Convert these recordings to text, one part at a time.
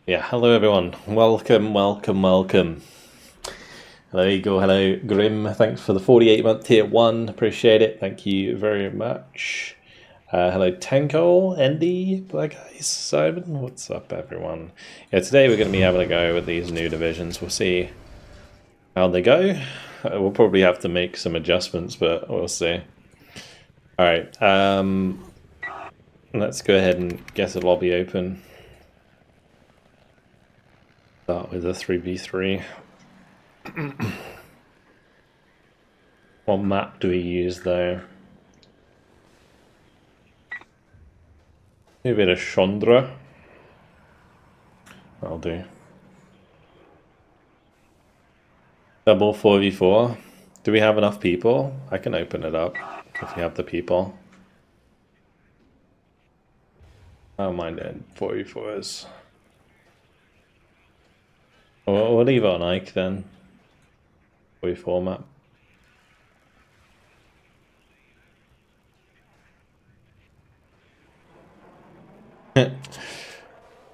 Yeah, hello everyone. Welcome, welcome, welcome. Hello Eagle, hello Grim. Thanks for the 48-month tier 1. Appreciate it. Thank you very much. Hello Tanko, Andy, Black Eyes, Simon. What's up everyone? Yeah, today we're going to be having a go with these new divisions. We'll see how they go. We'll probably have to make some adjustments, but we'll see. Alright, let's go ahead and get the lobby open. Start with a 3v3. What map do we use though? Maybe a bit of Chandra. I'll do. Double 4v4. Do we have enough people? I can open it up if we have the people. I don't mind it. 4v4s. We'll leave it on Ike then. 4v4 map.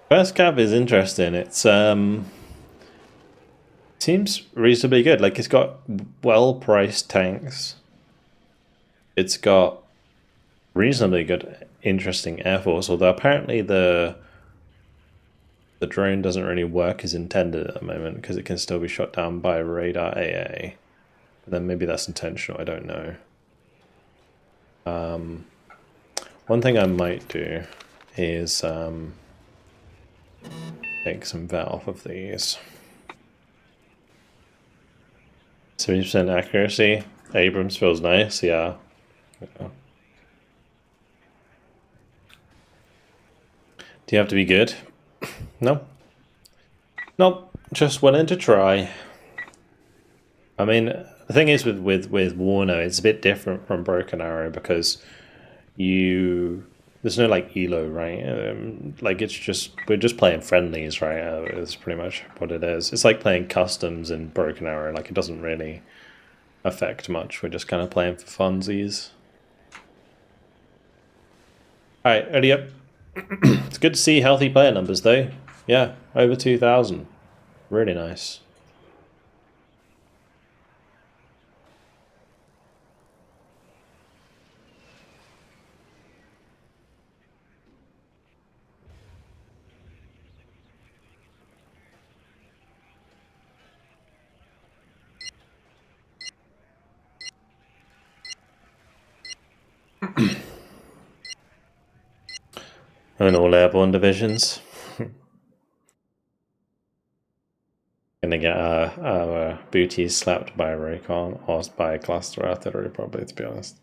First cap is interesting. It's seems reasonably good. Like it's got well-priced tanks. It's got reasonably good, interesting air force. Although apparently the drone doesn't really work as intended at the moment because it can still be shot down by radar AA. But then maybe that's intentional. I don't know. One thing I might do is make some vet off of these. 70% accuracy. Abrams feels nice, yeah. Do you have to be good? No. Nope. Just willing to try. I mean, the thing is with WARNO, it's a bit different from Broken Arrow because there's no like elo, right? Like we're just playing friendlies, right? It's pretty much what it is. It's like playing customs in Broken Arrow. Like it doesn't really affect much. We're just kind of playing for funsies. All right, ready up. It's good to see healthy player numbers though. Yeah, over 2,000. Really nice. And all airborne divisions. Gonna get our booties slapped by a recon or by a cluster artillery, probably, to be honest.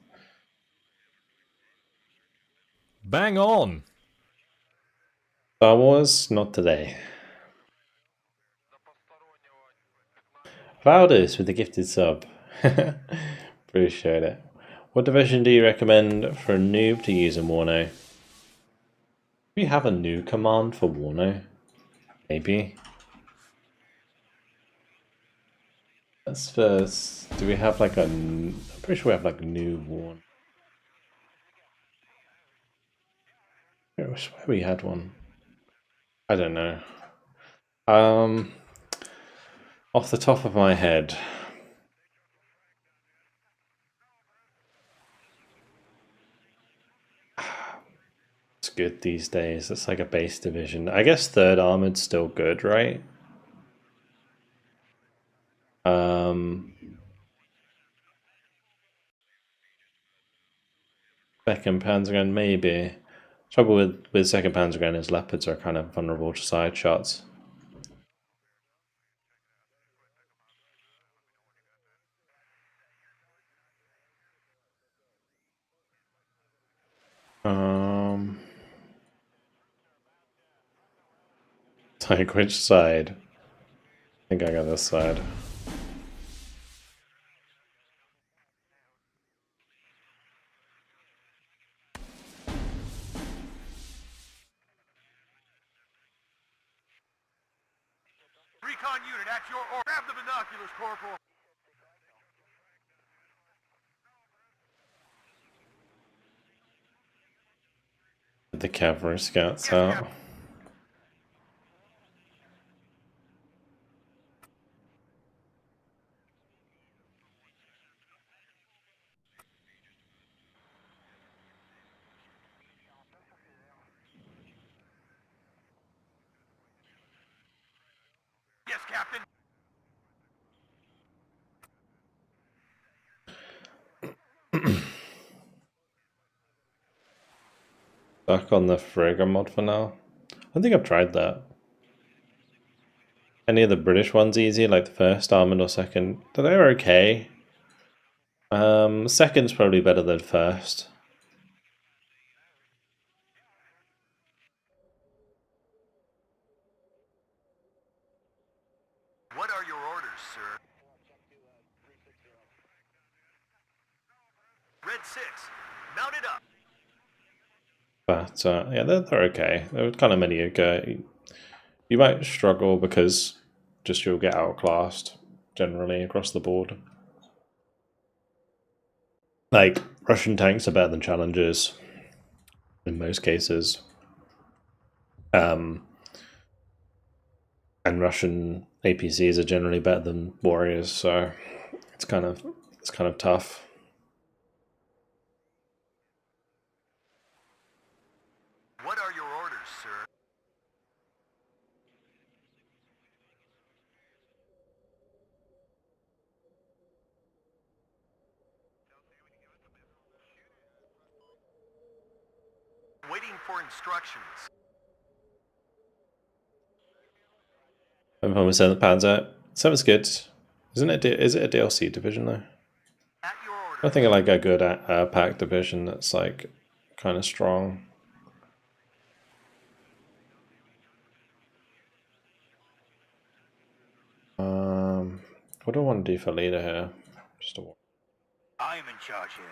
Bang on! Star Wars, not today. Valdez with the gifted sub. Appreciate it. What division do you recommend for a noob to use in WARNO? Do we have a new command for WARNO? Maybe. Let's first. Do we have like a? I'm pretty sure we have like a new WARNO. I swear we had one. I don't know. Off the top of my head. It's good these days. It's like a base division. I guess third armored's still good, right? Second Panzergun, maybe. Trouble with second Panzergun is leopards are kind of vulnerable to side shots. Like which side? I think I got this side. Recon unit at your order. Grab the binoculars, Corporal. The cavalry scouts out. Captain. Back on the Frigga mod for now. I don't think I've tried that. Any of the British ones easy, like the first Armand or second? They're okay. Second's probably better than first. What are your orders, sir? Red 6, mount it up. But yeah, they're okay. They're kind of mediocre. You might struggle because just you'll get outclassed generally across the board. Like, Russian tanks are better than Challengers in most cases. And Russian APCs are generally better than Warriors, so it's kind of tough. What are your orders, sir? Waiting for instructions. 7% the Panzer. 7's good. Isn't it? Is it a DLC division though? At your orders. I think I like a good pack division that's like kind of strong. What do I want to do for leader here? Just a I am in charge here.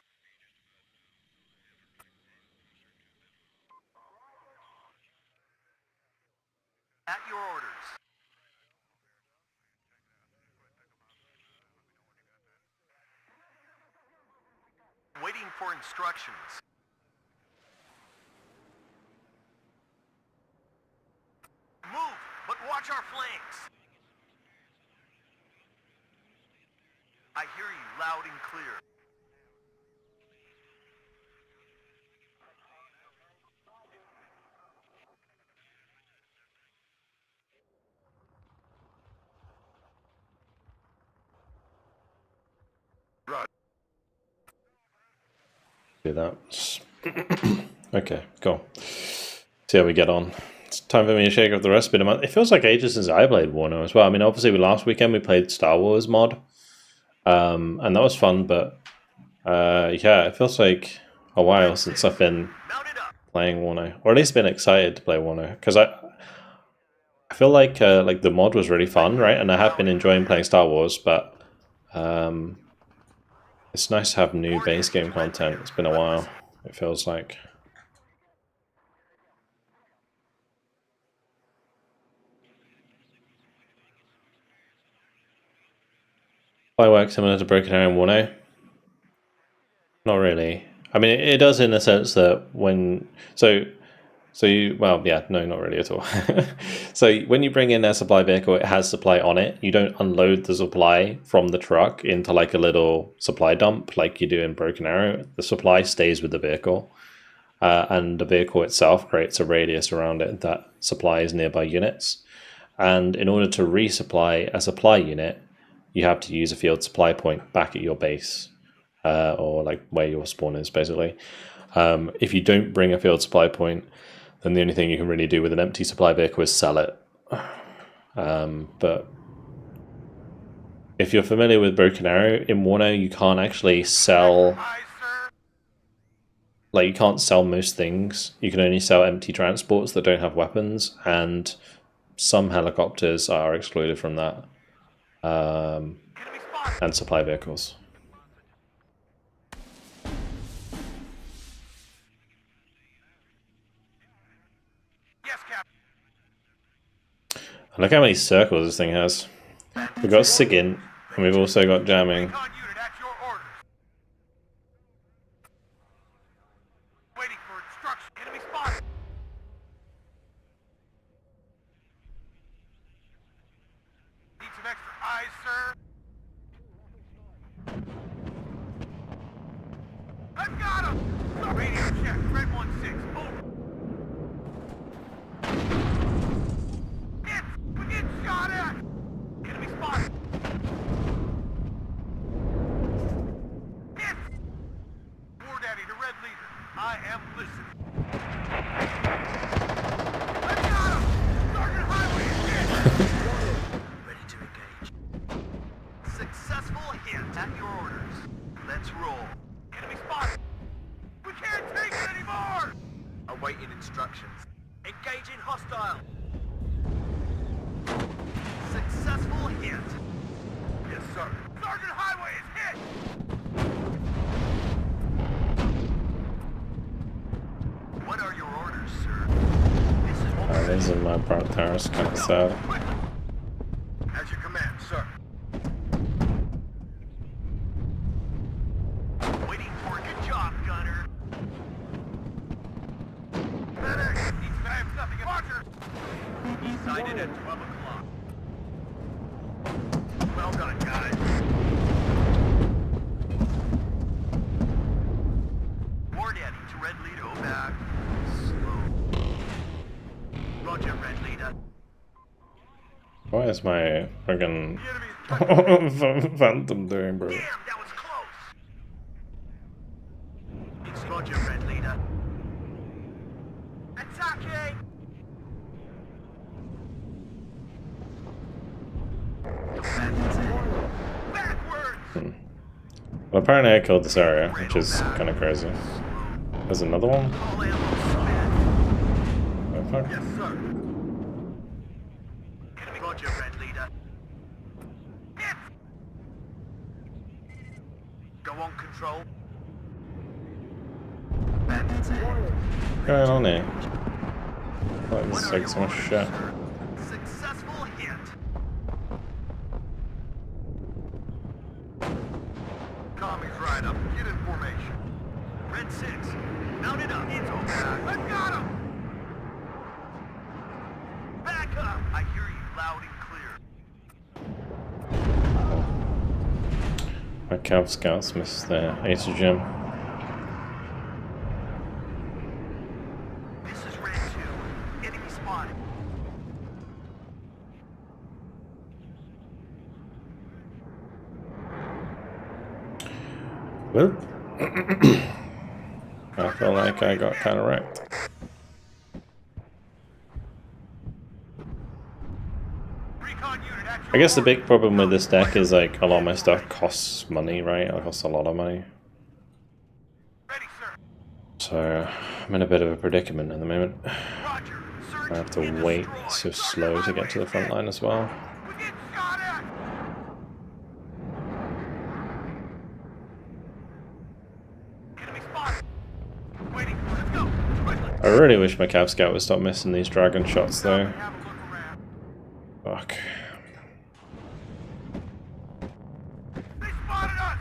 At your orders. Waiting for instructions. Move, but watch our flanks. I hear you loud and clear. do that. Okay, cool. See how we get on. It's time for me to shake up the rest of it. It feels like ages since I played WARNO as well. I mean, obviously, last weekend we played Star Wars mod, and that was fun. But yeah, it feels like a while since I've been playing WARNO, or at least been excited to play WARNO, because I feel like the mod was really fun, right? And I have been enjoying playing Star Wars, but it's nice to have new base game content. It's been a while, it feels like. Fireworks similar to Broken Arrow in WARNO? Not really. I mean, it does in the sense that when well, yeah, no, not really at all. So when you bring in a supply vehicle, it has supply on it. You don't unload the supply from the truck into like a little supply dump like you do in Broken Arrow. The supply stays with the vehicle, and the vehicle itself creates a radius around it that supplies nearby units. And in order to resupply a supply unit, you have to use a field supply point back at your base, or like where your spawn is, basically. If you don't bring a field supply point, then the only thing you can really do with an empty supply vehicle is sell it. But if you're familiar with Broken Arrow, in WARNO you can't actually sell, like you can't sell most things. You can only sell empty transports that don't have weapons, and some helicopters are excluded from that, and supply vehicles. Look how many circles this thing has. We've got SIGINT, and we've also got jamming. Waiting for instruction. Enemy spotted. Need some extra eyes, sir. I've got him. Radio check. Red 1-6. Over. We're getting shot at. there. It's kind of sad. As you command, sir. Waiting for a good job, gunner. Medic! East side, nothing. Roger! East sided at 12 o'clock. Well done, guys. War Daddy to Red Leader, back. Slow. Roger, Red Leader. What is my friggin' The enemy is Phantom doing, bro? Damn, that was close. It's Roger, Red Leader. Attacking! Backwards! Well, apparently I killed this area, which is kind of crazy. There's another one? All ammo spent. Oh, fuck. Yes, sir. Enemy Roger, Red Leader. Hit! Go on, control. Bandits ahead. What's going on here? Oh, this What are takes so your much orders, shit. sir? Successful hit. Commies right up. Get in formation. Red 6. Mount it up. It's all back. I've got him! Back up! I hear you loud and clear. My Cav Scouts missed their Acer Gem. This is Red 2. Enemy spotted. Well, I feel like I got kind of wrecked. Recon unit at your I guess the order. big problem with this deck is like a lot of my stuff costs money, right? It costs a lot of money. Ready, sir. So I'm in a bit of a predicament at the moment. Roger. Surge I have to and wait destroy. so Target slow to get to the front highway line as well. ahead. We get shot at. Enemy spotted. Waiting. Let's go. Quickly. I really wish my Cav Scout would stop missing these dragon shots though. Have a look around. Fuck. They spotted us!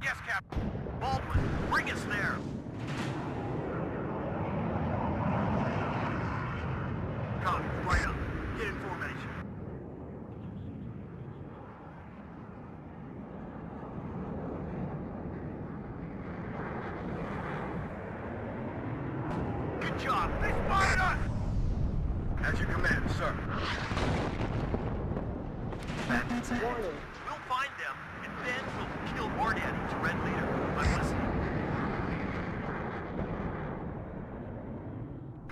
Yes, Captain. Baldwin, bring us there. Copy, right up. Get in formation. Good job. They spotted us! As you command, sir. Bandits ahead. We'll find them, and then we'll kill War Daddy to Red Leader. I'm listening.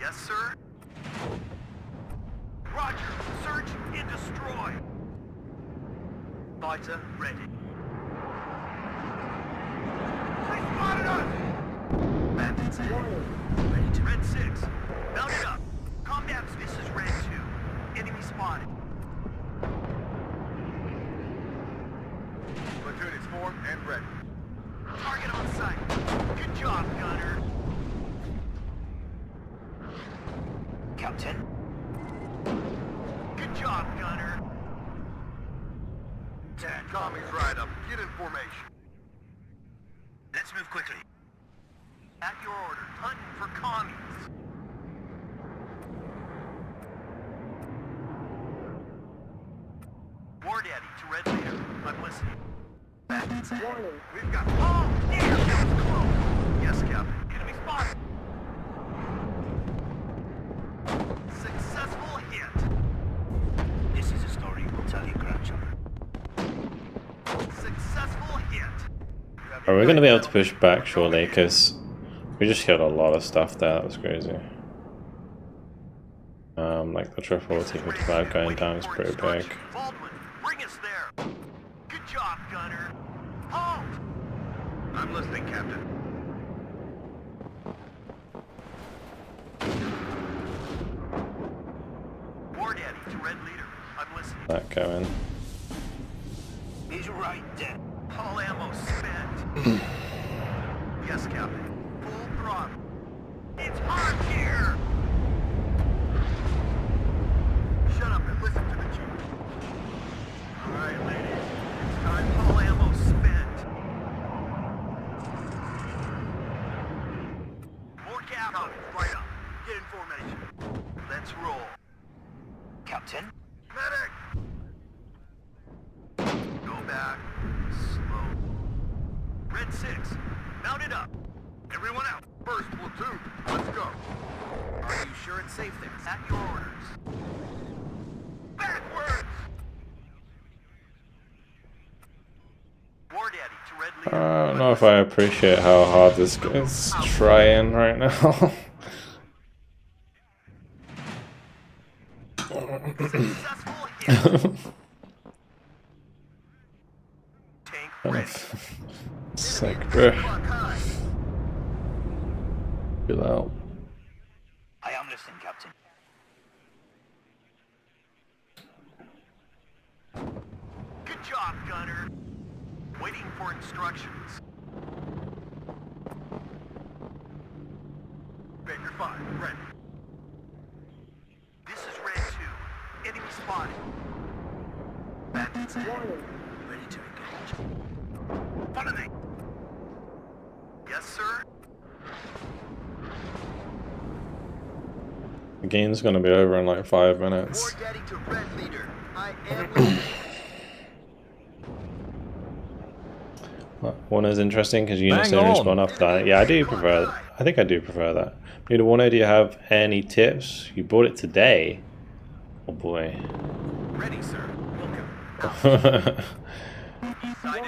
Yes, sir? Roger. Search and destroy. Fighter ready. They spotted us! Bandits ahead. Ready to Red 6. Mount it up. Combat, this is Red 2. Enemy spotted. Platoon is formed and ready. Target on sight. Good job, gunner. Captain. Good job, gunner. Commies right up. Get in formation. Let's move quickly. At your order, hunt for commies. War Daddy to Red Leader. I'm listening. Bandits ahead. We've got... Oh, damn, that was close. Yes, Captain. Enemy spotted. Successful hit. This is a story we'll tell your grandchildren. Successful hit. Are we going to be able to push back shortly? Because we just killed a lot of stuff there. That was crazy. Like the triple T-55 going down is pretty big. Baldwin, bring us there. Good job, gunner. Halt! I'm listening, Captain. War Daddy to Red Leader. I'm listening. That going. He's right there. All ammo spent. Yes, Captain. Full throttle. It's hot here! Captain. Medic! Go back. Slow. Red 6, mount it up. Everyone out. First platoon, let's go. Are you sure it's safe there? At your orders. Backwards! War Daddy to Red Leader. I don't know if I appreciate how hard this guy's trying right now. Successful hit. Tank ready. Sick, bro. Chill out. I am listening, Captain. Good job, Gunner. Waiting for instructions. Baker 5, ready. This is Red 2. Enemy spotted. Bandits ahead. Ready to engage. Follow me. Yes, sir. The game's gonna be over in like 5 minutes. War Daddy to Red Leader. I am listening. One is interesting because units Bang don't on. respawn after that. Yeah, I do prefer. I think I do prefer that. Need a Warno, do you have any tips? You bought it today. Oh boy. Ready, sir. Welcome.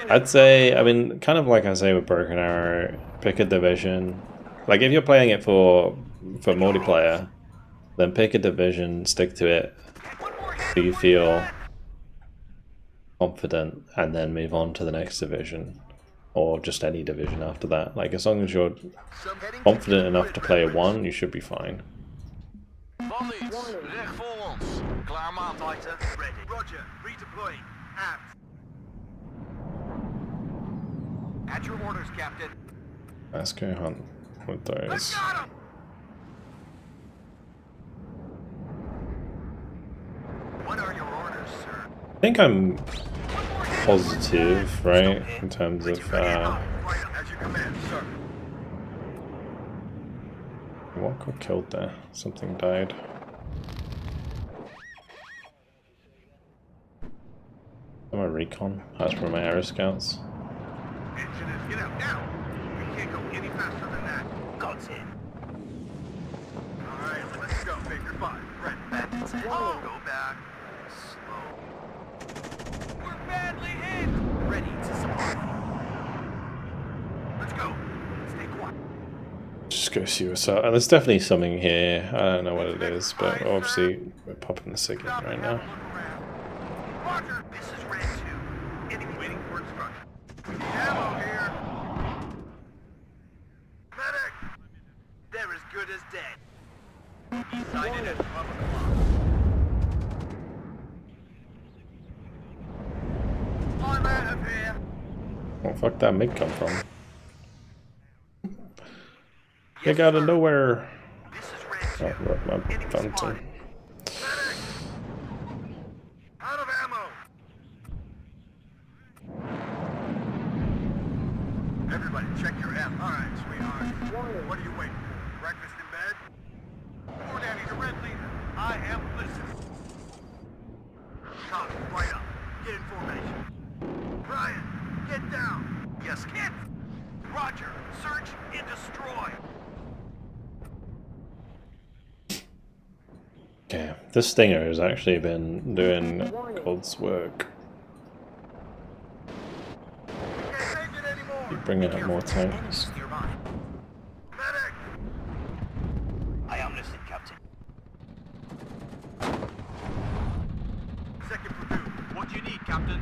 I'd say, I mean, kind of like I say with Broken Arrow, pick a division. Like if you're playing it for multiplayer, then pick a division, stick to it, so you feel confident, and then move on to the next division, or just any division after that. Like as long as you're confident enough to play one, you should be fine. Recht voor ons. Klaar, maatfighter. Ready. Roger. Redeploying. Out. At your orders, Captain. Let's go hunt with those. Got him! What are your orders, sir? I think I'm positive, right, in terms of As you command, sir. what got killed there. Something died. Am I recon? That's from my aero scouts. Engineers, get out now. We can't go any faster than that. God's in. All right, let's go. Baker 5. Red. Bandits ahead. Oh, go back. Slow. We're badly hit. Ready to supply. Let's go. Stay quiet. Just go see what's up. And there's definitely something here. I don't know what it is, but obviously we're popping the SIG in right now. Roger. This is Red 2. Enemy waiting for instruction. Ammo here. Medic. They're as good as dead. Sighted at 12 o'clock. I'm out of here. Where the fuck that MiG come from? Kick out of nowhere. This is Red 2. Oh, right, my Enemy fountain. spotted. Medic. Out of ammo. Everybody, check your M. All right, sweetheart. What are you waiting for? Breakfast in bed? War Daddy, the Red Leader. I am listening. Copy, right up. Get in formation. Brian, get down. Yes, kid. Roger, search and destroy. Okay, this Stinger has actually been doing God's work. Can't take it anymore. Keep bringing up more tanks. Medic. I am listening, Captain. Second platoon. What do you need, Captain?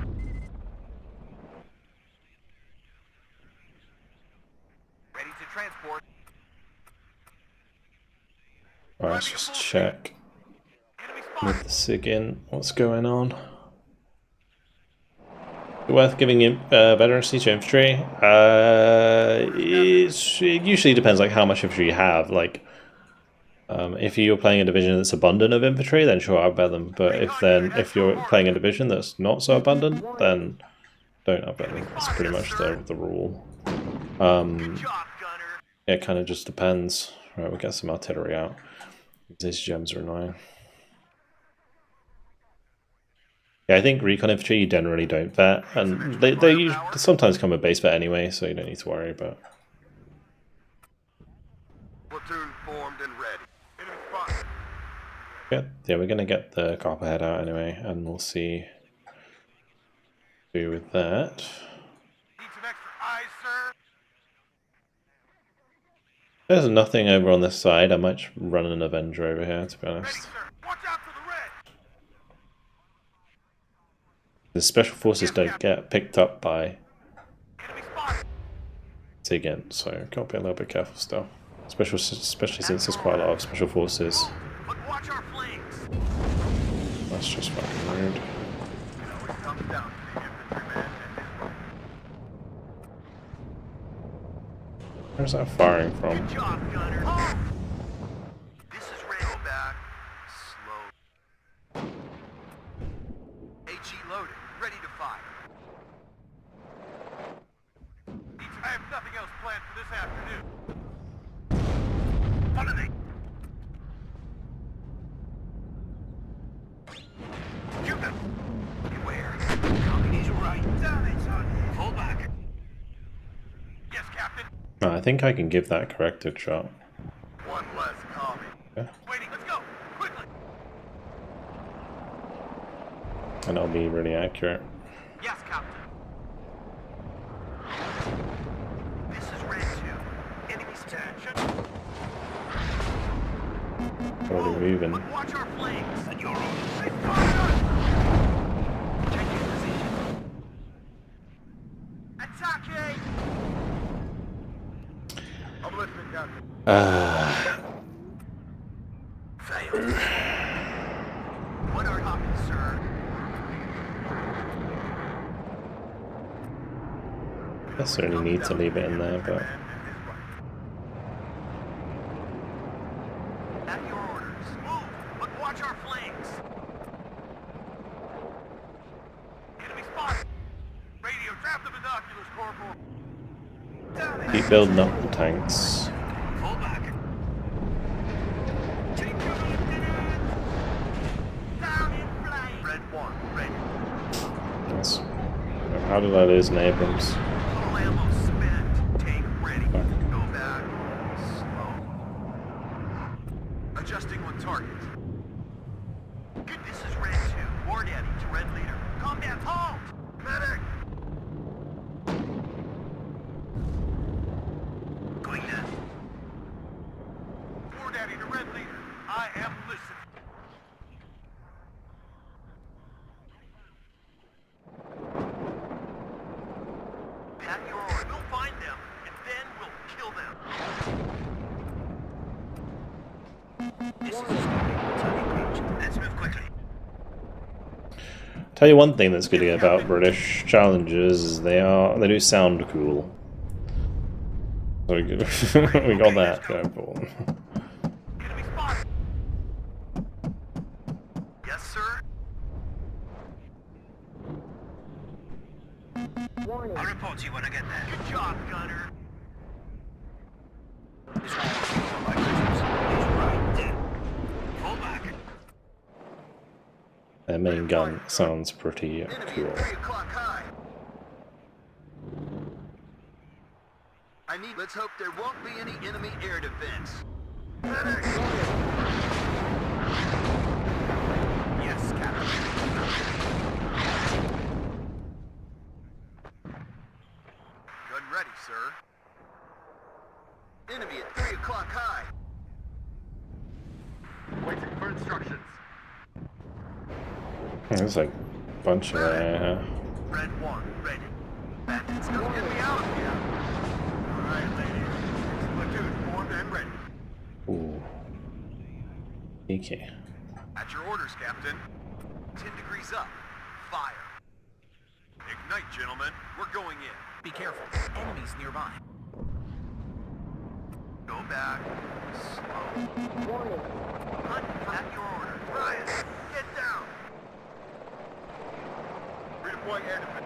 Ready to transport. Alright, let's just check Enemy with spotted. the SIG in what's going on. Worth giving you veterancy to infantry? It usually depends like how much infantry you have. Like, if you're playing a division that's abundant of infantry, then sure, I'll bet them. But if you're playing a division that's not so abundant, then don't upbet them. That's pretty much the rule. Good job, Gunner. It kind of just depends. Right, we'll get some artillery out. These gems are annoying. Yeah, I think recon infantry you generally don't vet, and they usually, sometimes come with base vet anyway, so you don't need to worry about. Platoon formed and ready. Enemy spotted. Yeah, we're gonna get the copperhead out anyway, and we'll see. Do with that. Need some extra eyes, sir. There's nothing over on this side. I might run an Avenger over here, to be Ready, honest. sir. Watch out for the red. The special forces don't get picked up by Enemy spotted. again, so gotta be a little bit careful still. Especially since there's quite a lot of special forces. But watch our flanks. That's just fucking rude. It always comes down to the infantryman and his rifle. Where's that firing from? Good job, gunner. Oh! This is red. Go back. Slow. HE loaded. Ready to fire. I have nothing else planned for this afternoon. Follow me. Shoot them. Beware. Company's right. Down it, son. Hold back. Yes, Captain. I think I can give that corrected shot. One less coming. Yeah. Waiting. Let's go. Quickly. And it'll be really accurate. Yes, Captain. This is Red 2. Enemy attention. Already moving. But watch our flanks. And your own. They fired us. Changing position. Attacking. I'm listening, Captain. Failed. What are you, sir? I certainly need to leave it in there, but At your orders. Move, but watch our flanks. Enemy spotted. Radio, trap the binoculars, Corporal. Down it. keep building up the tanks. Pull back. Take cover, Lieutenant. Down in flame. Red 1, ready. That's, how did I lose an Abrams? All ammo spent. Tank ready. Go back. Slow. Adjusting on target. Good. This is Red 2. War Daddy to Red Leader. Combat halt. Medic. Going now. War Daddy to Red Leader. I am listening. At your order. We'll find them, and then we'll kill them. This is a Let's move quickly. Tell you one thing that's good about British challenges is they do sound cool. So we got that going for them. Enemy spotted. Yes, sir. I'll report to you when I get there. Good job, gunner. This one for my Christmas. He's right there. Pull back. Their main gun sounds pretty Enemy cool. at 3 o'clock high. Let's hope there won't be any enemy air defense. Medic! Yes, Captain. Gun ready, sir. Enemy at 3 o'clock high. Waiting for instructions. There's like a bunch of there. Red 1, ready. Bandits, don't get me out of here. Alright, ladies. Platoon formed and ready. Ooh. Okay. At your orders, Captain. 10 degrees up. Fire. Ignite, gentlemen. We're going in. Be careful. Enemies nearby. Go back. Slow. Warning. Hunt at your order. Ryan, get down. Redeploying air defense.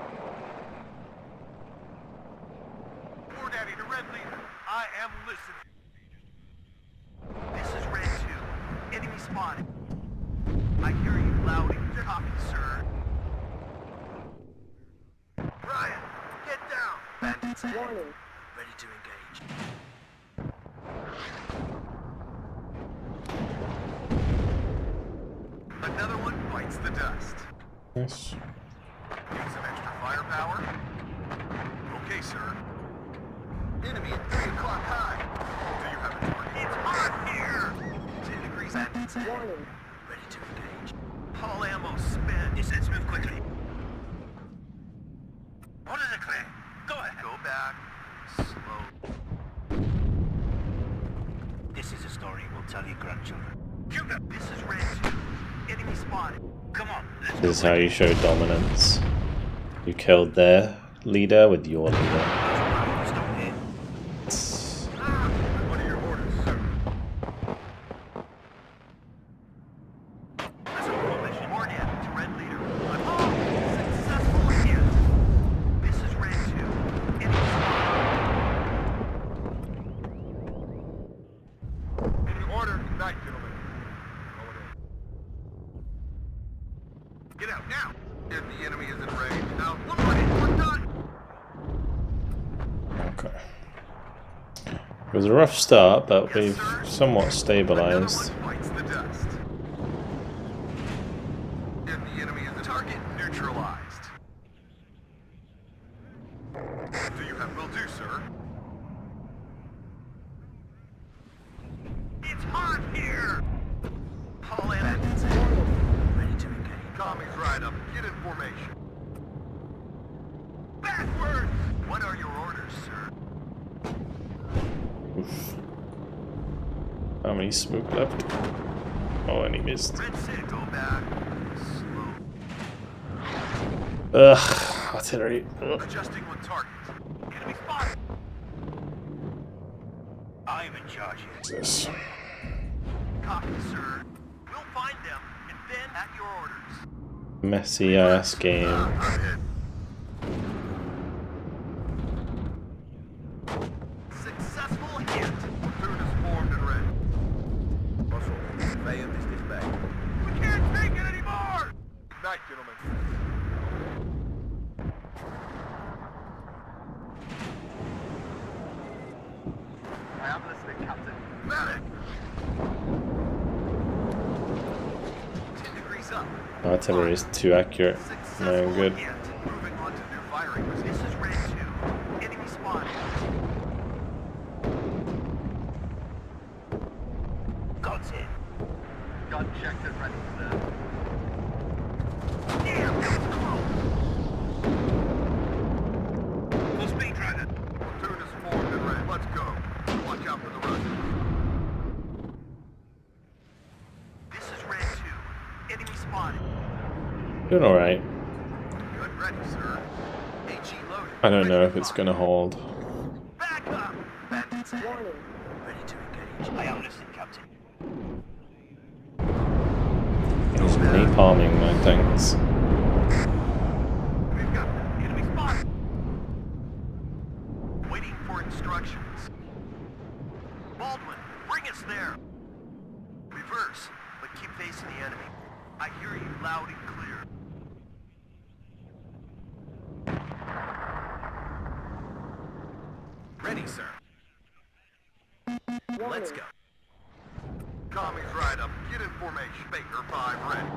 War Daddy to Red Leader. I am listening. This is Red 2. Enemy spotted. I hear you loud and copy, sir. Bandits ahead. Ready to engage. Another one bites the dust. Nice. Need some extra firepower? Okay, sir. Enemy at 3 o'clock high. Do you have a target? It's hot here! 10 degrees bandits ahead. Ready to engage. All ammo spent. Yes, let's move quickly. Orders are clear. Go ahead. Go back. Slow. This is a story we'll tell your grandchildren. This is Red 2. Enemy spotted. Come on, let's This is how you show dominance. You killed their leader with your leader. Stop here. What are your orders, sir? That's a formation. Warn in to Red Leader. Successful hit. This is Red 2. Enemy spotted. Any order, ignite, gentlemen. Get out now! If the enemy is in range, now one minute, we're done! Okay. It was a rough start, but Yes, we've sir. somewhat stabilized. Another one bites the dust. If the enemy is the target, neutralized. Do you have will do, sir? It's hot here! All bandits ready to engage. Commies right up. Get in formation. Backwards! What are your orders, sir? Oof. How many smoke left? Oh, and he missed. Red 6, go back. Slow. Ugh, artillery. Ugh. Adjusting with target. Enemy spotted. I'm in charge here. What's this? Copy, sir. We'll find them, and then at your orders. Messy ass game. I'm in. Successful hit. Platoon is formed and ready. Russell, stay in this dispatch. We can't take it anymore! Ignite, gentlemen. I am listening, Captain. Medic! 10 degrees up. Artillery is too accurate. No good. Hit. Moving on to new firing. This is Red 2. Enemy spotted. Guns in. Gun checked and ready, sir. Damn, that was close. Full speed, Dragon. Platoon is formed and ready. Let's go. Watch out for the Russians. This is Red 2. Enemy spotted. Doing alright. Good, ready, sir. HE loaded. I don't know if it's gonna hold. Back up! Bandits ahead. Ready to engage. I am listening, Captain. He's napalming my things. We've got them. Enemy spotted. Waiting for instructions. Baldwin, bring us there. Reverse, but keep facing the enemy. I hear you loud and clear. Ready, sir. Let's go. Commies right up. Get in formation. Baker 5 ready.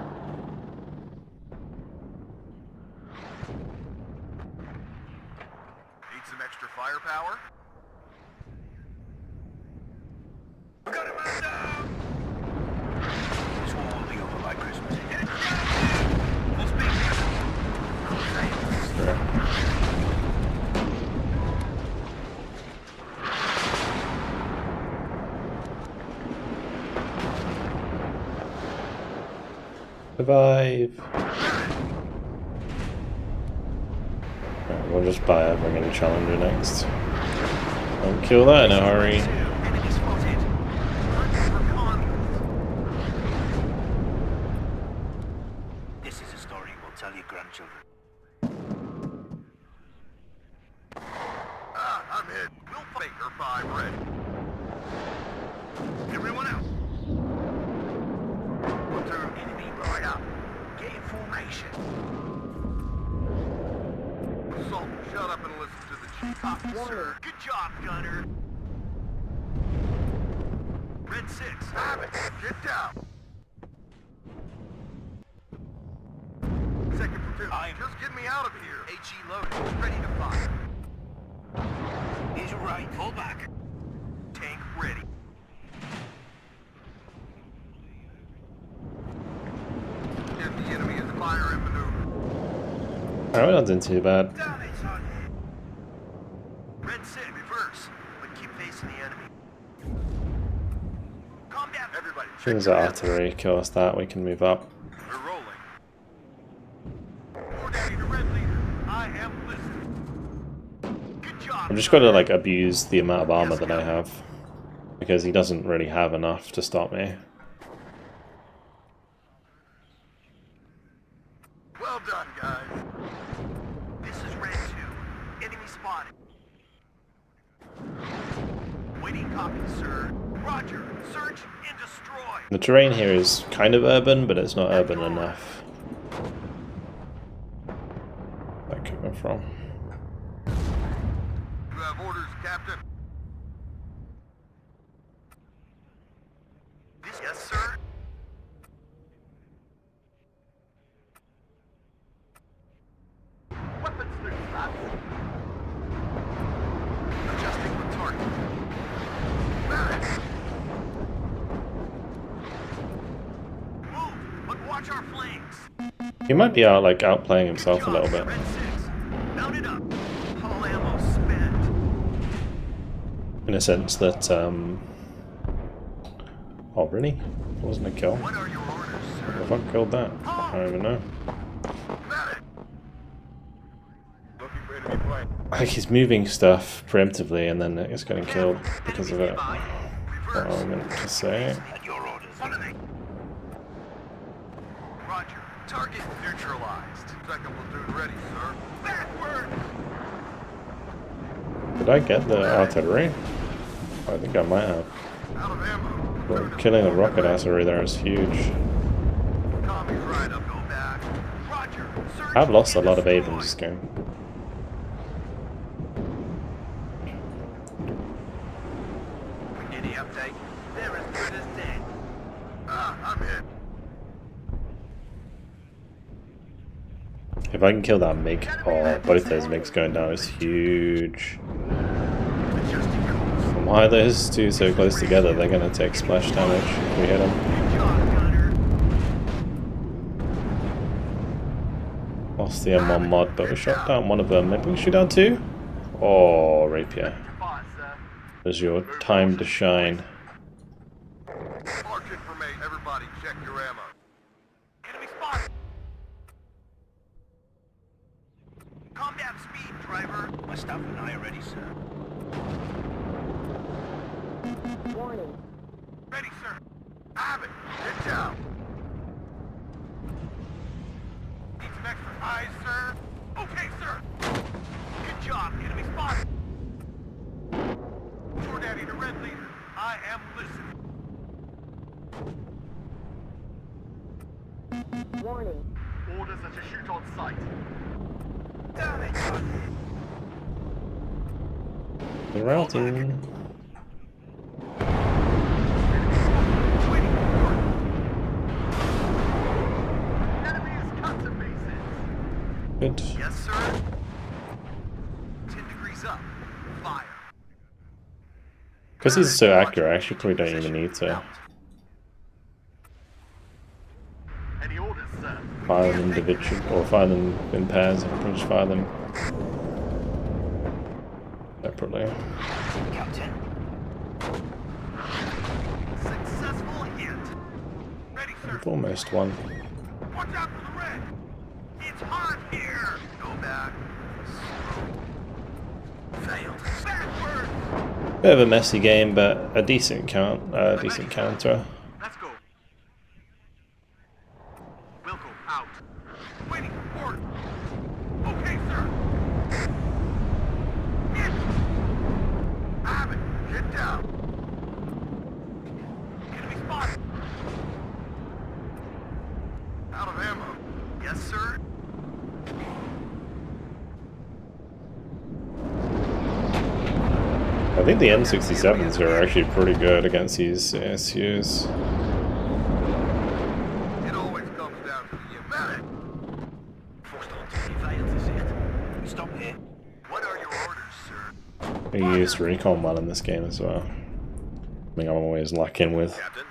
Need some extra firepower? We got him out down! This war will be over by Christmas. Get it down! Full speed. Sure. Survive. Alright, we'll just buy a bring in Challenger next. Don't kill that in a hurry. Enemy spotted. Hunt for commies. This is a story we'll tell your grandchildren. I'm hit. We'll Baker 5 ready. Everyone out. Platoon enemy right up. Get in formation. Assault, shut up and listen to the chief. Copy, sir. Good job, gunner. Red 6. Have it. Get down. Second platoon. Just get me out of here. HE loaded. Ready to fire. He's right. Pull back. Tank ready. If the enemy is firing maneuver. Alright, we're not doing too bad. Down it, son. Red 6. Reverse. But keep facing the enemy. Calm down. Everybody. As soon as our artillery kills that, we can move up. We're rolling. Coordinating the red leader. I am listening. Good job. I've just got to like abuse the amount of armor that I have, because he doesn't really have enough to stop me. Well done, guys. This is Red 2. Enemy spotted. Waiting copy, sir. Roger. Search and destroy. The terrain here is kind of urban, but it's not urban enough. Where that coming from? You have orders, Captain. Yes, sir. Weapons loose, lads. Adjusting the target. Barrett. Move, but watch our flanks. He might be out like outplaying himself a little bit. Red 6. Mount it up. Hull ammo spent. In a sense that, oh really? It wasn't a kill. What are your orders, sir? Who the fuck killed that? I don't even know. Barrett. Looking for enemy plane. Like he's moving stuff preemptively and then it's getting killed because of it. What am I meant to say? At your orders. Roger. Target neutralized. Second platoon ready, sir. Backward! Did I get the artillery? I think I might have. Out of ammo. But killing the rocket artillery there is huge. Tommy's right up, go back. Roger. Search I've lost a and lot of destroy. Abrams this game. Any update? They're as good as dead. I'm hit. If I can kill that MiG, or both those MiGs going down is huge. Adjusting course. From why are those two so close together, they're going to take splash damage if we hit them. Good job, gunner. Lost the M1 mod, but we shot down one of them. Maybe we shoot down two? Oh, Rapier. Fine, sir. There's your time to shine. Mark information. Everybody check your ammo. Enemy spotted. Calm down, speed, driver. My stuff and I are ready, sir. Warning. Ready, sir. Have it. Get down. Need some extra eyes, sir. Okay, sir. Good job. Enemy spotted. Daddy, the red leader. I am listening. Warning. Orders are to shoot on sight. Damn it. The routing. Good. Yes, sir. 10 degrees up. Fire. Because he's so accurate, I actually probably don't even need to Any orders, sir? fire them individually or fire them in pairs. I can just fire them separately. Captain. Successful hit. Ready, sir. I've almost won. Watch out for the red. It's hot here. Go back. Failed. Backward. Bit of a messy game, but a decent counter. Let's go. Wilco out. Waiting for order. Okay, sir. Hit. Have it. Get down. Enemy spotted. Out of ammo. Yes, sir. I think the N67s are actually pretty good against these ASUs. It always comes down to the amount. Forced onto surveillance, is it? Stop here. What are your orders, sir? I used recon well in this game as well. I think I'm always lacking with Captain.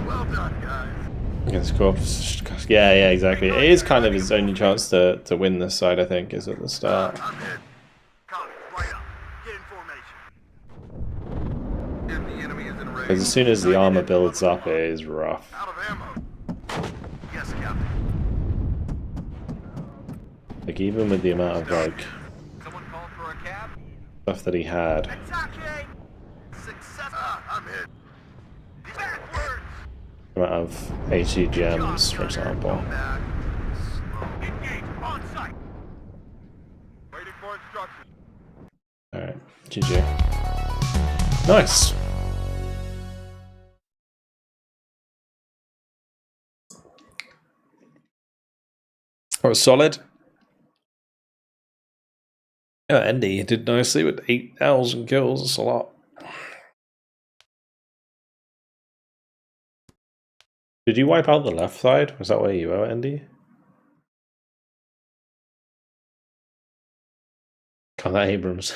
Well done, guys. against corps. Yeah, exactly. It is kind of his only chance to win this side, I think, is at the start. I'm in. Copy. Right up. Get in formation. If the enemy is in range, Because as soon as the armor builds up, it is rough. out of ammo. Yes, Captain. Like, even with the amount of, like, Someone called for a cab? stuff that he had. Attacking! Success! I'm hit. Backwards! The amount of HE gems, for example. Go back. Slow. Engage. On site. Waiting for instructions. Alright, GG. Nice! That was solid. Yeah, Andy did nicely with 8,000 kills. That's a lot. Did you wipe out the left side? Was that where you were, Andy? Come that Abrams.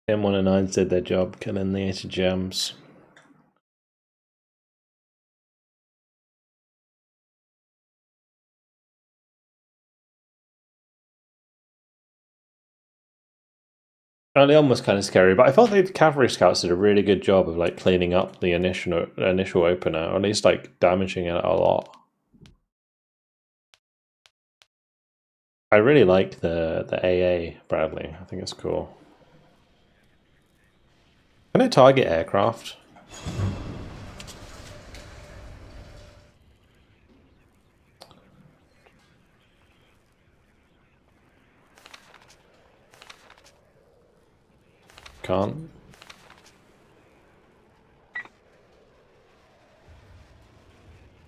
M1 and 9 did their job killing the 80 gems. And they almost kind of scary, but I thought the cavalry scouts did a really good job of like cleaning up the initial opener, or at least like damaging it a lot. I really like the AA Bradley. I think it's cool. Can I target aircraft? Can't.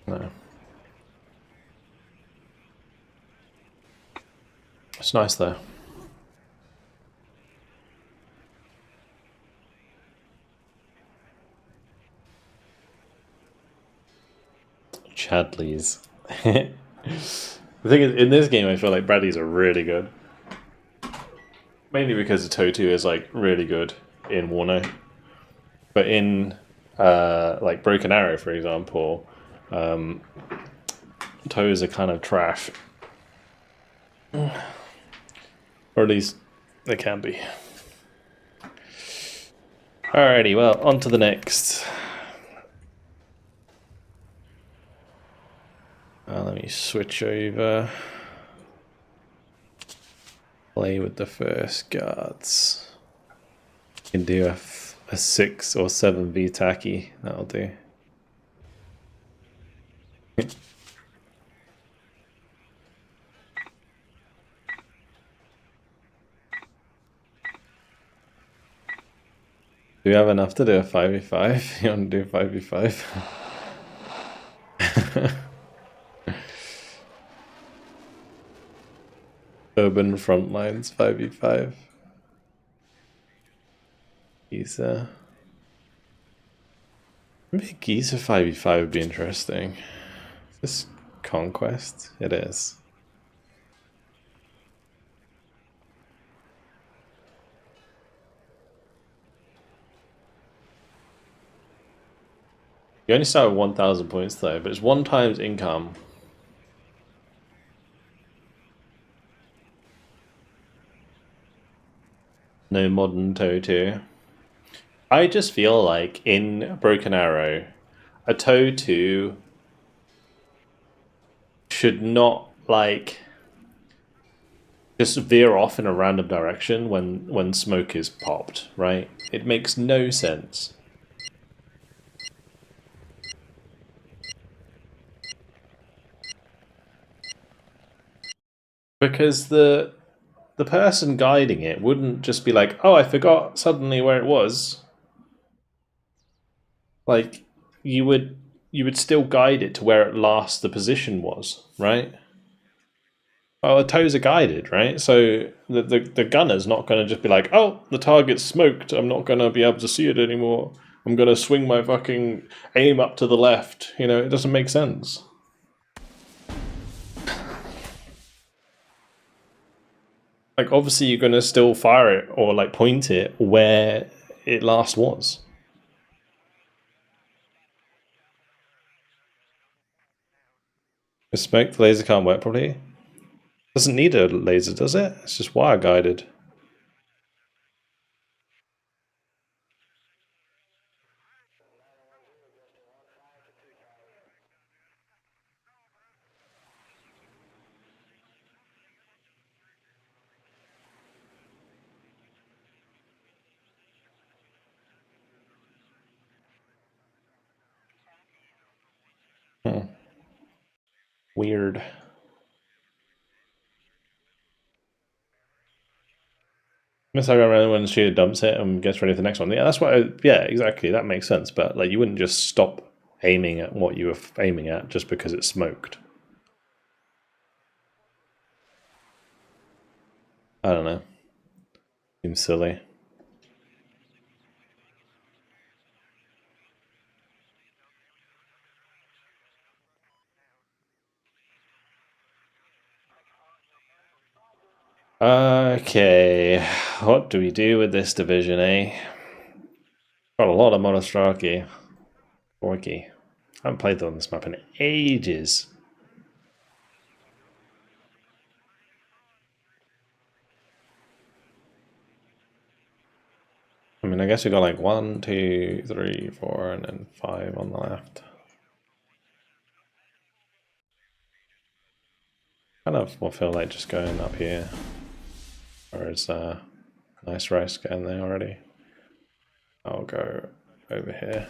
No. It's nice though. Chadleys. The thing is, in this game, I feel like Bradleys are really good. Mainly because the TOW 2 is like really good in WARNO. But in like Broken Arrow, for example, TOWs are kind of trash. Or at least they can be. Alrighty, well, on to the next. Let me switch over. Play with the first guards. Can do a 6 or 7 V tacky. That'll do. Do we have enough to do a 5v5? You want to do a 5v5? Urban Frontlines 5v5. Giza. Maybe Giza 5v5 would be interesting. Is this Conquest? It is. You only start with 1,000 points though, but it's 1 times income. No modern TOW 2. I just feel like in Broken Arrow, a TOW 2 should not like just veer off in a random direction when smoke is popped, right? It makes no sense. Because the person guiding it wouldn't just be like, oh, I forgot suddenly where it was. Like, you would you would still guide it to where at last the position was, right? Oh, the toes are guided, right? So the gunner's not going to just be like, oh, the target's smoked, I'm not going to be able to see it anymore. I'm going to swing my fucking aim up to the left. You know, it doesn't make sense. Like, obviously you're going to still fire it or, like, point it where it last was. The smoked laser can't work properly. Doesn't need a laser, does it? It's just wire guided. Weird. Miss I around when she dumps it and gets ready for the next one. Yeah, that's what. Yeah, exactly. That makes sense. But like, you wouldn't just stop aiming at what you were aiming at just because it's smoked. I don't know. Seems silly. Okay, what do we do with this division, eh? Got a lot of Monostraki. Orky. I haven't played on this map in ages. I mean, I guess we got like 1, 2, 3, 4, and then 5 on the left. Kind of will feel like just going up here. Or is nice race going there already? I'll go over here.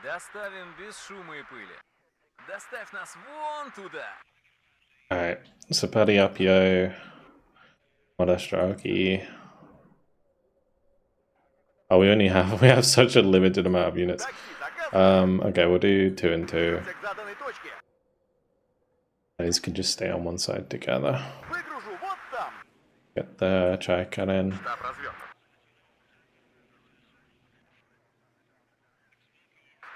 Доставим без шума и пыли. Доставь нас вон туда. Alright, so Paddy up yo. Monostraki. Oh, we have such a limited amount of units. Okay, we'll do 2 and 2. These can just stay on one side together. Get the tracker in.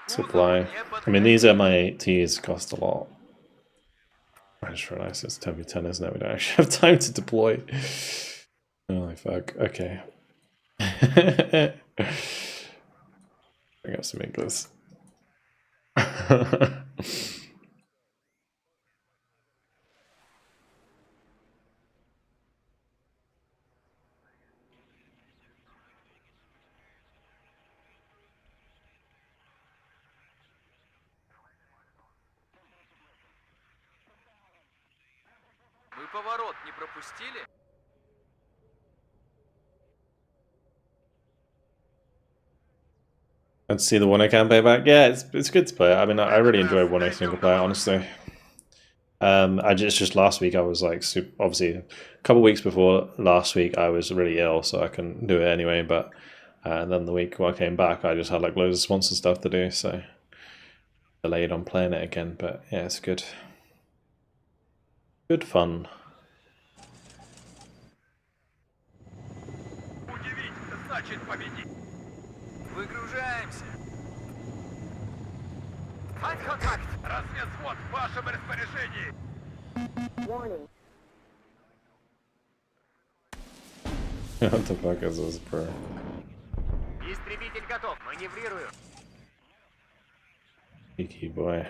Supply. I mean, these MI8Ts cost a lot. I just realized it's 10v10, isn't it? We don't actually have time to deploy. Holy fuck. Okay. Bring up some English. Вы поворот не пропустили? Let's see the WARNO campaign back. Yeah, it's good to play. I mean, I really enjoy WARNO single player, honestly. Just last week I was like obviously a couple of weeks before last week I was really ill, so I couldn't do it anyway. But and then the week when I came back, I just had like loads of sponsor stuff to do, so delayed on playing it again. But yeah, it's good. Good fun. Удивительно, значит победить. Выгружаемся. Контакт! Разведвзвод в вашем распоряжении! Warning. What the fuck is this, bro? Истребитель готов, маневрирую. Cheeky boy.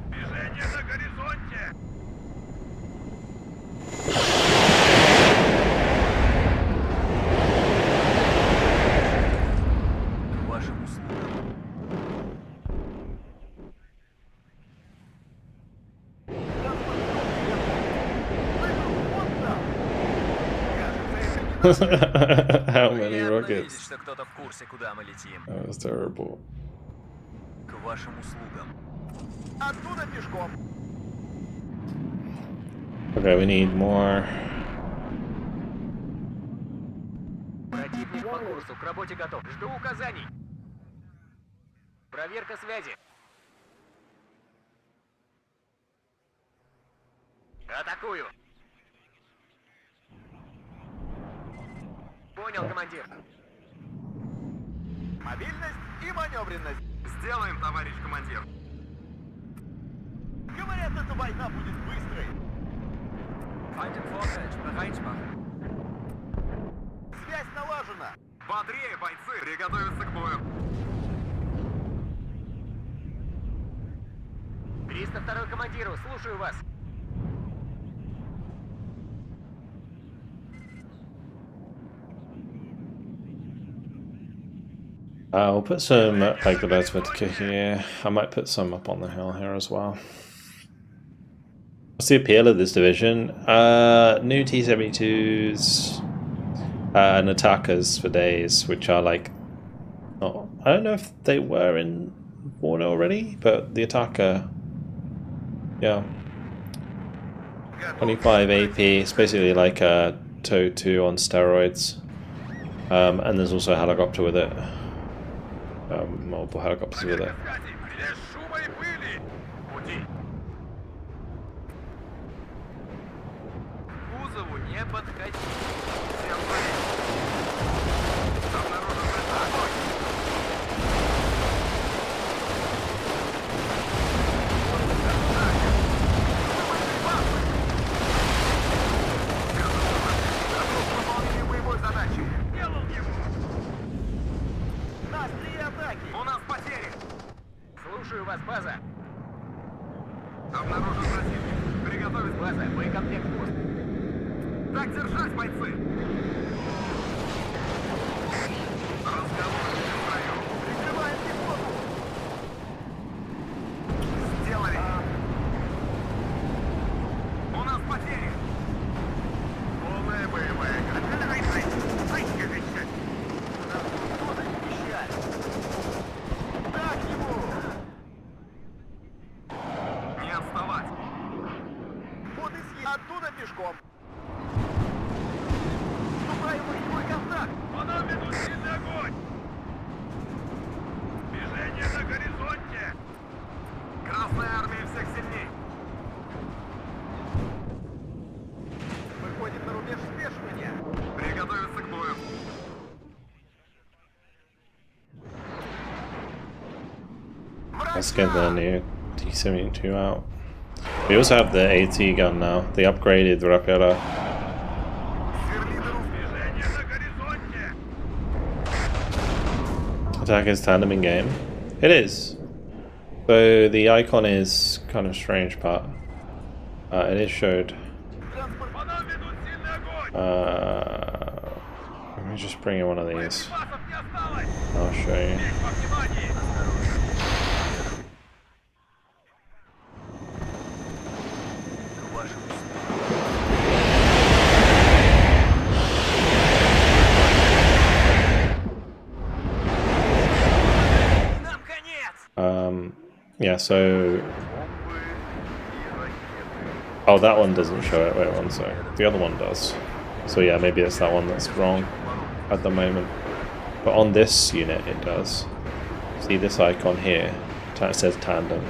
Движение на горизонте! Вашим услугам. How many Приятно видеть, rockets? что кто-то в курсе, куда мы летим. That was terrible. К вашим услугам. Оттуда пешком. Okay, we need more. Противник по курсу, к работе готов. Жду указаний. Проверка связи. Атакую. Понял, командир. Мобильность и маневренность. Сделаем, товарищ командир. Говорят, эта война будет быстрой. Связь налажена. Бодрее, бойцы! Приготовиться к бою. 302 командиру, слушаю вас. We'll put some like the Bedford here. I might put some up on the hill here as well. What's the appeal of this division? New T-72s and attackers for days, which are like, oh, I don't know if they were in WARNO already, but the attacker, yeah, 25 AP. It's basically like a TOW 2 on steroids, and there's also a helicopter with it. Multiple helicopters with it. Без шума и пыли. Пути. К кузову не подходи. Всем стоять. Обнаружен враг. Огонь. Готов к выполнению боевой задачи. Делал его. Нас 3 атаки. У нас потери. Слушаю вас, база. Обнаружен противник. Приготовиться. База, боекомплект пуст. Так держать, бойцы. Разговор не в строю. Прикрываем пехоту. Сделали. У нас потери. Полная боевая. Кто защищает? Так его. Не отставать. Вот и съедем. Оттуда пешком. Вступаем в огневой контакт. По нам ведут сильный огонь. Движение на горизонте. Красная армия всех сильней. Выходим на рубеж спешивания. Приготовиться к бою. Let's get the new T-72 out. We also have the AT gun now. They upgraded the Rapida. Сверлидеру движение на горизонте. Attack is tandem in game. It is. So the icon is kind of strange, but it is showed. Транспорт. По нам ведут сильный огонь. Let me just bring in one of these. Боеприпасов не осталось. I'll show you. Весь во внимании. К вашим услугам. Нам конец! Yeah, so... Oh, that one doesn't show it. Wait one sec. The other one does. So yeah, maybe it's that one that's wrong at the moment. But on this unit, it does. See this icon here? It says tandem.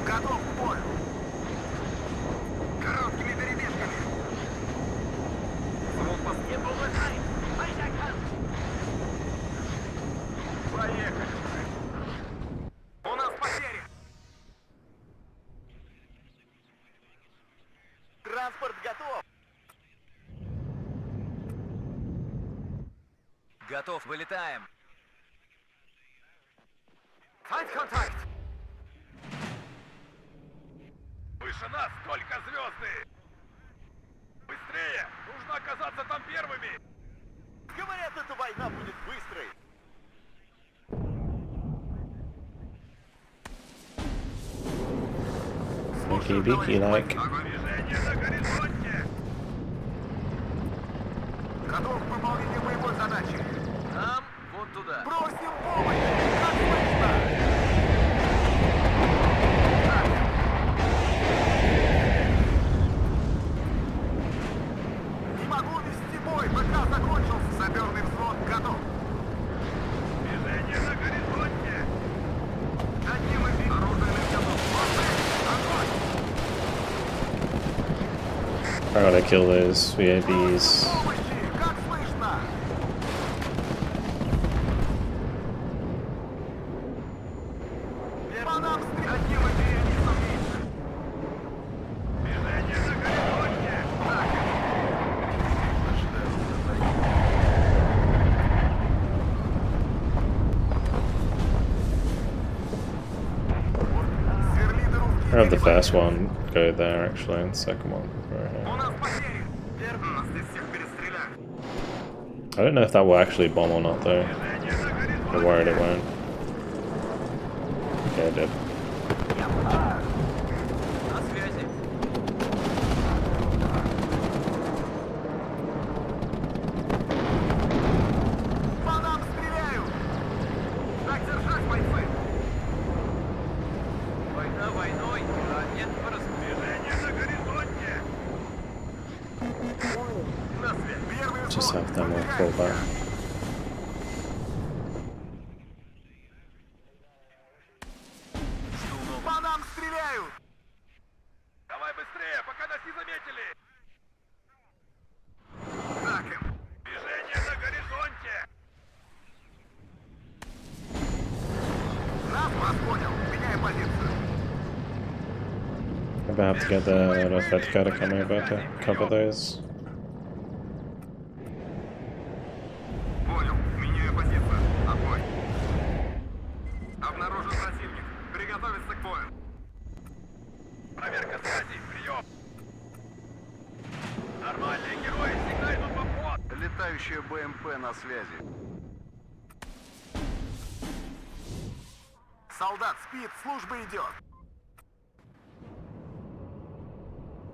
Готов к бою. Короткими перебежками. Поехали. У нас потери. Транспорт готов. Готов, вылетаем. Файт-контакт. Выше нас только звезды. Быстрее! Нужно оказаться там первыми. Говорят, эта война будет быстрой. Sneaky beaky like. Оповещение на горизонте. I gotta kill those VABs. Помощи! Как слышно? По нам одним и двигаться вместе. Движение на горизонте! Так. Сверли дыру в I have the first one go there actually, and the second one right here. У нас потери. Первый нас здесь всех перестреляют. I don't know if that will actually bomb or not though. Движение на горизонте! I'm worried it won't. Yeah, it did. На связи. По нам стреляют. Так держать, бойцы. Война войной, а нет Движение на горизонте! На свет. Первый Just взвод. have them all fall back. По нам стреляют. Давай быстрее, пока нас не заметили! Так им. Движение на горизонте! Нас понял. Меняем позицию. Maybe I have to get the Red to come over to cover those. Понял. Меняю позицию. Отбой. Обнаружен противник. Приготовиться к бою. Проверка связи, прием! Нормальные герои, сигнальный поход! Летающая БМП на связи. Солдат спит, служба идет.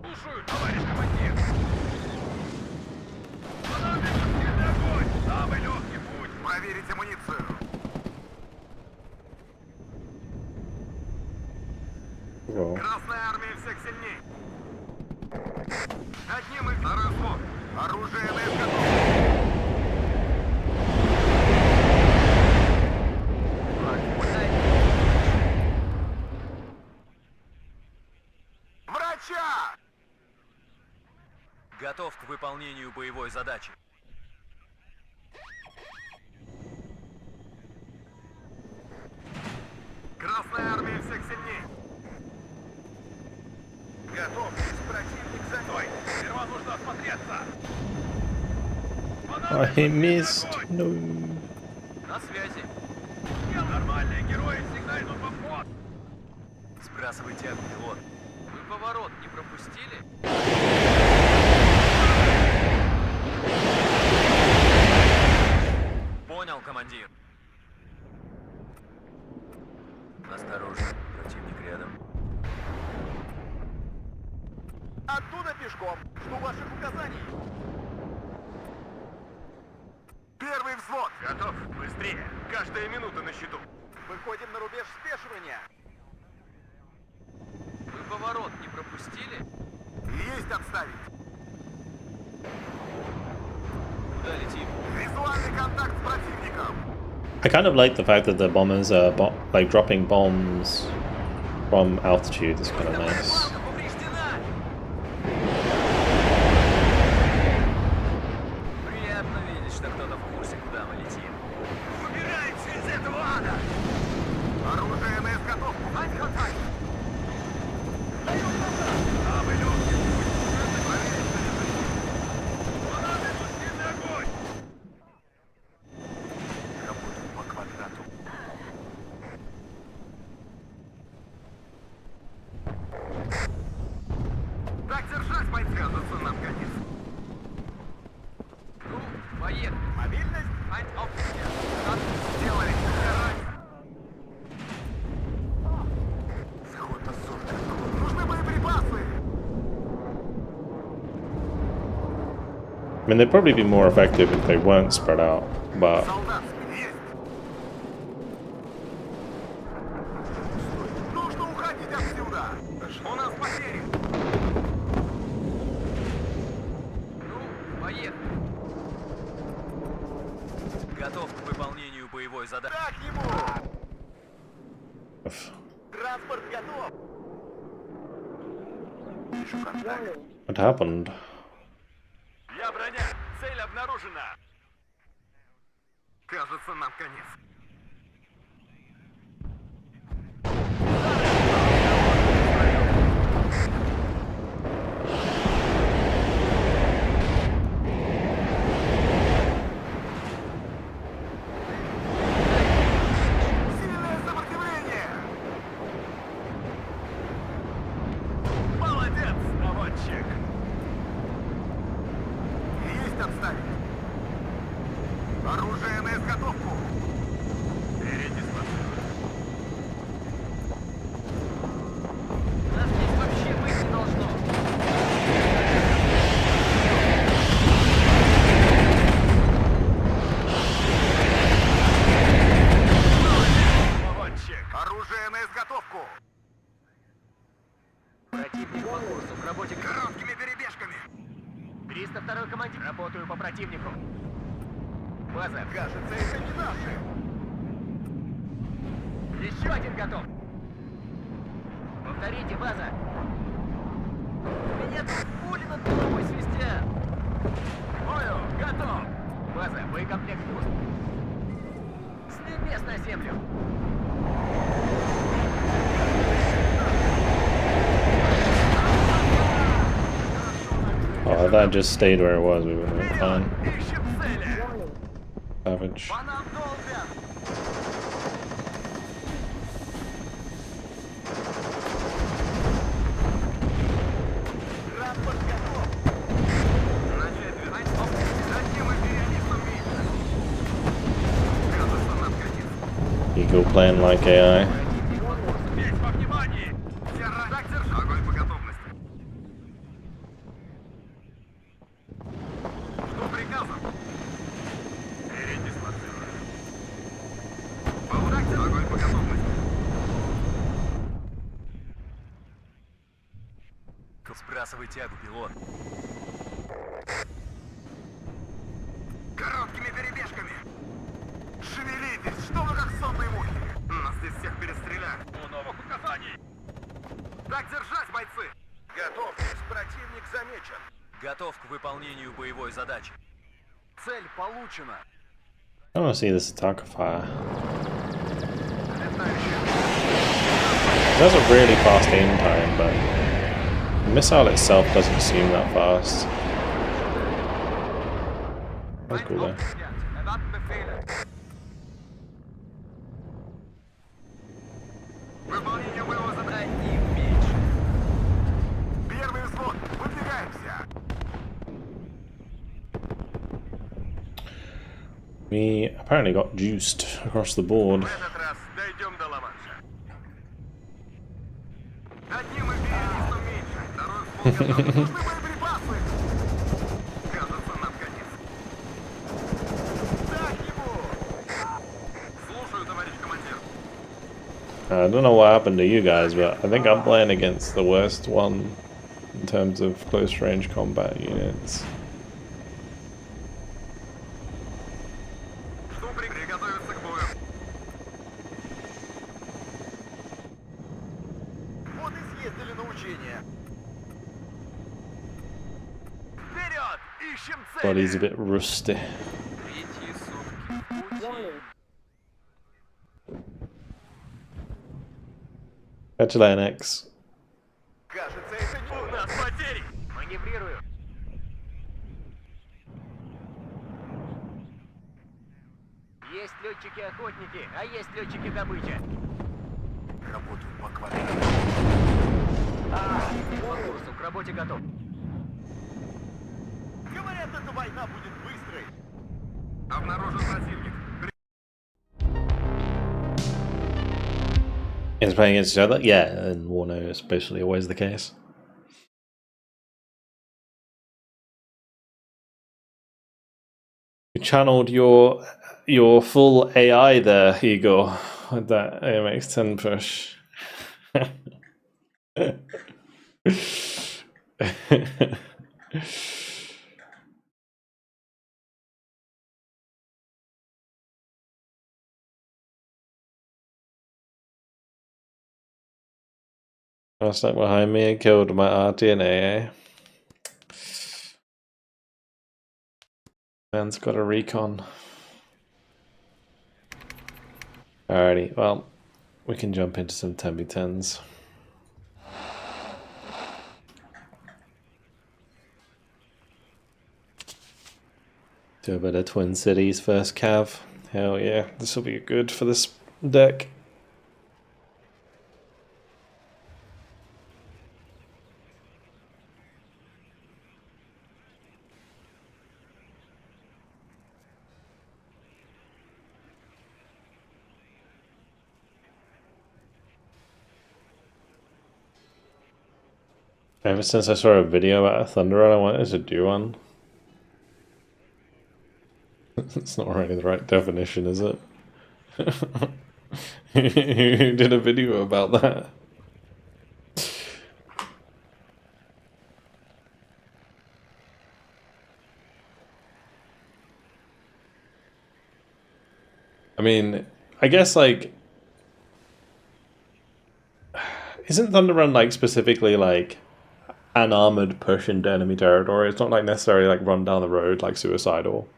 Слушаю, товарищ командир! За нами мощный огонь! Самый легкий путь! Проверить амуницию. Whoa. Красная армия всех сильней. Одним и второй взвод. Оружие на изготовку. Врача! Готов к выполнению боевой задачи. Красная армия всех сильней. Готов. Противник за мной. Сперва нужно осмотреться! I missed. No. На связи. Нормальные герои, сигнальный поход! Сбрасывайте пилот. Вы поворот не пропустили? Понял, командир. Осторожно, противник рядом. Оттуда пешком. Жду ваших указаний. Первый взвод. Готов! Быстрее! Каждая минута на счету! Выходим на рубеж спешивания. Вы поворот не пропустили? Есть отставить. Куда летим? Визуальный контакт с противником. I kind of like the fact that the bombers are like dropping bombs from altitude. It's kind of nice. Балка повреждена! Приятно видеть, что кто-то в курсе, куда мы летим. Убираемся из этого ада. Оружие на изготовку. Ать контакт. Самый легкий путь! Проверить, что не защитит. За нами мощный огонь! Работаю по квадрату. Так держать, бойцы, а то нам годится. Ну, поехали. Мобильность? Ein auf Сделали. Герой. Сход осужден. Нужны боеприпасы. I mean, they'd probably be more effective if they weren't spread out, but Солдат, есть. Нужно уходить отсюда. У нас потери. Ну, поехали. Готов к выполнению боевой задачи. Так ему. Транспорт готов. Вижу контакт. what happened? обнаружена. Кажется, нам конец. Сильное сопротивление! Молодец, наводчик! Есть отставить! Оружие на изготовку! Передислоцировать. Нас здесь вообще быть не должно. Наводчик! Оружие на изготовку! Противник по курсу к работе. Короткими перебежками! 302-й командир. Работаю по противнику. База. Кажется, это не наши! Еще один готов. Повторите, база. Меня тут пули над головой свистят. Бою, готов! База, боекомплект пуст. С небес на землю. Oh, if that just stayed where it was, we would have been fine. Ищем цели! Warning. Savage. По нам долбят! Транспорт готов! Начать движение! Затем империалистам видно! Кажется, нам конец! Ego playing like AI. Весь во внимании! Все так держи! Огонь по готовности! Жду приказов! Передислоцировать! Полтактер! Огонь по готовности! Сбрасывай тягу, пилот! Короткими перебежками! Шевелитесь! Что вы как сонные мухи? Нас здесь всех перестреляли! У новых указаний! Так держать, бойцы! Готовьтесь, противник замечен! Готов к выполнению боевой задачи. Цель получена! I want to see this attack fire. It has a really fast aim time, but the missile itself doesn't seem that fast. That's cool though. Выполнение боевого задания меньше. Первый взвод, выдвигаемся. We apparently got juiced across the board. В этот раз дойдем до Ла-Манша. Одним империалистом меньше. Второй взвод готов. Нужны боеприпасы. Кажется, нам конец. Так ему. Слушаю, товарищ командир. I don't know what happened to you guys, but I think I'm playing against the worst one in terms of close range combat units. Жду приготовиться к бою. Вот и съездили на учения. Вперед! Ищем цели! Body's a bit rusty. Третьи сутки в пути. Warning. Catch you later, X. Кажется, это не у нас потери! Маневрирую. Есть летчики-охотники, а есть летчики-добыча. Работаю по квадрату. По курсу к работе готов. Говорят, эта война будет быстрой. Обнаружен противник. Is playing against each other? Yeah, and WARNO is basically always the case. You channeled your full AI there, Igor, with that AMX-10 push. I stuck behind me and killed my RTNA. Man's got a recon. Alrighty, well, we can jump into some 10v10s. Do a bit of Twin Cities first cav. Hell yeah, this will be good for this deck. Ever since I saw a video about a Thunder Run, I wanted to do one. It's not really the right definition, is it? Who did a video about that? I mean, I guess like, isn't Thunder Run like specifically like an armored push into enemy territory? It's not like necessarily like run down the road like suicidal.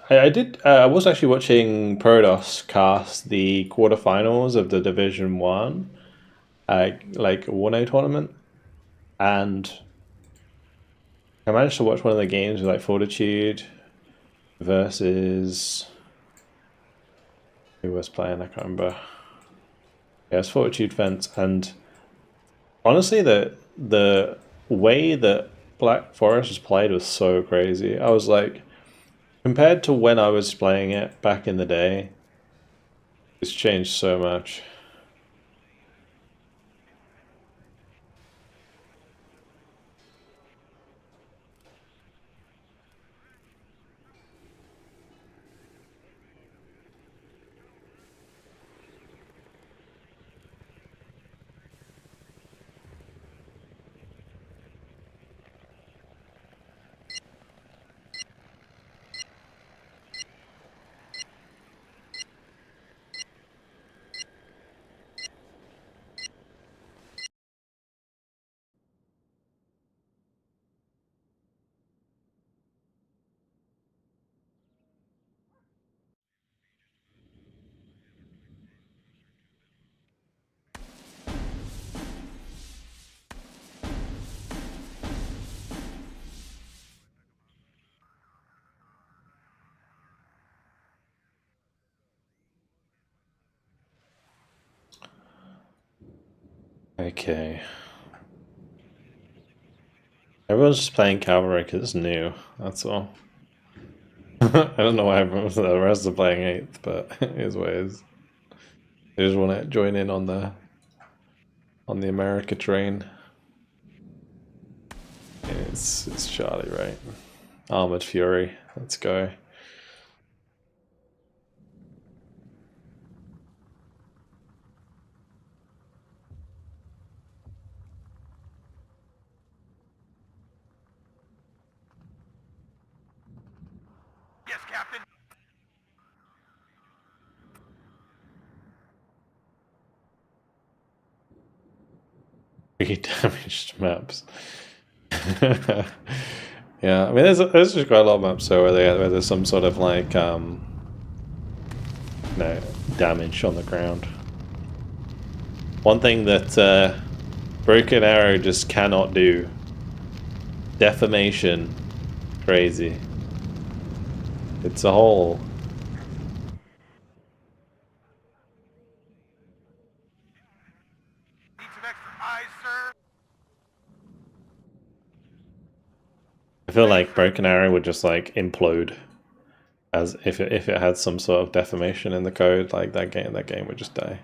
Yeah, I was actually watching Prodos cast the quarterfinals of the Division 1 like WARNO tournament, and I managed to watch one of the games with like Fortitude versus who was playing, I can't remember. Yeah, it's Fortitude Fence, and honestly the way that Black Forest was played was so crazy. I was like, compared to when I was playing it back in the day, it's changed so much. Okay. Everyone's just playing cavalry because it's new, that's all. I don't know why the rest are playing 8th, but it is what it is. They just want to join in on the America train. It's Charlie, right? Armored Fury, let's go. Yes, Captain. Damaged maps. Yeah, I mean, there's just quite a lot of maps so where there's some sort of like damage on the ground. One thing that Broken Arrow just cannot do: defamation. Crazy. It's a whole. Need some extra eyes, sir. I feel like Broken Arrow would just like implode, as if it had some sort of defamation in the code. Like that game would just die.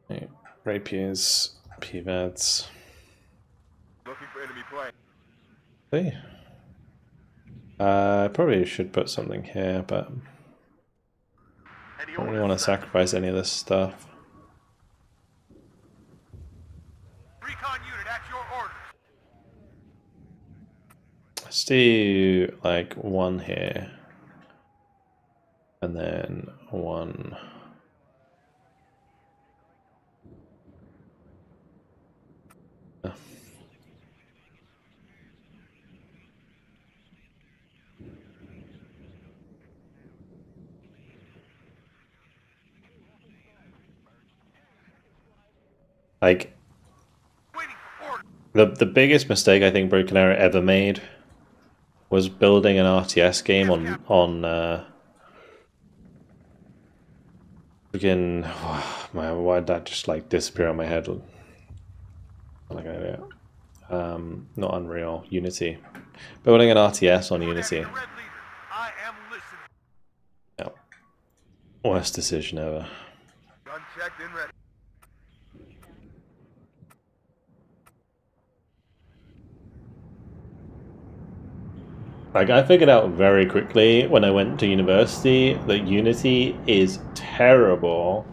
Yeah. Rapiers, PVADs. Looking for enemy plane. See. I probably should put something here, but I don't really want to sacrifice any of this stuff. Recon unit at your orders. Let's do like one here, and then one. Like, the biggest mistake I think Broken Arrow ever made was building an RTS game on freaking why'd that just like disappear on my head? Like not Unreal, Unity. Building an RTS on Unity. I am listening. Yeah. Worst decision ever. Gun checked and ready. Like, I figured out very quickly when I went to university that Unity is terrible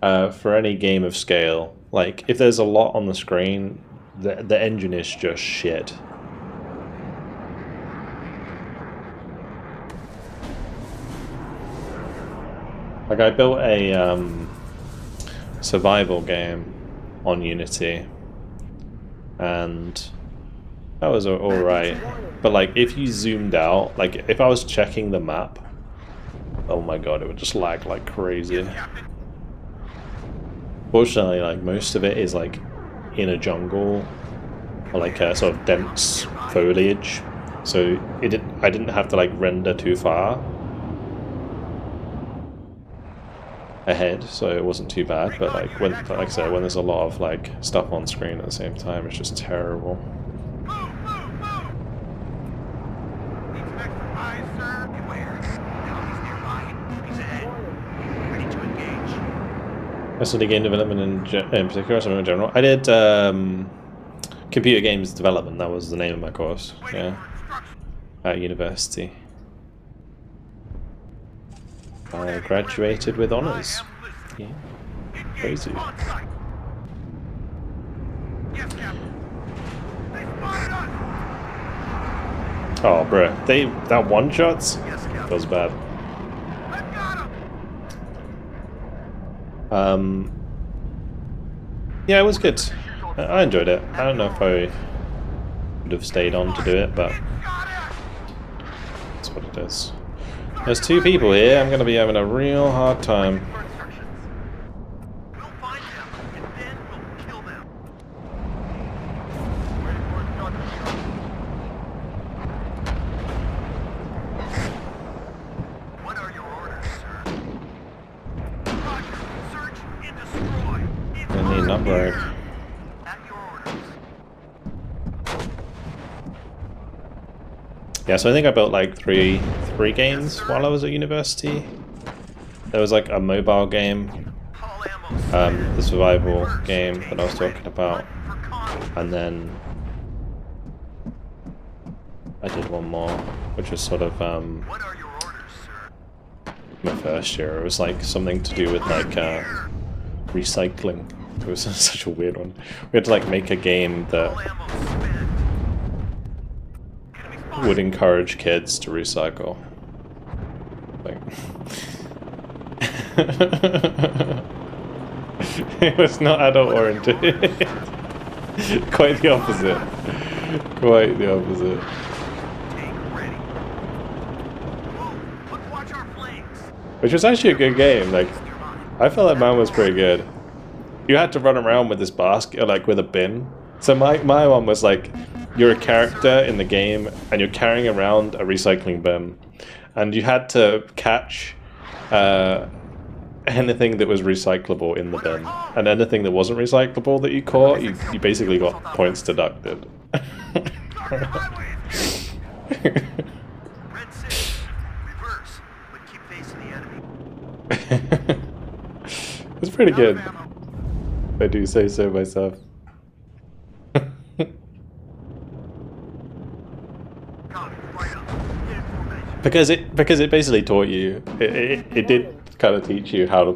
for any game of scale. Like, if there's a lot on the screen, the engine is just shit. Like, I built a survival game on Unity, and that was alright. But like, if you zoomed out, like if I was checking the map, oh my god, it would just lag like crazy. Fortunately, like most of it is like in a jungle or like a sort of dense foliage, so I didn't have to like render too far ahead, so it wasn't too bad. But like like I said, when there's a lot of like stuff on screen at the same time, it's just terrible. I studied game development in particular, so in general. I did computer games development. That was the name of my course. Yeah, at university. I graduated with honors. Yeah, crazy. Oh, bro, that one shots. That was bad. Yeah, it was good. I enjoyed it. I don't know if I would have stayed on to do it, but that's what it is. There's two people here. I'm going to be having a real hard time. We'll find them, and then we'll kill them. What are your orders, sir? Roger. Search and destroy. I need an upgrade. At your orders. Yeah, so I think I built like three games while I was at university. There was like a mobile game, the survival game that I was talking about, and then I did one more, which was sort of What are your orders, sir? my first year. It was like something to do with like recycling. It was such a weird one. We had to like make a game that would encourage kids to recycle. Like, it was not adult oriented. Quite the opposite. Quite the opposite. Which was actually a good game. Like, I felt like mine was pretty good. You had to run around with this basket, or like with a bin. So my one was like, you're a character in the game and you're carrying around a recycling bin, and you had to catch anything that was recyclable in the bin, and anything that wasn't recyclable that you caught, you basically got points deducted. It's pretty good, if I do say so myself. Right up. because it basically taught you it did kind of teach you how to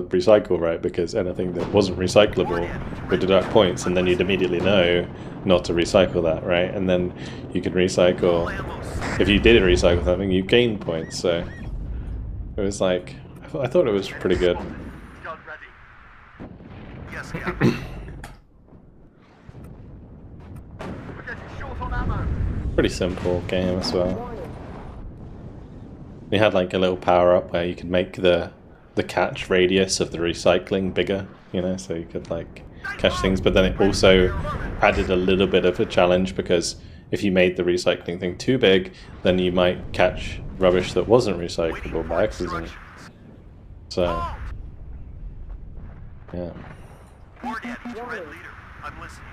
recycle, right? Because anything that wasn't recyclable would deduct points, and then you'd immediately know not to recycle that, right? And then you could recycle. If you did recycle something, you gained points. So it was like I thought it was pretty good. Gun ready. Yes, Captain. We're getting short on ammo. Pretty simple game as well. Warning. You had like a little power up where you could make the catch radius of the recycling bigger, you know, so you could like catch things, but then it also added a little bit of a challenge, because if you made the recycling thing too big, then you might catch rubbish that wasn't recyclable by accident. So yeah. War Daddy's your red leader. I'm listening.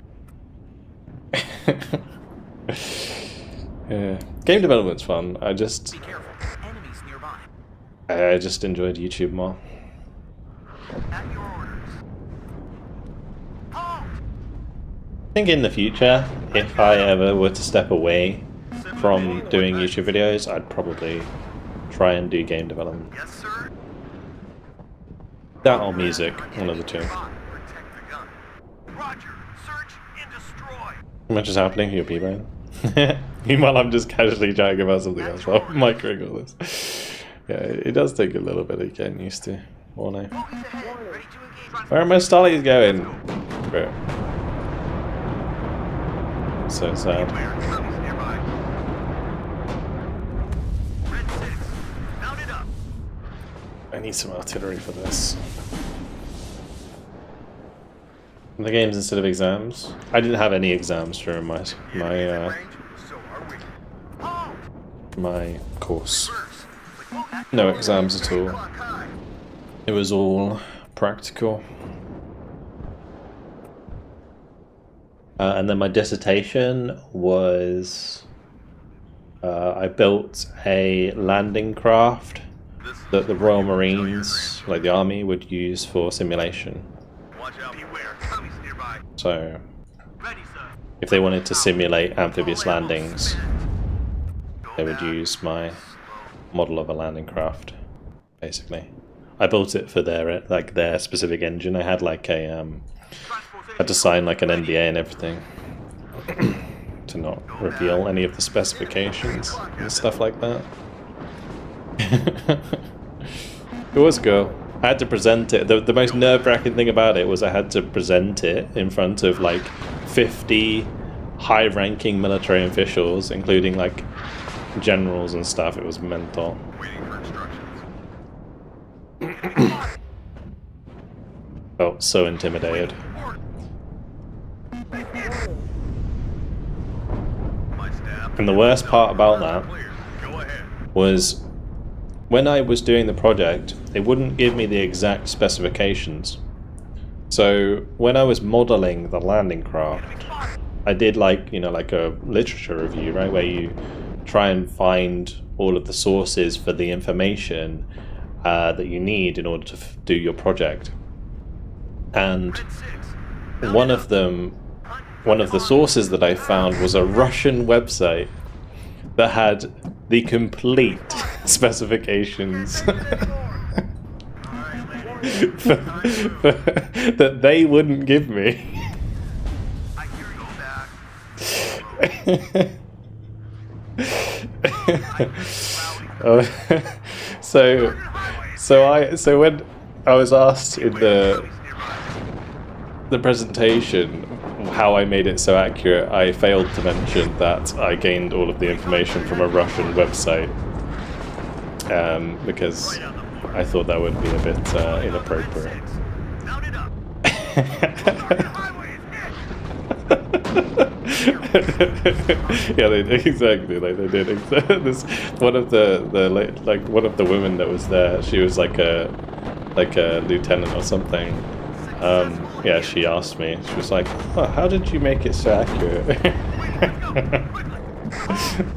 Yeah. Game development's fun. I just Careful. Enemies nearby. enjoyed YouTube more. At your orders. Halt! I think in the future, if I ever were to step away from doing YouTube videos, I'd probably try and do game development. Yes, sir. That or music, one of the two. Protect the gun. Roger. Search and destroy. How much is happening? You're B-brain. Meanwhile, I'm just casually chatting about something else while microing all this. Yeah, it does take a little bit of getting used to. WARNO. Bogies ahead. Ready to engage. Where are my stollies going? Bro. So sad. Clear. Enemies nearby. Red 6. Mount it up. I need some artillery for this. The games instead of exams. I didn't have any exams during my So are we. Halt! my course. First. No exams at all. Clock high. It was all practical. And then my dissertation was I built a landing craft that the Royal Marines, like the army, would use for simulation. Watch out. Beware. Enemies nearby. So Ready, sir. if they wanted to simulate amphibious landings, they would use my model of a landing craft, basically. I built it for their specific engine. I had like a had to sign like an NDA and everything to not reveal any of the specifications and stuff like that. It was cool. I had to present it. The most nerve-wracking thing about it was I had to present it in front of like 50 high-ranking military officials, including like generals and stuff. It was mental. Waiting for instructions. Felt so intimidated. My staff. And the worst part about that Clear. Go ahead. was when I was doing the project, they wouldn't give me the exact specifications. So when I was modeling the landing craft, I did like, you know, like a literature review, right, where you try and find all of the sources for the information that you need in order to do your project. And one of the sources that I found was a Russian website that had the complete specifications that they wouldn't give me. I hear you back. So when I was asked in the presentation how I made it so accurate, I failed to mention that I gained all of the information from a Russian website, because I thought that would be a bit inappropriate. Mount it up. Yeah, they did, exactly. Like they did. This one of the one of the women that was there. She was like a lieutenant or something. Yeah, she asked me. She was like, "Oh, how did you make it so accurate?"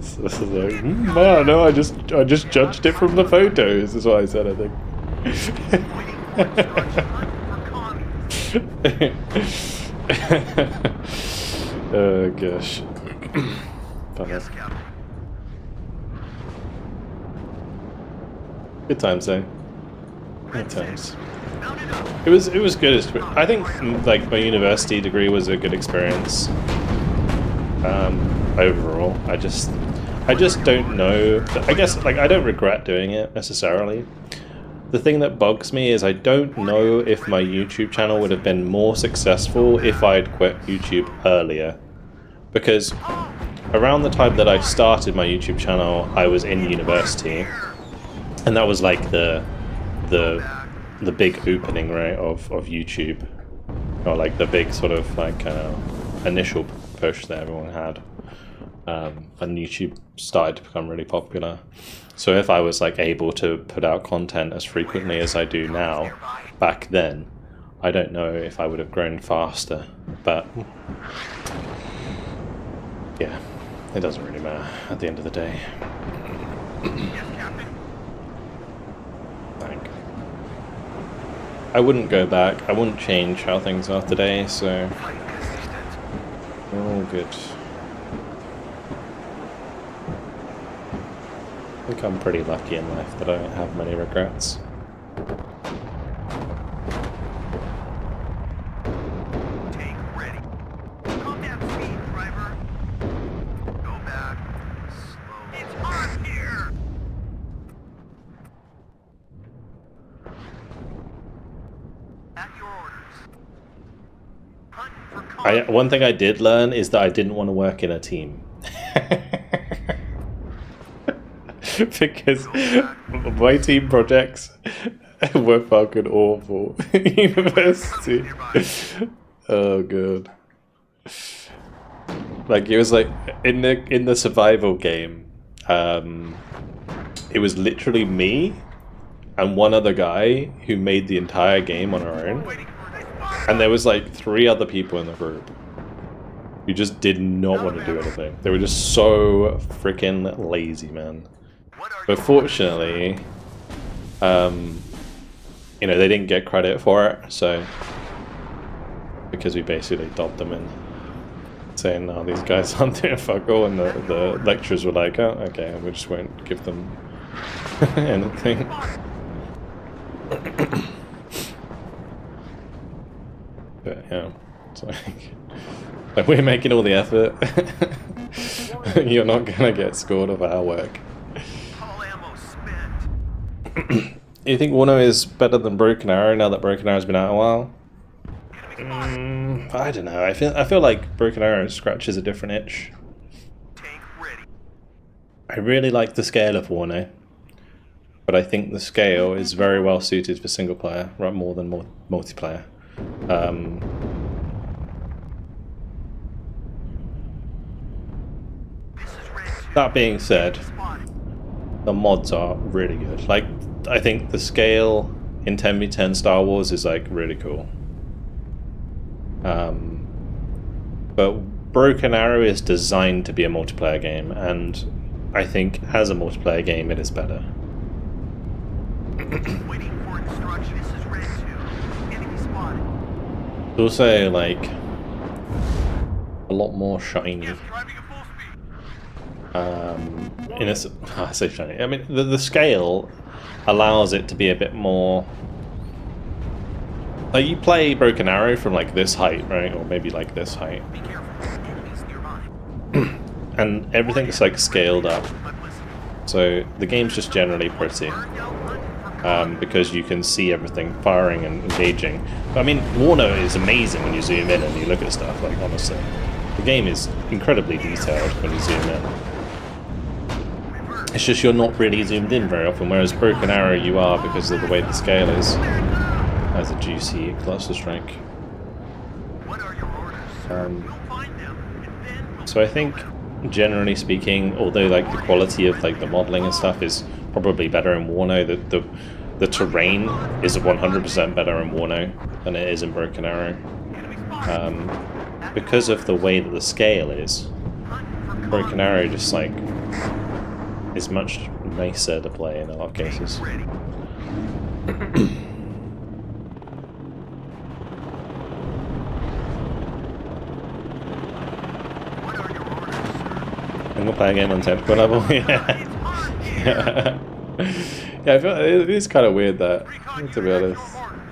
So I was like, I don't know. I just judged it from the photos. Is what I said. I think. Oh gosh. Funny. Yes, Captain. Good times though. Good times. It was good. I think like my university degree was a good experience. Overall, I just don't know. I guess like I don't regret doing it necessarily. The thing that bugs me is I don't know if my YouTube channel would have been more successful if I'd quit YouTube earlier. Because around the time that I started my YouTube channel, I was in university, and that was like the big opening, right, of YouTube, or like the big sort of like initial push that everyone had, and YouTube started to become really popular. So if I was like able to put out content as frequently as I do now, back then, I don't know if I would have grown faster, but yeah, it doesn't really matter at the end of the day. Like, I wouldn't go back, I wouldn't change how things are today, so we're all good. I think I'm pretty lucky in life that I don't have many regrets. Tank ready. Calm down, speed, driver. Go back. Slow. It's hot here. At your orders. Hunting for cover. One thing I did learn is that I didn't want to work in a team. Because my team projects were fucking awful. University. Oh god. Like it was like in the survival game, it was literally me and one other guy who made the entire game on our own. And there was like 3 other people in the group who just did not want to do anything. They were just so freaking lazy, man. But fortunately, you know, they didn't get credit for it, so because we basically dobbed them in, saying, "No, these guys aren't doing fuck all," and the lecturers were like, "Oh, okay, we just won't give them anything." But yeah, it's like we're making all the effort. You're not gonna get scored of our work. You think WARNO is better than Broken Arrow now that Broken Arrow's been out a while? I don't know. I feel like Broken Arrow scratches a different itch. I really like the scale of WARNO, but I think the scale is very well suited for single player, right, more than multiplayer. That being said, the mods are really good. Like, I think the scale in 10v10 Star Wars is like really cool. But Broken Arrow is designed to be a multiplayer game, and I think as a multiplayer game it is better. Waiting for instruction. This is Red 2. Enemy spotted. It's also like a lot more shiny. Yes, driving at full speed. I say shiny. I mean, the scale allows it to be a bit more. Like, you play Broken Arrow from like this height, right, or maybe like this height, Be careful. Enemies nearby. and everything's like scaled up. So the game's just generally pretty, because you can see everything firing and engaging. But, I mean, WARNO is amazing when you zoom in and you look at stuff. Like, honestly, the game is incredibly detailed when you zoom in. It's just you're not really zoomed in very often, whereas Broken Arrow you are because of the way the scale is. Has a juicy cluster strike. What are your orders, sir? We'll find them, and then we'll So I think, generally speaking, although like the quality of like the modeling and stuff is probably better in WARNO, the terrain is 100% better in WARNO than it is in Broken Arrow. Because of the way that the scale is, Broken Arrow just like is much nicer to play in a lot of cases. ready. What are your orders, sir? Single player game on technical level, yeah. It's hot here. Yeah, I feel it is kind of weird that, Recon to be unit, honest. actual orders.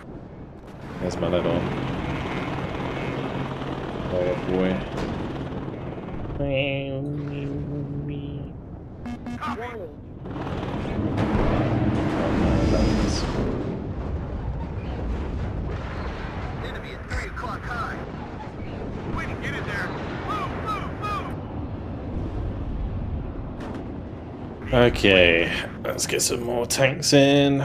There's my lead on. Oh boy. Copy. Warning. Enemy at 3 o'clock high. Wait, get in there. Move, move, move. Okay, let's get some more tanks in.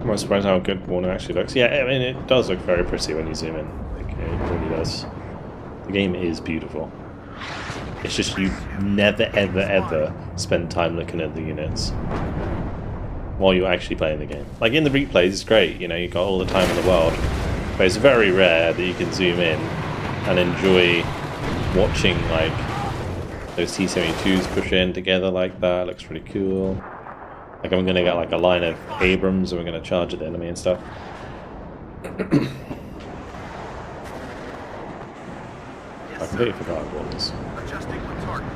I'm surprised how good WARNO actually looks. Yeah, I mean, it does look very pretty when you zoom in. Like, it really does. The game is beautiful. It's just you never, ever, ever spend time looking at the units while you're actually playing the game. Like, in the replays, it's great, you know, you've got all the time in the world. But it's very rare that you can zoom in and enjoy watching, like, those T-72s push in together like that. It looks pretty cool. Like, I'm gonna get like a line of Abrams and we're gonna charge at the enemy and stuff. I completely forgot about this. Adjusting the target.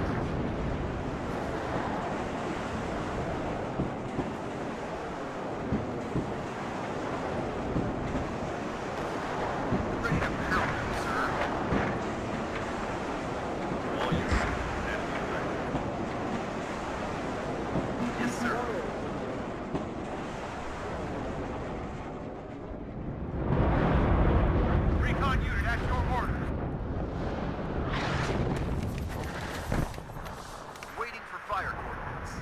Ready to pound, sir. All units, yes, sir. Recon unit at your orders. Waiting for fire coordinates.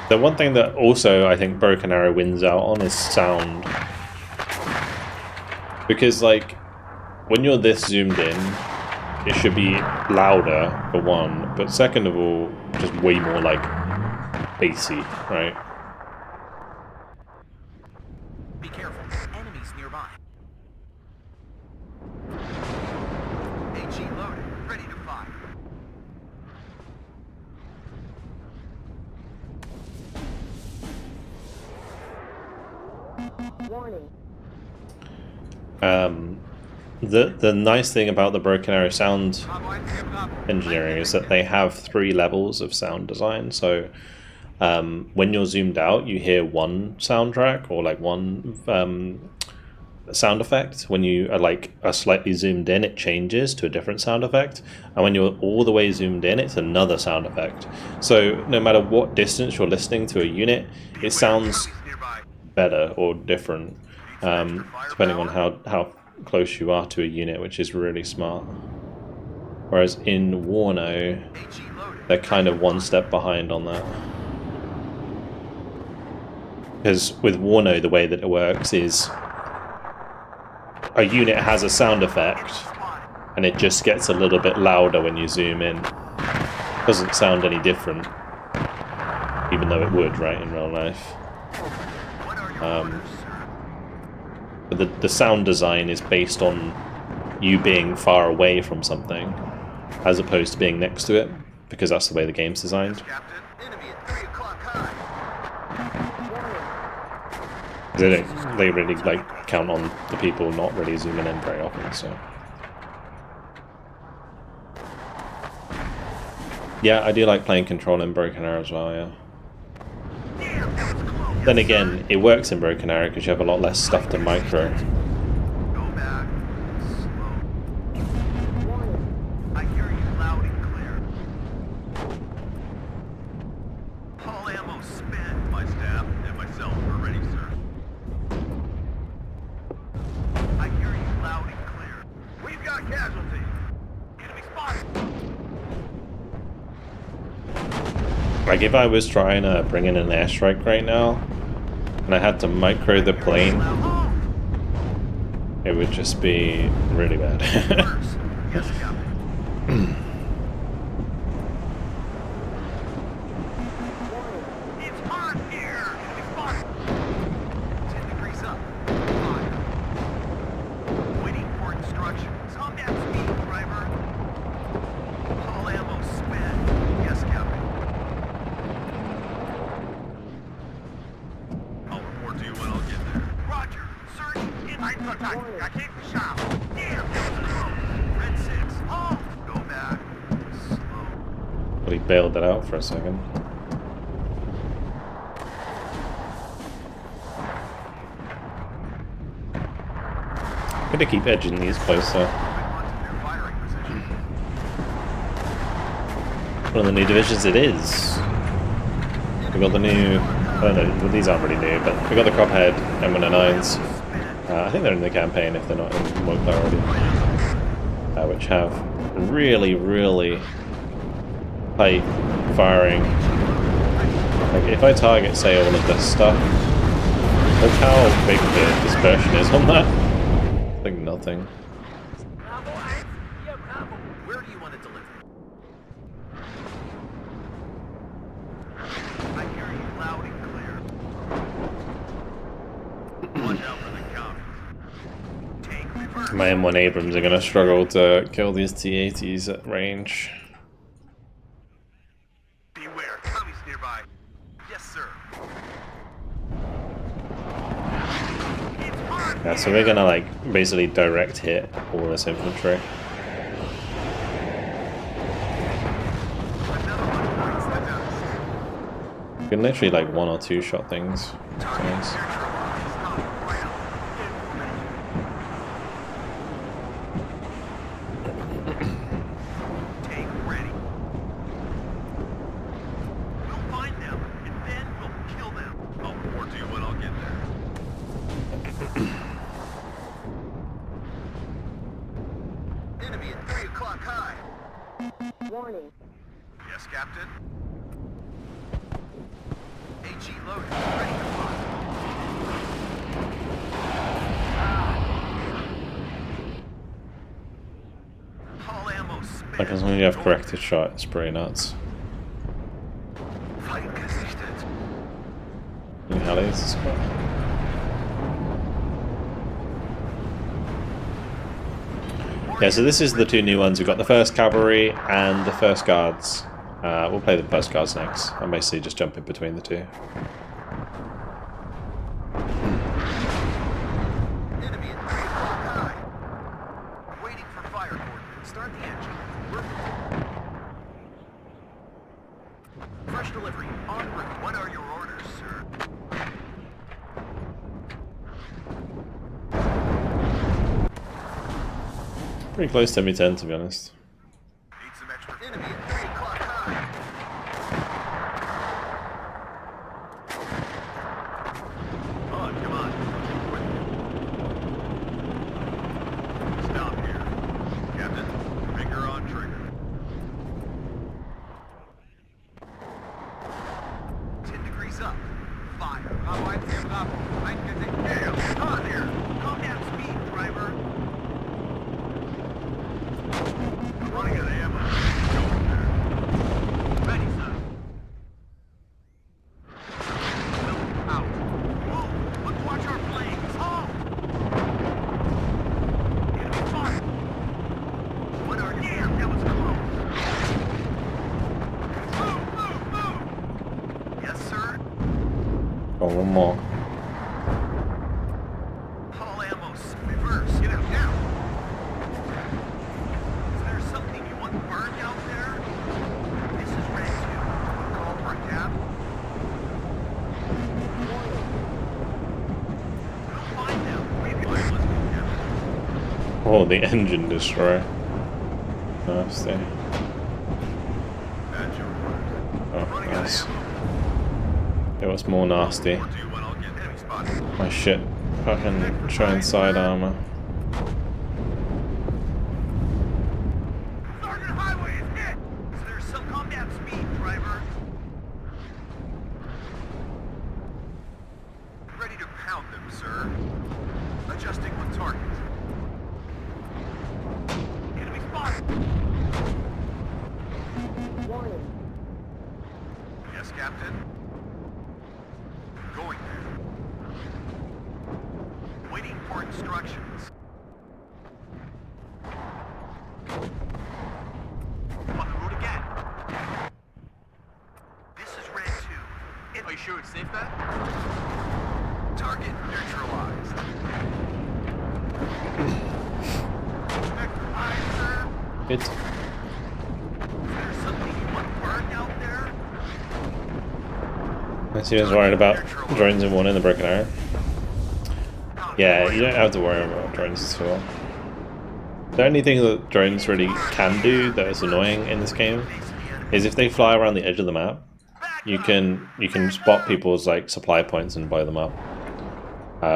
The one thing that also I think Broken Arrow wins out on is sound. Because, like, when you're this zoomed in, it should be louder, for one, but second of all, just way more, like, bassy, right? Be careful. Enemies nearby. HE loaded. Ready to fire. Warning. The nice thing about the Broken Arrow sound engineering is that they have 3 levels of sound design. So when you're zoomed out, you hear one soundtrack or like one sound effect. When you are slightly zoomed in, it changes to a different sound effect, and when you're all the way zoomed in, it's another sound effect. So no matter what distance you're listening to a unit, it sounds better or different depending on how close you are to a unit, which is really smart. Whereas in WARNO, they're kind of one step behind on that. Because with WARNO, the way that it works is a unit has a sound effect, and it just gets a little bit louder when you zoom in. It doesn't sound any different, even though it would, right, in real life. But the sound design is based on you being far away from something, as opposed to being next to it, because that's the way the game's designed. Captain, enemy at 3 o'clock high. They really like count on the people not really zooming in very often, so. Yeah, I do like playing Control in Broken Arrow as well, yeah. Damn, that was close. Then again, it works in Broken Arrow because you have a lot less stuff to micro. Go back. Slow. I hear you loud and clear. All ammo spent. My staff and myself are ready, sir. I hear you loud and clear. We've got casualties. Enemy spotted. Like if I was trying to bring in an airstrike right now, and I had to micro the plane, it would just be really bad. Yes, Captain. It's hot here. Enemy spotted. 10 degrees up. Fire. Waiting for instructions. Calm down, speed, driver. All ammo spent. Yes, Captain. I'll report to you when I'll get there. Roger. Search in I can't shout. Damn, that was close. Red 6. Oh, go back. bailed it out for a second. Gonna keep edging these closer. One of the new divisions it is. We got the new, I don't know, these aren't really new, but we got the Crophead M109s. I think they're in the campaign if they're not in Woke already. Which have really, really tight firing. Like if I target, say, all of this stuff, look how big the dispersion is on that. It's like nothing. Where do you want to deliver? I hear you loud and clear. Watch out for the commies. Tank reverse. My M1 Abrams are going to struggle to kill these T-80s at range. Beware, commies nearby. Yes, sir. Yeah, so we're going to like basically direct hit all this infantry. You can literally like one or two shot things. It's nice. Tank ready. We'll find them, and then we'll kill them. I'll report to you when I'll get there. Enemy at 3 o'clock high. Warning. Yes, Captain. AG loaded. Ready to fire. Hull ammo spent. Like as long as you have corrected shot, it's pretty nuts. Feind gesichtet. New helis. Yeah, so this is the two new ones. We've got the 1st Cavalry and the 1st Guards. We'll play the 1st Guards next. I'm basically just jumping between the two. Enemy at 3 o'clock high. Waiting for fire coordinates. Start the engine. Fresh delivery. En route. What are your orders, sir? Pretty close to M10 to be honest. Need some extra. Enemy at 3 o'clock high. Come on. Stop here. Captain, finger on trigger. 10 degrees up. Fire. Damn, on here. Calm down, speed, driver. I'm running out of ammo. Going there. Ready, son. Out. Whoa! Let's watch our flames. Oh! Enemy fire. What are you? Damn, that was close. Move! Yes, sir. Oh, one more. Hull ammo. Reverse. Get out now. Is there something you want burned out there? This is Red 2. Call for a cab. We'll find them. Maybe let's go, Captain. Oh, the engine destroyer. Nasty. That's your orders. Oh, Running out nice. of ammo. It was more nasty. Report to you when I'll get enemy spotted. My shit. Fucking trying side armor. Sergeant Highway is hit! Is there some calm down speed, driver? Ready to pound them, sir. Adjusting with target. Enemy spotted! Warning. Yes, Captain? Going there. Waiting for instructions. On the road again. This is Red 2. Are you sure it's safe there? Target neutralized. Vector 5, sir. Good. Is there something you want burned out So you guys worried about drones in one in the broken arrow? Yeah, you don't have to worry about drones at all. The only thing that drones really can do that is annoying in this game is if they fly around the edge of the map, you can spot people's like supply points and blow them up,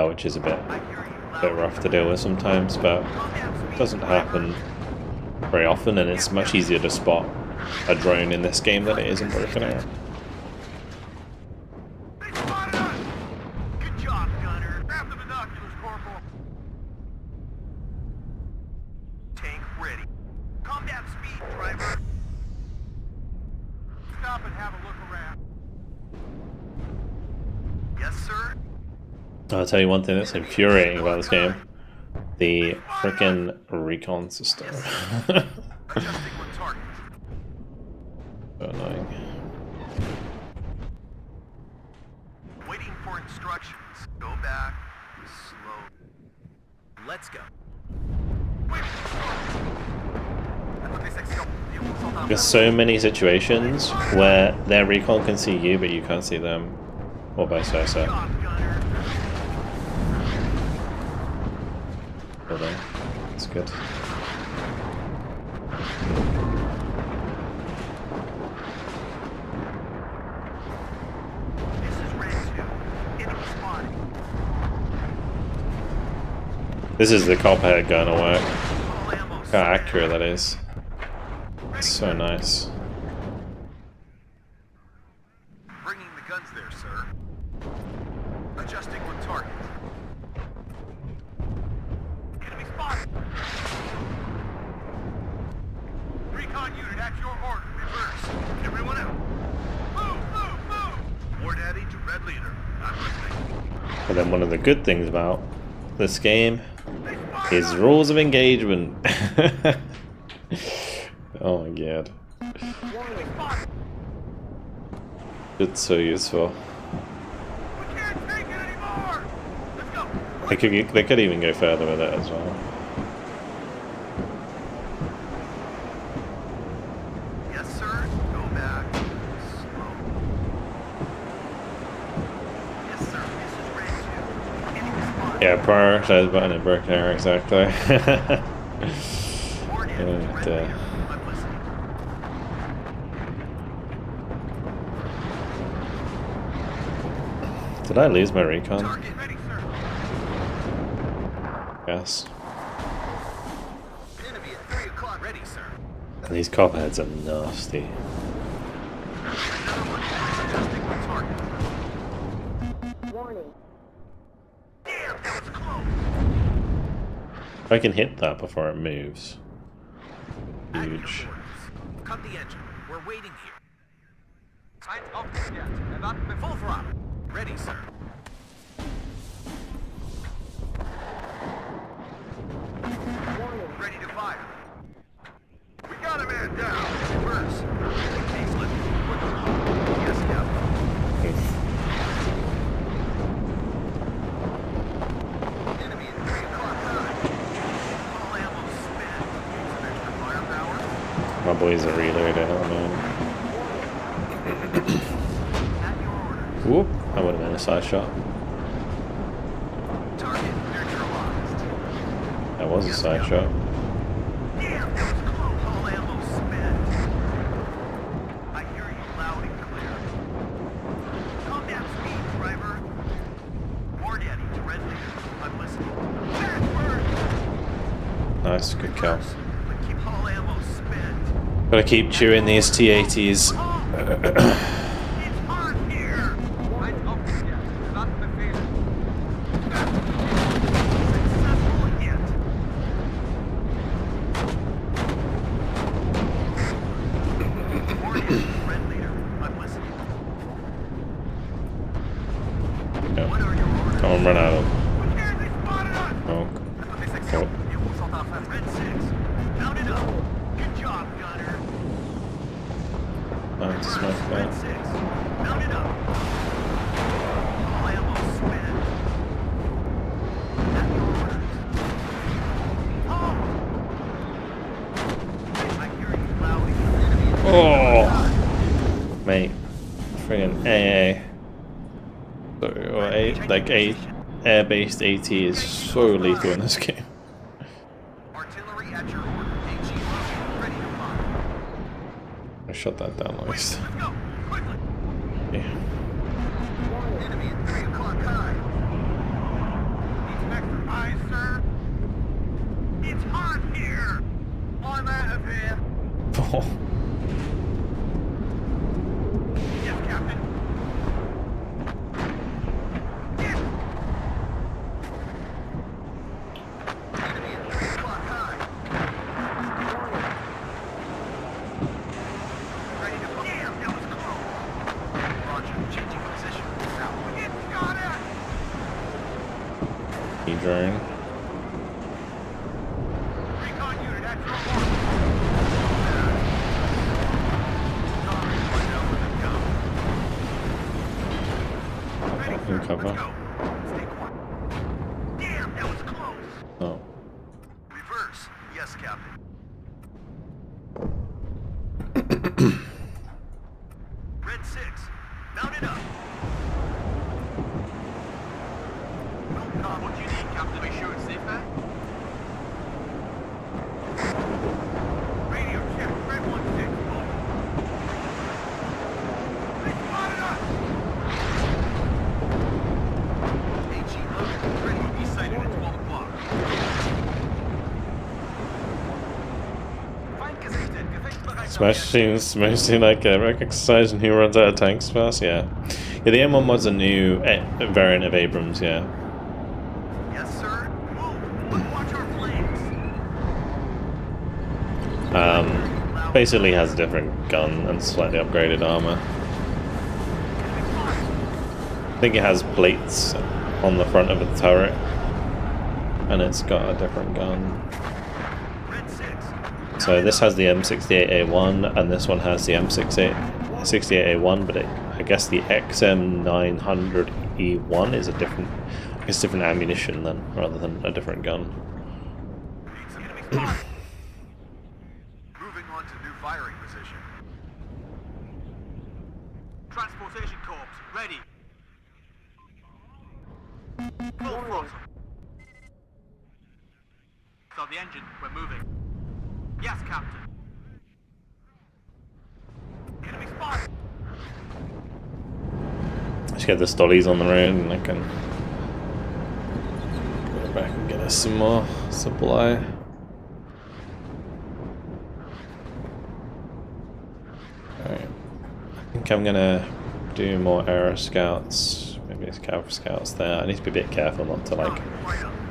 which is a bit rough to deal with sometimes, but it doesn't happen very often, and it's much easier to spot a drone in this game than it is in Broken Arrow. They spotted us! Good job, Gunner. Grab the binoculars, Corporal. Tank ready. Combat speed, driver. Stop and have a look around. Yes, sir. I'll tell you one thing that's infuriating about this game. The frickin' recon system. Adjusting with target. So annoying. Waiting for instructions. Go back. Slow. Let's go. There's so many situations where their recon can see you, but you can't see them, or vice versa. Hold on. That's good. This is Red 2. Enemy spotted. This is the copperhead gun at work. All ammo Look how accurate that is. It's so nice. Bringing the guns there, sir. Adjusting on target. Enemy spotted. Recon unit at your order. Reverse. Everyone out. Move, move, move. War Daddy to Red Leader. I'm listening. But then one of the good things about this game is rules of engagement. Oh my god. It's so useful. We can't take it anymore. Let's go. They could even go further with it as well. Yes, sir. Go back. Slow. Yes, sir. This is Red 2. Enemy spotted. Yeah, prioritize button and Broken Arrow, exactly. War Daddy to Red And, Leader. I'm listening. did I lose my recon? Target ready, sir. Yes. Enemy at 3 o'clock. Ready, sir. And these copperheads are nasty. Another one. Adjusting on target. Warning. Damn, that was close. If I can hit that before it moves. At your Huge. orders. Cut the engine. We're waiting here. Eins aufgeklärt. Erwarten Full Befehl. throttle. Ready, sir. Warning. Ready to fire. We got a man down. Reverse. Case lift. Yes, Captain. Enemy at 3 o'clock time. All ammo spent. Some extra firepower. My boys are reloading, oh man. At your orders. Whoop, that would have been a side shot. Target neutralized. That was a side shot. Damn, that was close. All ammo spent. I hear you loud and clear. Combat speed, driver. War Daddy to Red Leader. I'm listening. Backwards! Nice, good kill. But keep all ammo spent. Gotta keep chewing these T-80s. It's hot here! Eins aufgeklärt. Erwarten Befehl. Successful hit. War Daddy to Red Leader. I'm listening. Yeah. What are your orders? Don't run out of. They spotted us! Oh, Section. It was on top of Red 6. Mount it up. Good job, Gunner. nice, smash Red that. 6. Mount it up. All ammo spent. At your orders. Oh! I hear you loud. Enemy. Oh, mate, friggin' AA. like air-based AT is so lethal in this game. Artillery at your order. AG loaded, ready to fire. I shut that down at least. Let's go, quickly. Yeah. Enemy at 3 o'clock high. Need some extra eyes, sir. It's hot here. I'm out of here. Yes, Captain. Yes. Enemy at 3 o'clock high. Ready to fire. Damn, that was close. Roger, changing position. Now, it's got it. Drone. Recon unit at your mark. Sorry, I know where to go. Ready, In sir. cover. Let's go. Stay quiet. Damn, that was close. Oh. Reverse. Yes, Captain. Red 6. Mount it up. What do you need, Captain? Are you sure it's safe there? Radio check. Red 1-6. Over. They spotted us. AG loaded. Ready to be sighted at 12 o'clock. Feindgesichtet. Gefechtsbereit. Smashing like exercising who runs out of tanks fast, yeah. Yeah, the M1 mod's a new variant of Abrams, yeah. Yes, sir. Move. But watch our flanks. Basically has a different gun and slightly upgraded armor. I think it has plates on the front of the turret, and it's got a different gun. Red 6. So this has the M68A1, and this one has the M68A1, but I guess the XM900E1 is a different, it's different ammunition then, rather than a different gun. Enemy spotted. Moving on to new firing position. Transportation corps. Ready. Full throttle. Start the engine. We're moving. Yes, Captain. Enemy spotted. Let's get the stollies on the road and I can go back and get us some more supply. Alright. I think I'm gonna do more aero scouts. Maybe it's cav scouts there. I need to be a bit careful not to like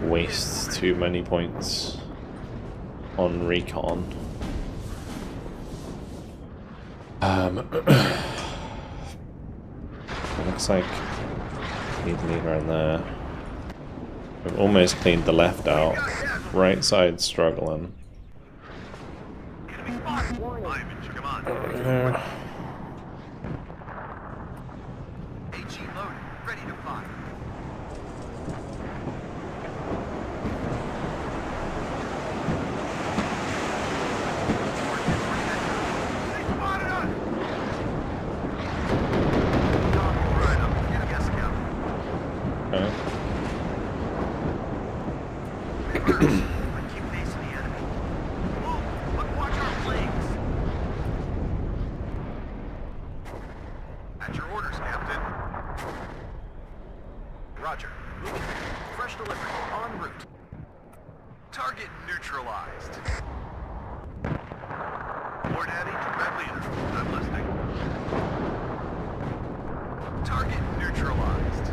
waste too many points on recon. Looks like need leader in there. We've almost cleaned the left out. Right side struggling. Enemy spotted. Ivan, come on. There. AG loaded. Ready to fire. They spotted us. Right up. Yes, Captain. Okay. Reverse. But keep facing the enemy. Move, but watch our flanks. At your orders, Captain. Roger. Moving. Fresh delivery. En route. Target neutralized. Lord Addy to Red Leader. I'm listening. Target neutralized.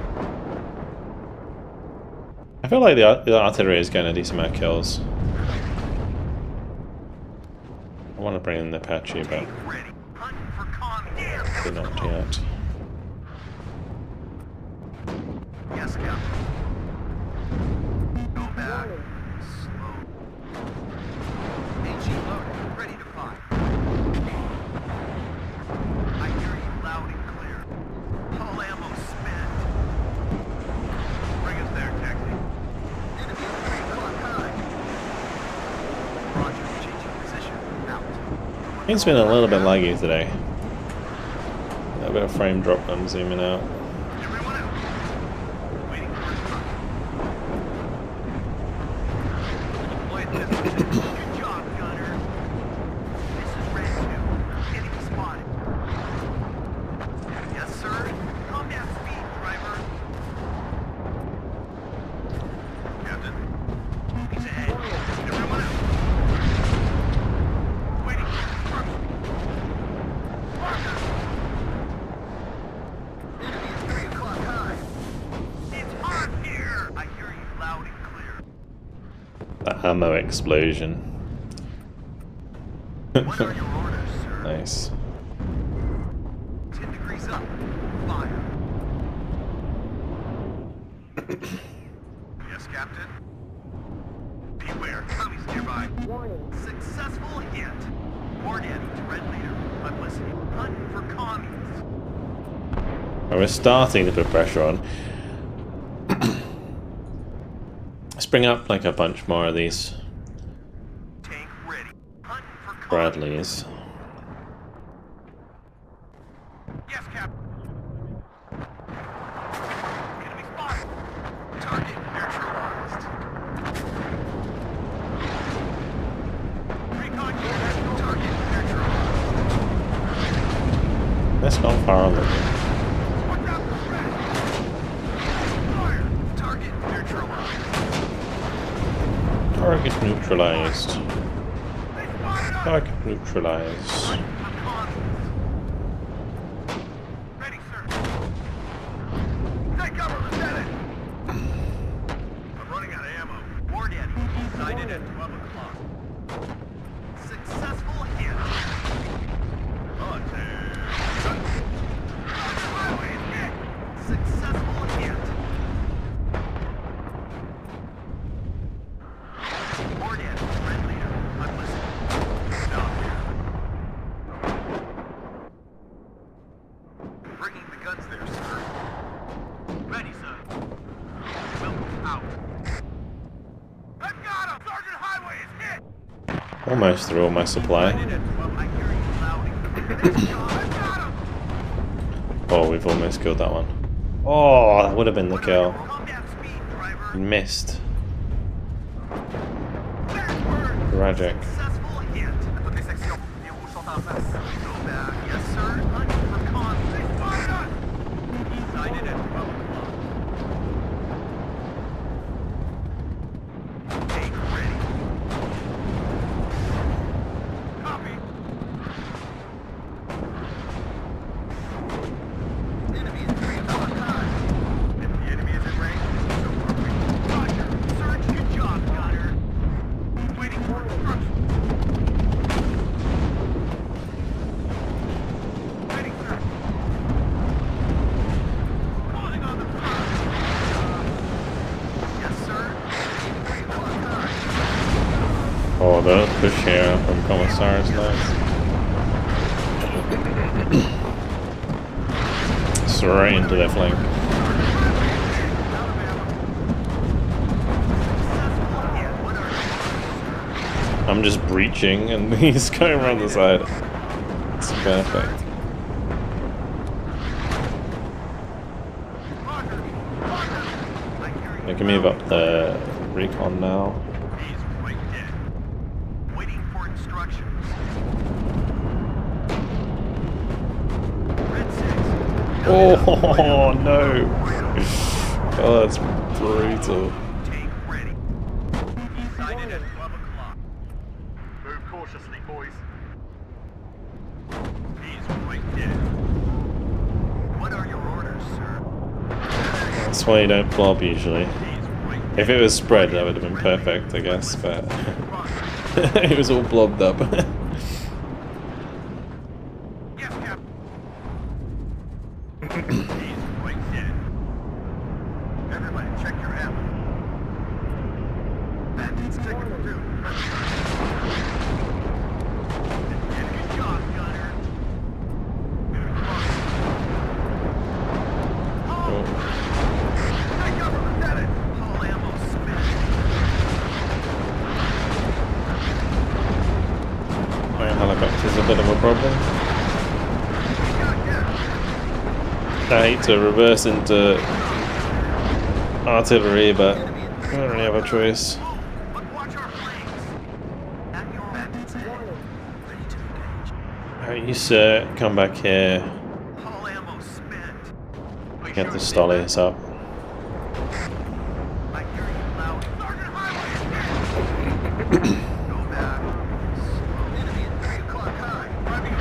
I feel like the artillery is getting a decent amount of kills. I want to bring in the Apache, but Ready. Hunt for con. Damn. they're not yet. Yes, Captain. Go back. Slow. AG loaded. Ready to fire. I hear you loud and clear. All ammo spent. Bring us there, taxi. Enemy at 3 o'clock high. Roger, changing position. Out. It's been a little bit laggy today. A bit of frame drop when I'm zooming out. Everyone out. ammo explosion. What are your orders, sir? Nice. 10 degrees up. Fire. Yes, Captain. Beware. Tommy's nearby. Warning. Successful hit. Warn in to Red Leader. I'm listening. Hunting for commies. Well, we're starting to put pressure on. Let's bring up like a bunch more of these Tank ready. Hunting for commies. Bradleys. Yes, Captain. Enemy spotted. Target neutralized. Recon unit. Target neutralized. That's not far on them. Watch out for red. Fire. Target neutralized. Target neutralized. They spotted us. Target neutralized. Ready, sir. Take cover, Lieutenant. I'm running out of ammo. War Daddy, sighted at 12 o'clock. Successful hit. Highway hit. Successful hit. War Daddy, Red Leader, I'm listening. Stop here. Bringing the guns there, sir. Ready, sir. Welcome out. I've got him! Sergeant Highway is hit! Almost through all my supply. I hear you loud. I've got him! Oh, we've almost killed that one. Oh, that would have been the kill. Combat speed, driver. Missed. Backward! Tragic. Successful hit. Go back. Yes, sir. Hunting for cons. They spotted us! Sighted at 12 o'clock. Take ready. Copy. Enemy is 3 o'clock high. If the enemy is in range, so are we. Roger. Surge, good job, gunner. Waiting for instructions. Ready, sir. Closing on the front. Yes, sir. 3 o'clock high. Oh, the push here from Commissar is nice. Straight into their flank. I'm just breaching and he's going around the side. It's perfect. I can move up the recon now. He's right dead. Waiting for instructions. Red 6. Oh no! Oh, that's brutal. Tank ready. Sighted at 12 o'clock. Move cautiously, boys. He's right dead. What are your orders, sir? That's why you don't blob usually. He's right dead. If it was spread, that would have been perfect, I guess, but it was all blobbed up. Yes, Captain. He's right dead. Everybody, check your ammo. Bandits taken for two. Good job, gunner. Oh. Take cover, Lieutenant. Hull ammo spent. My helicopter's a bit of a problem. I hate to reverse into artillery, but I don't really have a choice. But watch our flanks. At your bandits ahead. Ready to engage. Alright, you sir, come back here. Hull ammo spent. Get the stollies up. I hear you loud. Sergeant Highway is dead. Go back. Enemy at 3 o'clock high. Driving.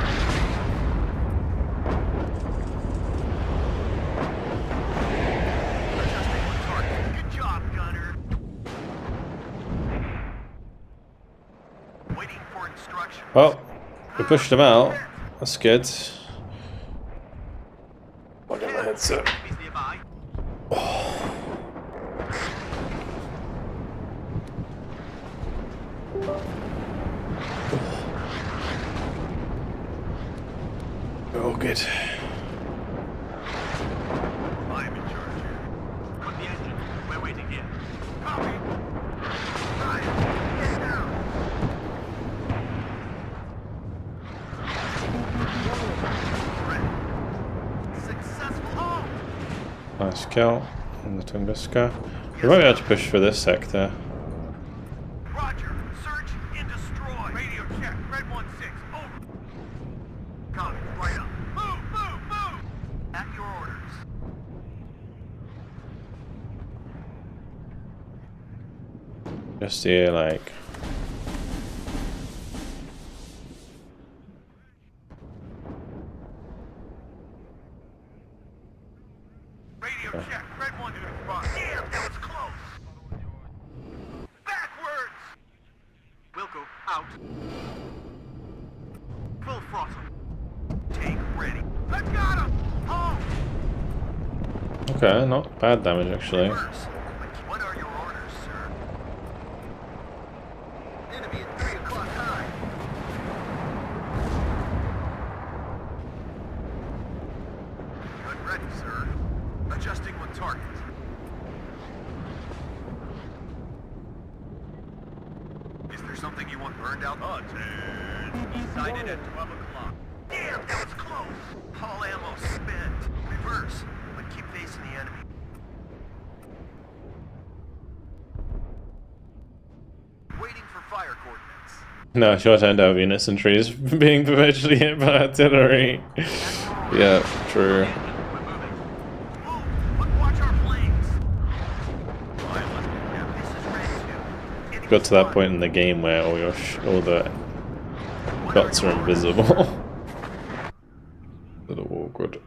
Adjusting on target. Good job, gunner. Waiting for instructions. Well, we pushed him out. That's good. I got my headset. He's nearby. Oh, good. I'm in charge here. Put the engine. We're waiting here. Copy. Ryan, get down. Ready. Successful hold. Nice kill on the Tunguska. We might be able to push for this sector. Roger. Search and destroy. Radio check. Red 1-6. Over. Copy. Right up. Move, move, move. At your orders. Just here, like. Radio check. Red 1 to respond. Damn, that was close. Backwards. Wilco, out. Full throttle. Take ready. I got him. Home. Okay, not bad damage actually. Reverse. What are your orders, sir? Enemy at 3 o'clock high. Good, ready, sir. Adjusting on target. Is there something you want burned out? He sighted at 12 o'clock. Damn, that was close. All ammo spent. Reverse, but keep facing the enemy. Waiting for fire coordinates. No, short end out units and trees being perpetually hit by artillery. Yeah, true. We're moving. Move, but watch our flames. This is Red 2. Enemy Got to that spotted. point in the game where all your all the dots are invisible. Little awkward.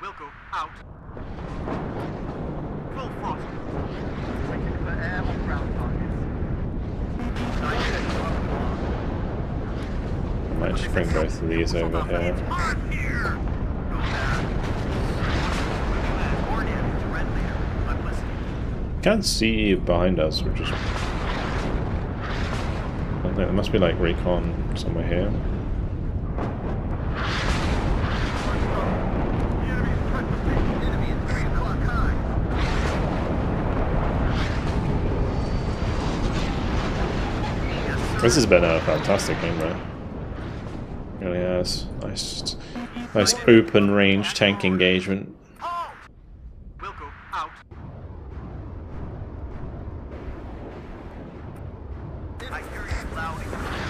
Wilco, out. Full throttle. Waiting for air or ground targets. Sighted at 12 o'clock. I might just bring both of these over here. On here. Go back. Warn him to Red Leader. I'm listening. Can't see behind us, which is. I don't think there must be like recon somewhere here. Enemy at 3 o'clock high. Yes, sir. This has been a fantastic game, though. Really has. Nice open range tank engagement. Halt! Wilco, out. I hear you loud and clear.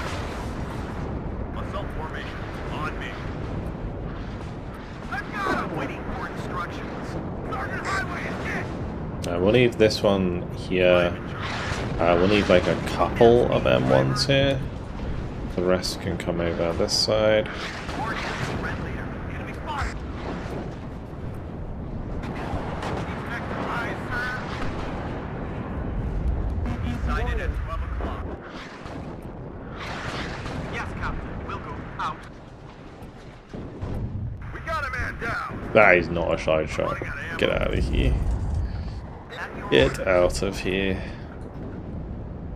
Assault formation on me. I've got him! Waiting for instructions. Sergeant Highway is hit! We'll leave this one here. We'll leave like a couple of M1s here. The rest can come over this side. Warn him to Red Leader. Enemy spotted. He's next to eyes, sir. He's sighted at 12 o'clock. Yes, Captain. Wilco, out. We got a man down. That is not a side shot. Get out of here. At your Get orders. out of here.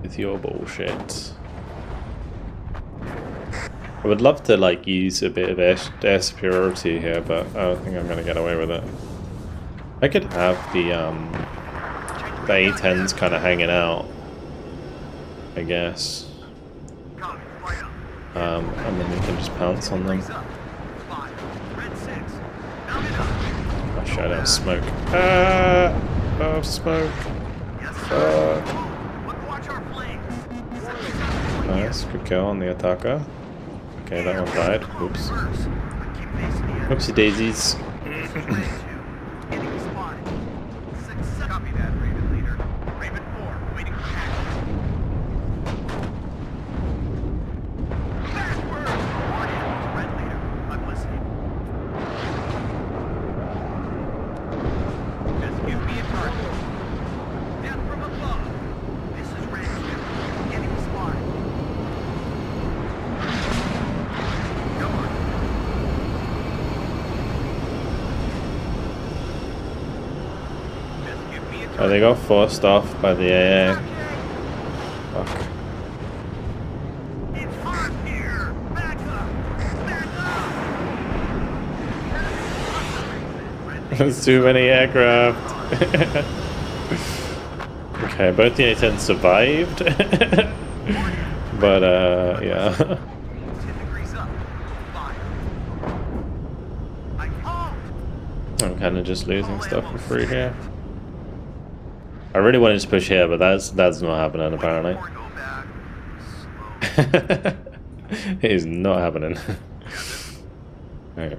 With your bullshit. I would love to like use a bit of air superiority here, but I don't think I'm gonna get away with it. I could have the A10s kind of hanging out, I guess, Copy. Right up. and then we can just pounce on them. Raise up. 5. Red 6. Mount it up. I shut out smoke. Oh, smoke. Yes, sir. Fuck. But watch our flames. Nice, good kill on the attacker. Okay, that one died. Oops. Reverse, but keep facing the enemy. Oopsie daisies. This is Red 2. Enemy spotted. Success. Copy that, Raven Leader. Raven 4, waiting for action. Backward! Warn him to Red Leader. I'm listening. Just give me a target. Death from above. This is Red 2. Enemy spotted. Oh, they got forced off by the AA. Fuck. It's hot here! Back up! Back up! There's too many aircraft. Okay, both the A-10s survived. But, yeah. 10 degrees up. Fire. I'm kind of just losing stuff for free here. I really wanted to push here, but that's not happening apparently. It is not happening. Alright.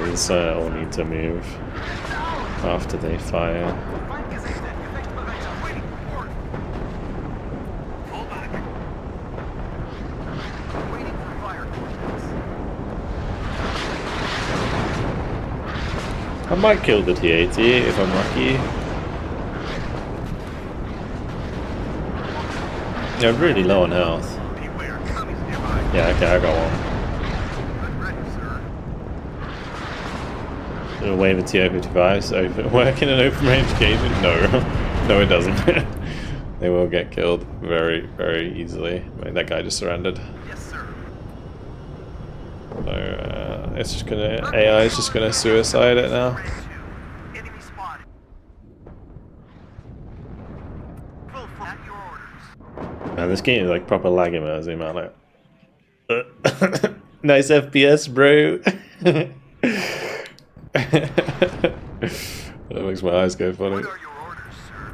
These all need to move after they fire. I might kill the T-80 if I'm lucky. They're really low on health. Yeah, okay, I got one. A wave of TO-55s open, working in open range gaming? No. No, it doesn't. They will get killed very, very easily. I mean, that guy just surrendered. Yes, sir. So, it's just gonna, AI is just gonna suicide it now. Enemy spotted. Full at your orders. Man, this game is like proper lagging when I zoom out like. Nice FPS, bro. That makes my eyes go funny. What are your orders, sir?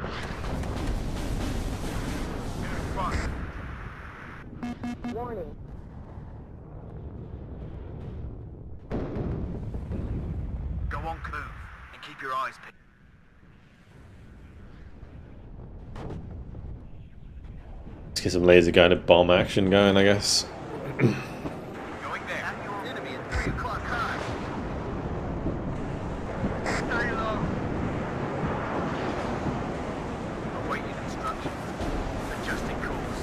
Warning. Go on, move, and keep your eyes peeled. Let's get some laser guided bomb action going, I guess. Going there. At your enemy at 3 o'clock high. Stay low. Awaiting instructions. Adjusting course.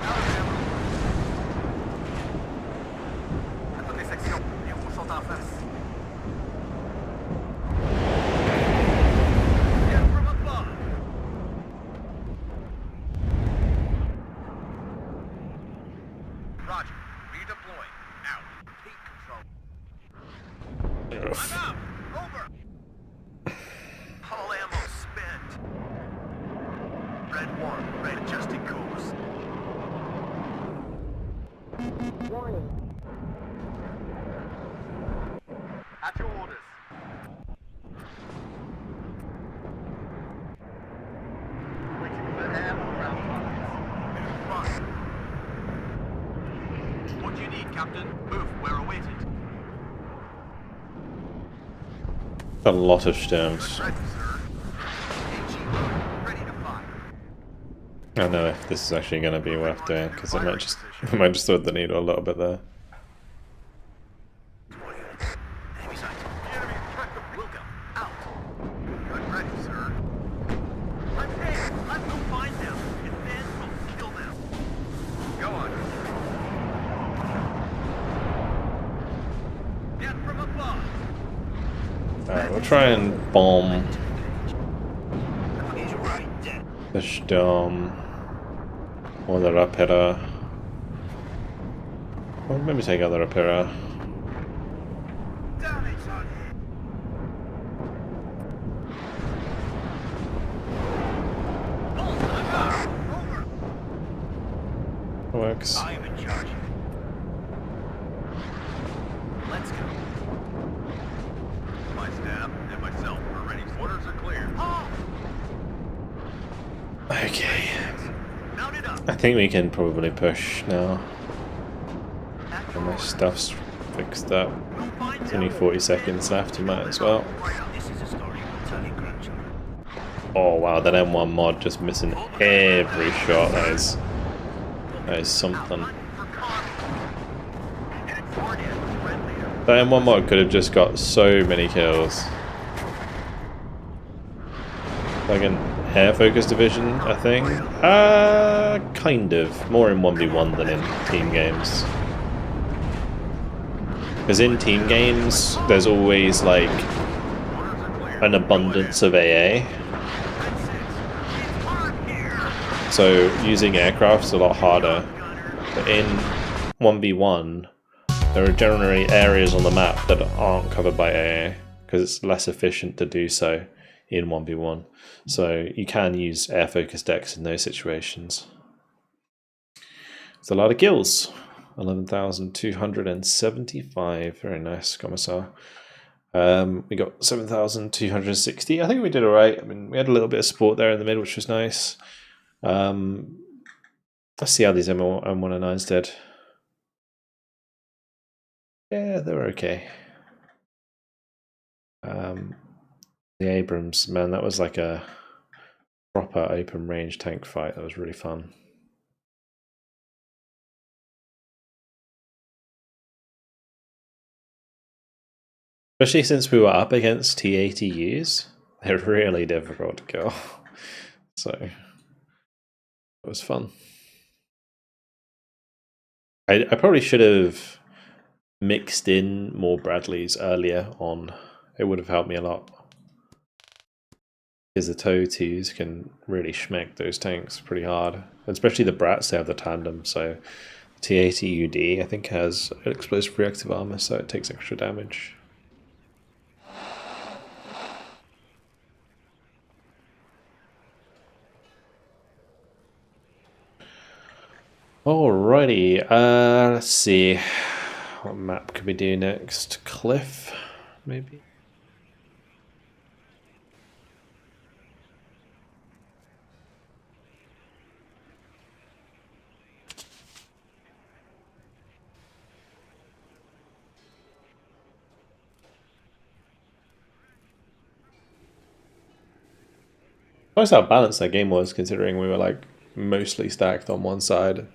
Out of ammo. Attendez section. Les roues sont en face. Get from above. Roger. Redeploying. Out. Take control. I'm out. Over. All ammo spent. Red 1. Red adjusting course. Warning. At your orders. Waiting for air or ground targets. What do you need, Captain? Move. We're awaited. A lot of storms. Ready, sir. AG ready to fire. I don't know if this is actually going to be worth doing because I might just thread the needle a little bit there. Enemy sight. The enemy attack the Wilco. Out. Good, ready, sir. I'm dead. Let's go find them, and then we'll kill them. Go on. Get from above. Alright, we'll try and bomb He's right, dead. the Sturm or the Rapira. Or maybe take out the Rapira. Damage on him. Over. Works. I am in charge. Let's go. My staff and myself are ready. Orders are clear. Okay. Mount it up. I think we can probably push now. And my stuff's fixed up. There's only 40 seconds left, you might as well. This is a story we'll tell your grandchildren. Oh wow, that M1 mod just missing every shot. That is something. That M1 mod could have just got so many kills. Fucking air focus division a thing? Kind of. More in 1v1 than in team games. Because in team games, there's always like an abundance of AA. So using aircraft's a lot harder. But in 1v1, there are generally areas on the map that aren't covered by AA because it's less efficient to do so in 1v1. So you can use air focus decks in those situations. It's a lot of kills. 11,275. Very nice, Commissar. We got 7,260. I think we did all right. I mean, we had a little bit of support there in the mid, which was nice. Let's see how these M109s did. Yeah, they were okay. The Abrams, man, that was like a proper open range tank fight. That was really fun. Especially since we were up against T-80Us, they're really difficult to kill. So it was fun. I probably should have mixed in more Bradleys earlier on. It would have helped me a lot. Because the TOW2s can really schmeck those tanks pretty hard. Especially the Brats, they have the tandem, so T-80UD I think has explosive reactive armor, so it takes extra damage. Alrighty, let's see. What map could we do next? Cliff, maybe? Nice how balanced that game was, considering we were like mostly stacked on one side.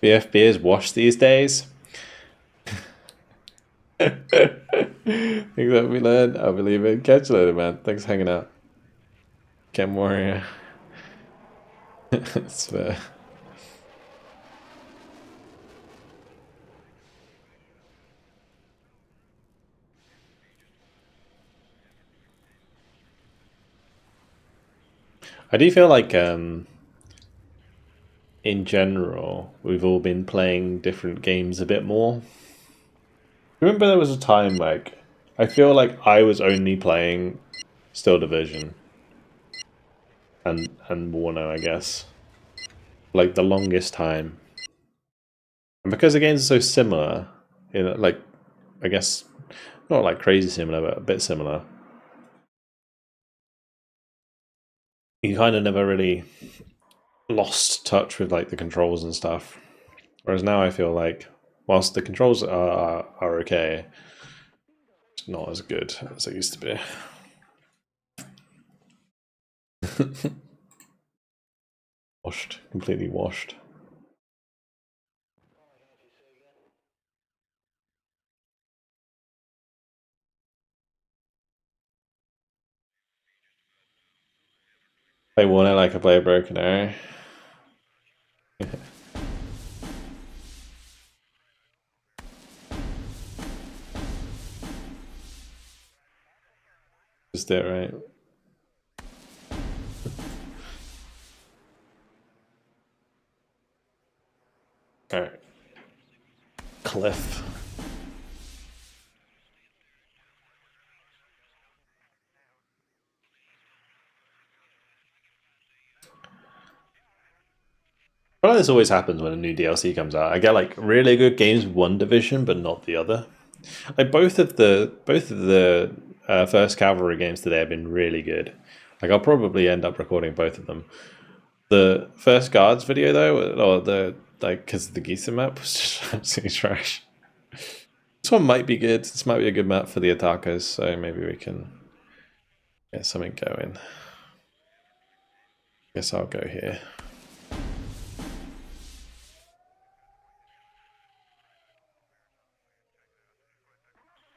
BFB is washed these days. Things that we learned, I believe it. Catch you later, man. Thanks for hanging out. Chem Warrior. It's fair. I do feel like in general, we've all been playing different games a bit more. Remember there was a time like, I feel like I was only playing Still Division and WARNO, I guess. Like the longest time. And because the games are so similar, you know, like, I guess, not like crazy similar, but a bit similar. You kind of never really lost touch with like the controls and stuff. Whereas now I feel like, whilst the controls are okay, it's not as good as they used to be. Washed, completely washed. Play Warner like I play a broken arrow. Just it, right? Alright. Cliff. Well, this always happens when a new DLC comes out. I get like really good games with one division, but not the other. Like both of the first Cavalry games today have been really good. Like I'll probably end up recording both of them. The first Guards video though, or the because the Gisa map was just absolutely trash. This one might be good. This might be a good map for the attackers, so maybe we can get something going. Guess I'll go here.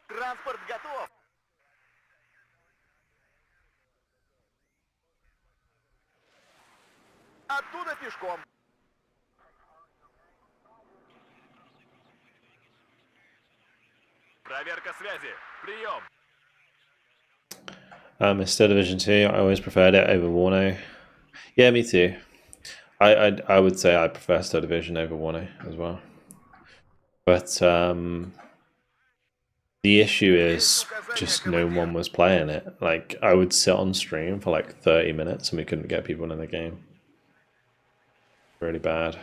Транспорт готов. Оттуда пешком. Проверка связи. Прием. Instead of Division 2, I always preferred it over WARNO. Yeah, me too. I would say I prefer Star Division over WARNO as well. But the issue is just no one was playing it. Like I would sit on stream for like 30 minutes and we couldn't get people in the game. Really bad.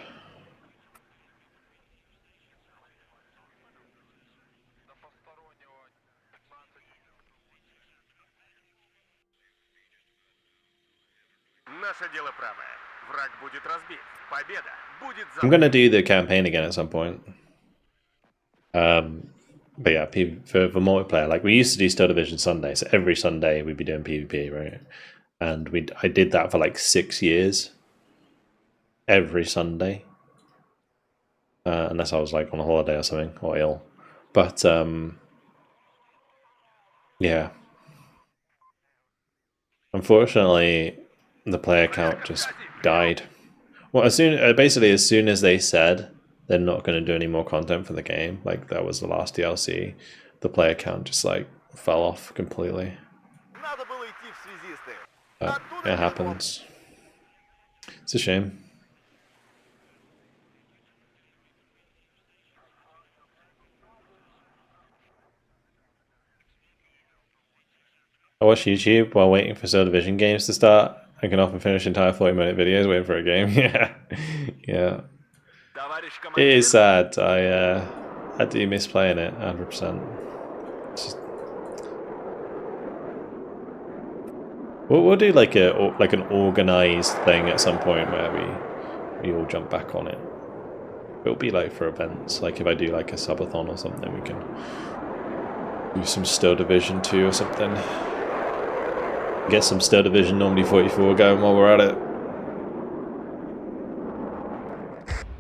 Наше дело правое. Враг будет разбит. Победа будет за. I'm gonna do the campaign again at some point. But yeah, for multiplayer, like we used to do Star Division Sunday, so every Sunday we'd be doing PvP, right? And I did that for like 6 years. Every Sunday, unless I was like on a holiday or something or ill. But yeah, unfortunately, the player count just died. Well, as soon as they said they're not going to do any more content for the game, like that was the last DLC, the player count just like fell off completely. Надо было идти в связисты. But it happens. It's a shame. I watch YouTube while waiting for Star Division games to start. I can often finish entire 40-minute videos waiting for a game. Yeah, yeah. It is sad. I do miss playing it 100%. We'll do like an organized thing at some point where we all jump back on it. It'll be like for events. Like if I do like a subathon or something, we can do some Star Division 2 or something. Get some Star Division normally 44 going while we're at it.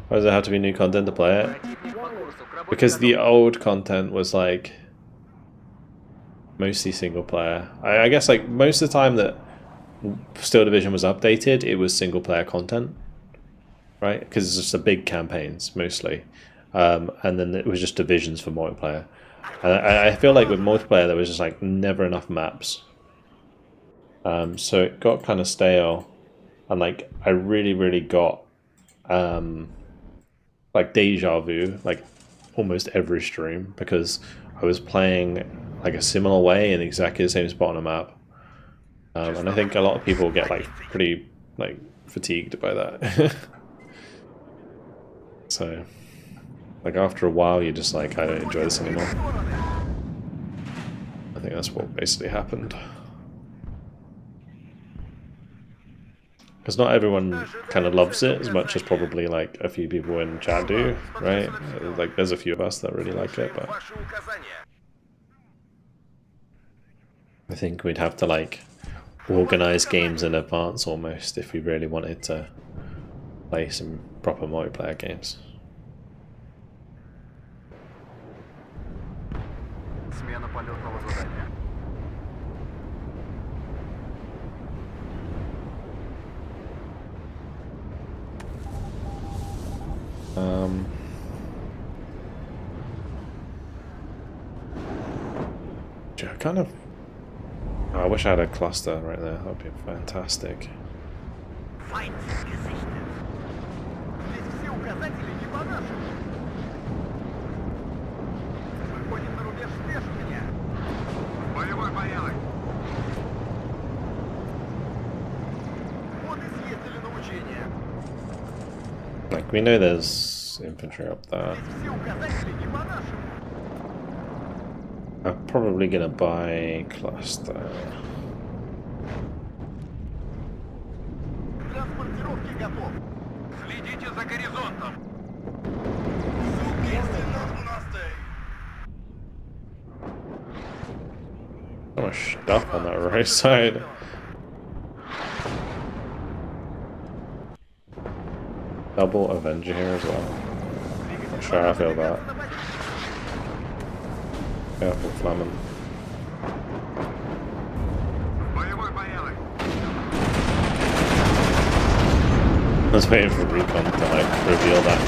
Why does it have to be new content to play it? Because the old content was like mostly single player. I guess like most of the time that Star Division was updated, it was single player content, right? Because it's just the big campaigns mostly, and then it was just divisions for multiplayer. And I feel like with multiplayer there was just like never enough maps. So it got kind of stale, and like I really got like deja vu like almost every stream because I was playing like a similar way in exactly the same spot on a map, and I think a lot of people get like pretty like fatigued by that. So like after a while you're just like, I don't enjoy this anymore. I think that's what basically happened. Because not everyone kind of loves it as much as probably like a few people in chat do, right? Like there's a few of us that really like it, but I think we'd have to like organize games in advance almost if we really wanted to play some proper multiplayer games. Смена полетного задания. I kind of... I wish I had a cluster right there. That would be fantastic. Ведь все указатели не по-нашему. Выходим на рубеж спешивания. Боевой порядок. Вот и съездили на учения. We know there's infantry up there. Все указатели не по-нашему. I'm probably gonna buy cluster. Транспортировки готов. Следите за горизонтом. So much stuff on that right side. Double Avenger here as well. Not sure how I feel about it. Careful, Flamin. Боевой порядок. I was waiting for Recon to like reveal that.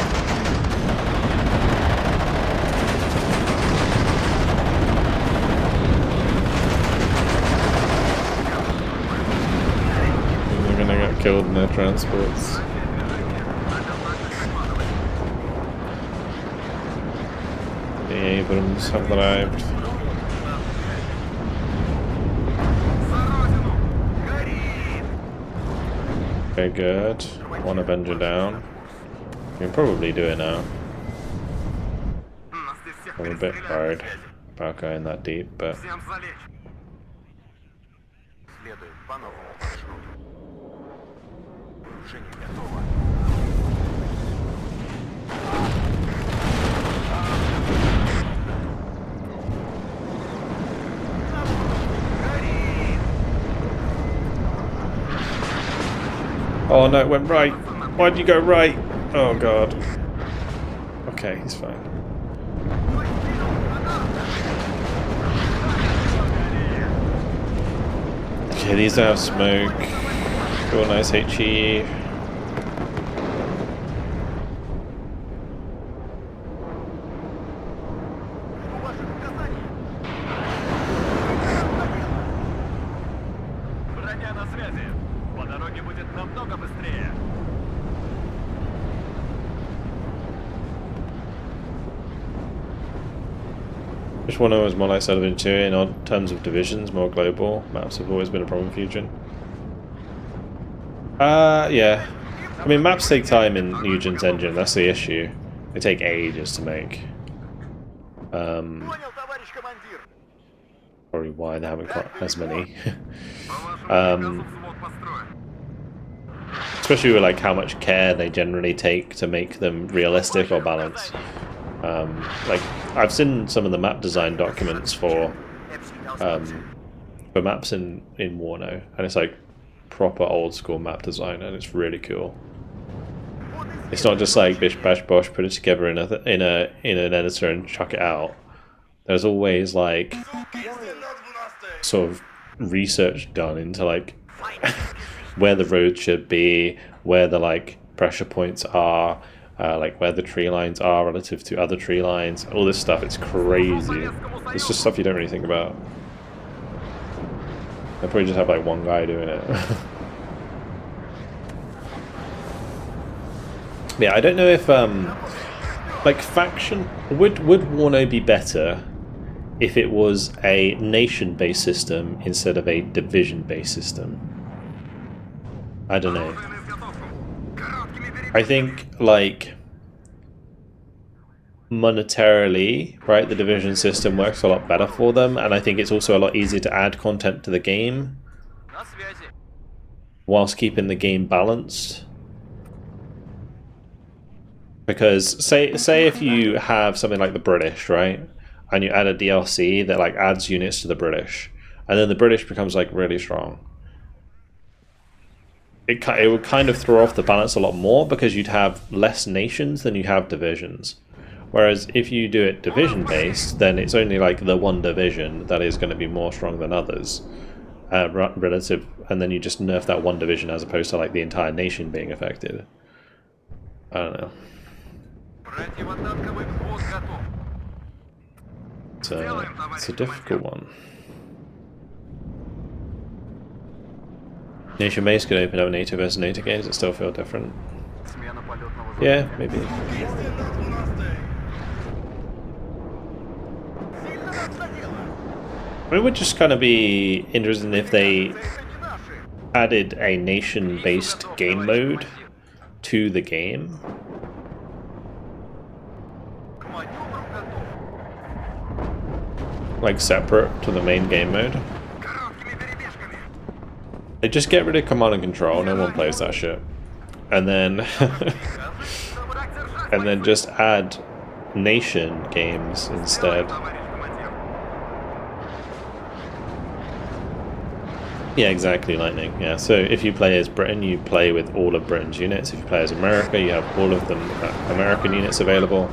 They're gonna get killed in their transports. The Abrams have arrived. Okay, good. One Avenger down. We can probably do it now. Нас здесь всех I'm a bit перестреляли на worried связи. about going that deep, but Всем залечь. Следует по новому маршруту. Вооружение готово. oh no, it went right. Why'd you go right? Oh god. Okay, he's fine. Okay, these don't have smoke. Real nice HE. Ваших указаний. Броня на связи. По дороге будет намного быстрее. Just one was more like sort of interior in terms of divisions, more global. Maps have always been a problem in Fusion. Yeah. I mean, maps take time in Eugen's engine, that's the issue. They take ages to make. Понял, товарищ командир. Probably why they haven't got as many. По вашему приказу взвод построен. Especially with like how much care they generally take to make them realistic or balanced. Like I've seen some of the map design documents for maps in WARNO, and it's like proper old school map design, and it's really cool. It's not just like bish bash bosh, put it together in an editor and chuck it out. There's always like sort of research done into like where the road should be, where the like pressure points are, like where the tree lines are relative to other tree lines. All this stuff, it's crazy. It's just stuff you don't really think about. They probably just have like one guy doing it. Yeah, I don't know if like faction would WARNO be better if it was a nation-based system instead of a division-based system. I don't know. I think like monetarily, right, the division system works a lot better for them, and I think it's also a lot easier to add content to the game На связи. whilst keeping the game balanced. Because say if you have something like the British, right, and you add a DLC that like adds units to the British, and then the British becomes like really strong, it would kind of throw off the balance a lot more because you'd have less nations than you have divisions. Whereas if you do it division based, then it's only like the one division that is going to be more strong than others, relative, and then you just nerf that one division as opposed to like the entire nation being affected. I don't know. Противотанковый взвод готов. It's a difficult one. Nation base could open up NATO versus NATO games that still feel different. Смена полетного Yeah, maybe. Сильно нас задело. It would just kind of be interesting if they Это не наши. added a nation-based game mode to the game, маневру готов. like separate to the main game mode. Короткими перебежками. They just get rid of command and control. No one plays that shit. And then Враг держать, and then just add nation games instead. товарищ командир. Yeah, exactly, Lightning. Yeah, so if you play as Britain, you play with all of Britain's units. If you play as America, you have all of the American units available.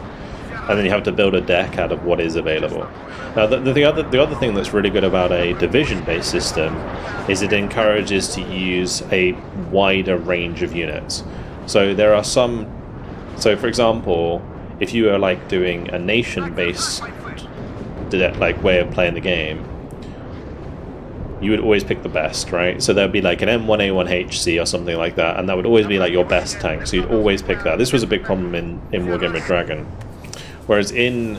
And then you have to build a deck out of what is available. Now, the other thing that's really good about a division-based system is it encourages to use a wider range of units. So there are some... So, for example, if you are like doing a nation-based like way of playing the game, you would always pick the best, right? So there'd be like an M1A1HC or something like that, and that would always be like your best tank, so you'd always pick that. This was a big problem in Wargaming Dragon. Whereas in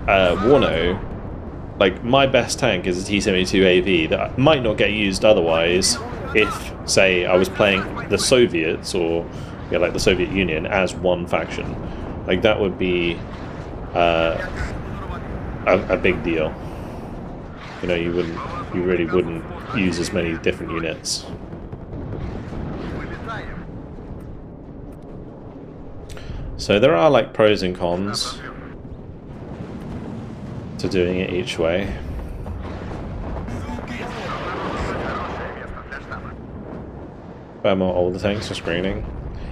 WARNO, like my best tank is a T-72AV that might not get used otherwise if, say, I was playing the Soviets or like the Soviet Union as one faction. Like that would be a big deal. You know, you really wouldn't use as many different units. So there are like pros and cons to doing it each way. All the tanks for screening.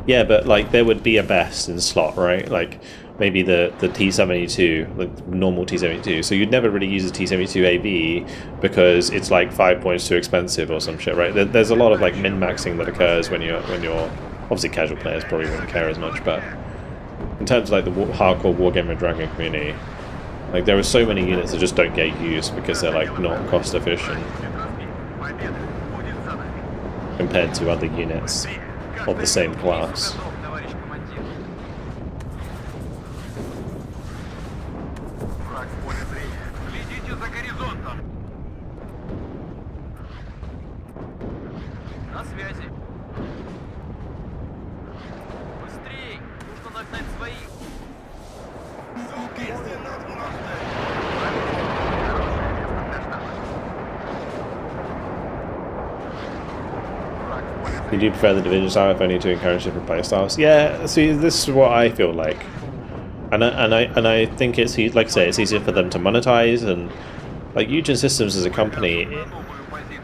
Yeah, but like there would be a best in slot, right? Like maybe the T-72, the normal T-72. So you'd never really use a T-72AB because it's like 5 points too expensive or some shit, right? There's a lot of like min-maxing that occurs when you're obviously casual players probably wouldn't care as much, but in terms of like the hardcore Wargaming Dragon community, like there are so many units that just don't get used because they're like not cost efficient compared to other units of the same class. Враг в поле зрения. Следите за горизонтом. На связи. Быстрей! Нужно нагнать своих. You do prefer the division style, if only to encourage different playstyles. Yeah, see, this is what I feel like, and I think it's, like I say, it's easier for them to monetize, and like Eugen Systems as a company,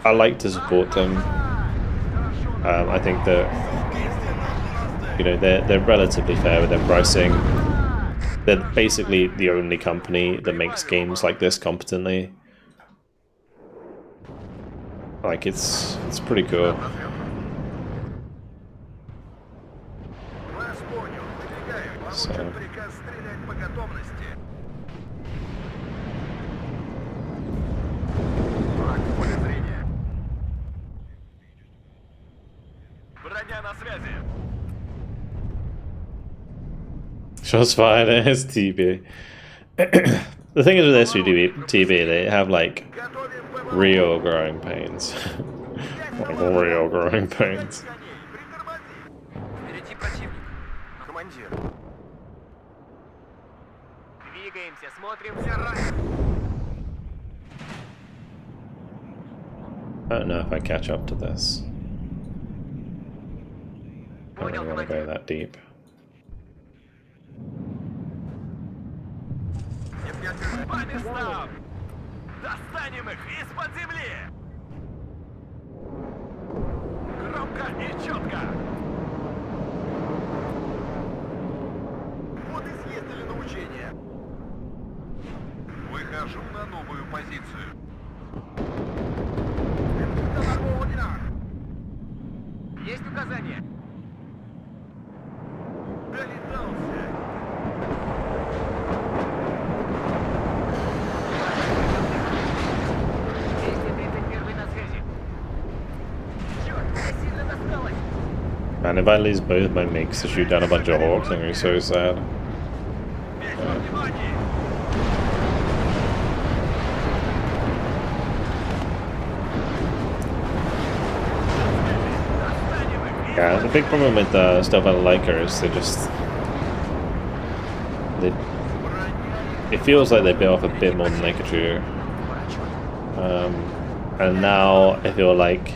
I like to support them. I think that they're relatively fair with their pricing. They're basically the only company that makes games like this competently. Like it's pretty cool. Вас понял. Выдвигаем. Получен приказ стрелять по готовности. Враг в поле зрения. Броня на связи. Shots fired as TB. The thing is with SVTB, they have like Готовим ПВО. real growing pains. Like real growing pains. Впереди противник. Командир. Двигаемся, смотрим. Все ранены. I don't know if I catch up to this. I don't really want to go that deep. По местам. Достанем их из-под земли. Громко и четко. Вот и съездили на учение. Выхожу на новую позицию. Есть указания. Долетался. Действие 31 на связи. Черт, я сильно досталось. Man, if I lose both my makes to shoot down a bunch of hawks, I'm gonna be so sad. Весь во внимании. Yeah, the big problem with stuff I like is they just it feels like they bit off a bit more than they could chew. And now I feel like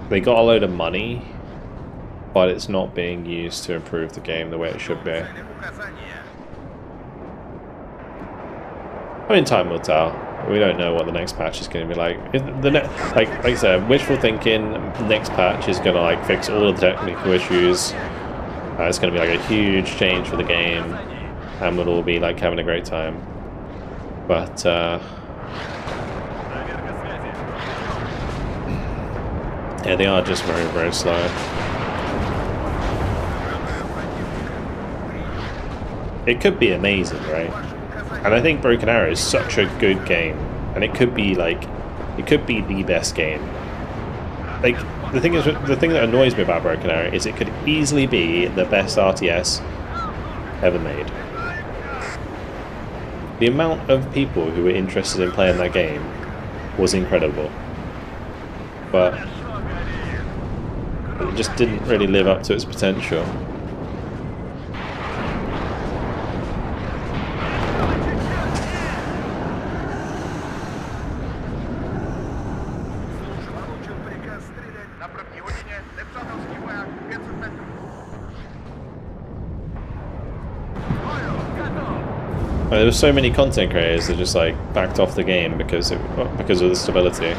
they got a load of money, but it's not being used to improve the game the way it should be. I mean, time will tell. We don't know what the next patch is going to be like. Like I said, wishful thinking. Next patch is going to like fix all of the technical issues. It's going to be like a huge change for the game, and we'll all be like having a great time. But yeah, they are just very, very slow. It could be amazing, right? And I think Broken Arrow is such a good game, and it could be like, it could be the best game. Like the thing that annoys me about Broken Arrow is it could easily be the best RTS ever made. The amount of people who were interested in playing that game was incredible, but it just didn't really live up to its potential. There were so many content creators that just like backed off the game because of the stability.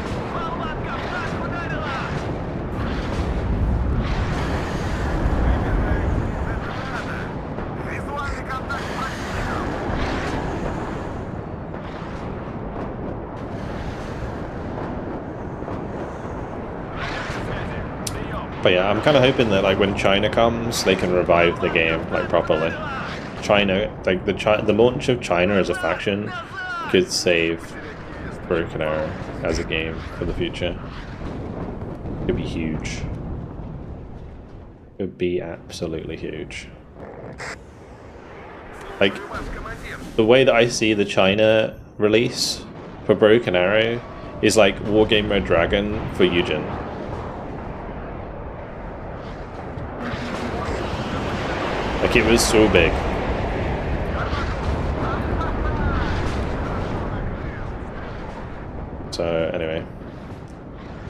But yeah, I'm kind of hoping that like when China comes, they can revive the game like properly. China, like the launch of China as a faction could save Broken Arrow as a game for the future. It'd be huge. It'd be absolutely huge. Like the way that I see the China release for Broken Arrow is like Wargame Red Dragon for Eugen. Like it was so big. So anyway,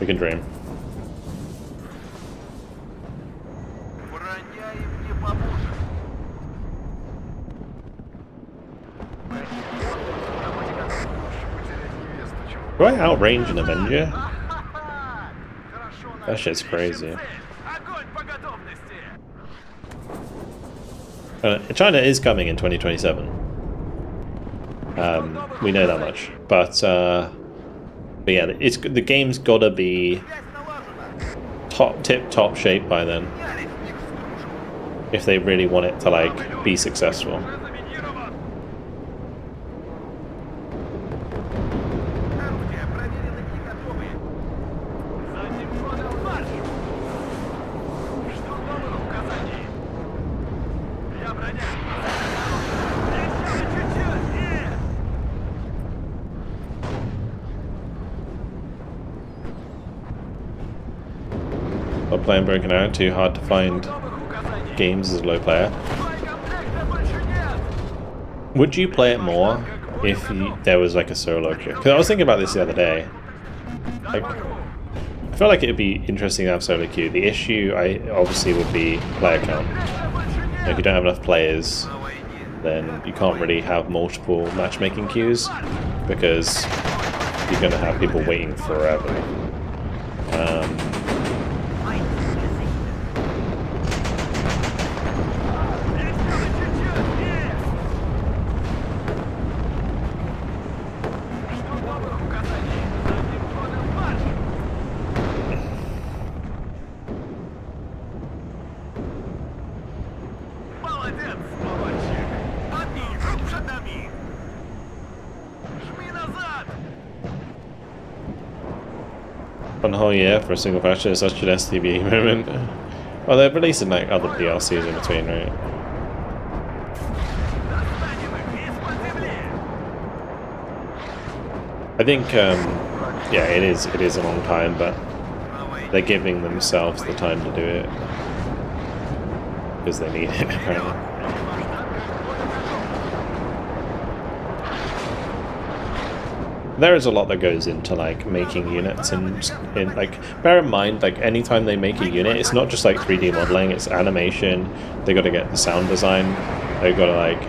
we can dream. Do I outrange an Avenger? That shit's crazy. China is coming in 2027. We know that much, but yeah, the game's gotta be tip-top shape by then, if they really want it to like be successful. Not playing Broken Arrow, too hard to find games as a low player. Would you play it more if there was like a solo queue? Because I was thinking about this the other day. Like, I feel like it would be interesting to have solo queue. The issue obviously would be player count. If you don't have enough players, then you can't really have multiple matchmaking queues because you're going to have people waiting forever. One whole year for a single patch is such an STB moment. Well, they're releasing like other DLCs in between, right? I think, yeah, it is a long time, but they're giving themselves the time to do it because they need it, apparently. there is a lot that goes into like making units, and in like bear in mind like anytime they make a unit, it's not just like 3D modeling, it's animation. They got to get the sound design. They got to like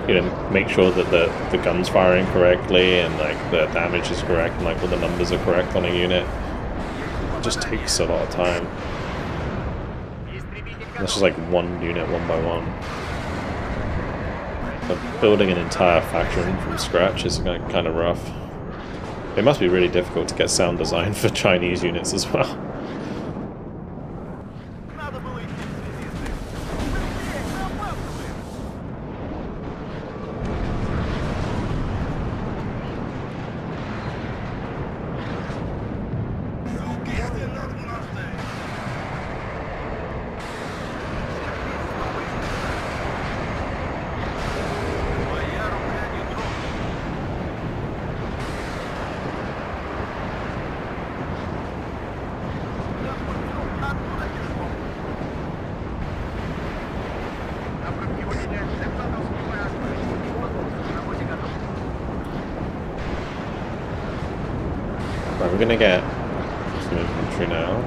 you know, make sure that the gun's firing correctly and like the damage is correct and like all the numbers are correct on a unit. It just takes a lot of time. That's just like one unit, one by one. But building an entire faction from scratch is kind of rough. It must be really difficult to get sound design for Chinese units as well. Надо было идти в связисты. Моя рука не дрогнет. Откуда пешком? Направь внимание, Лептонов снимает на работе готов. Right, we're gonna get some infantry now.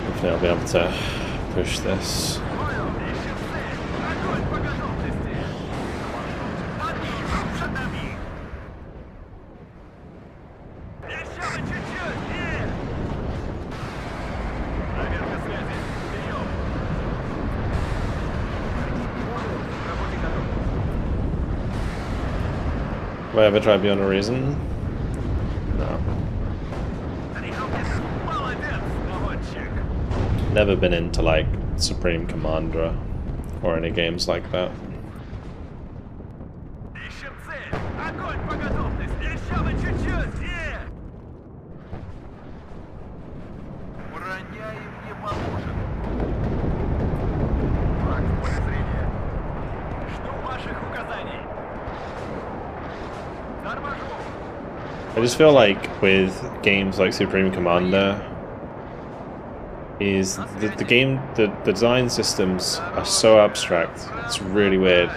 Hopefully I'll be able to push this. Понял, ищем цель. Огонь по готовности. Подвижу, шатами. Еще бы чуть-чуть, нет. Проверка связи. Прием. На работе готов. Have I ever tried beyond a reason? No. Молодец, наводчик. Never been into like Supreme Commander or any games like that. Ищем цель. Огонь по готовности. Еще бы чуть-чуть, нет. Уроняем не поможет. Враг в поле зрения. Жду ваших указаний. Торможу. I just feel like with games like Supreme Commander is the design systems are so abstract. It's really weird.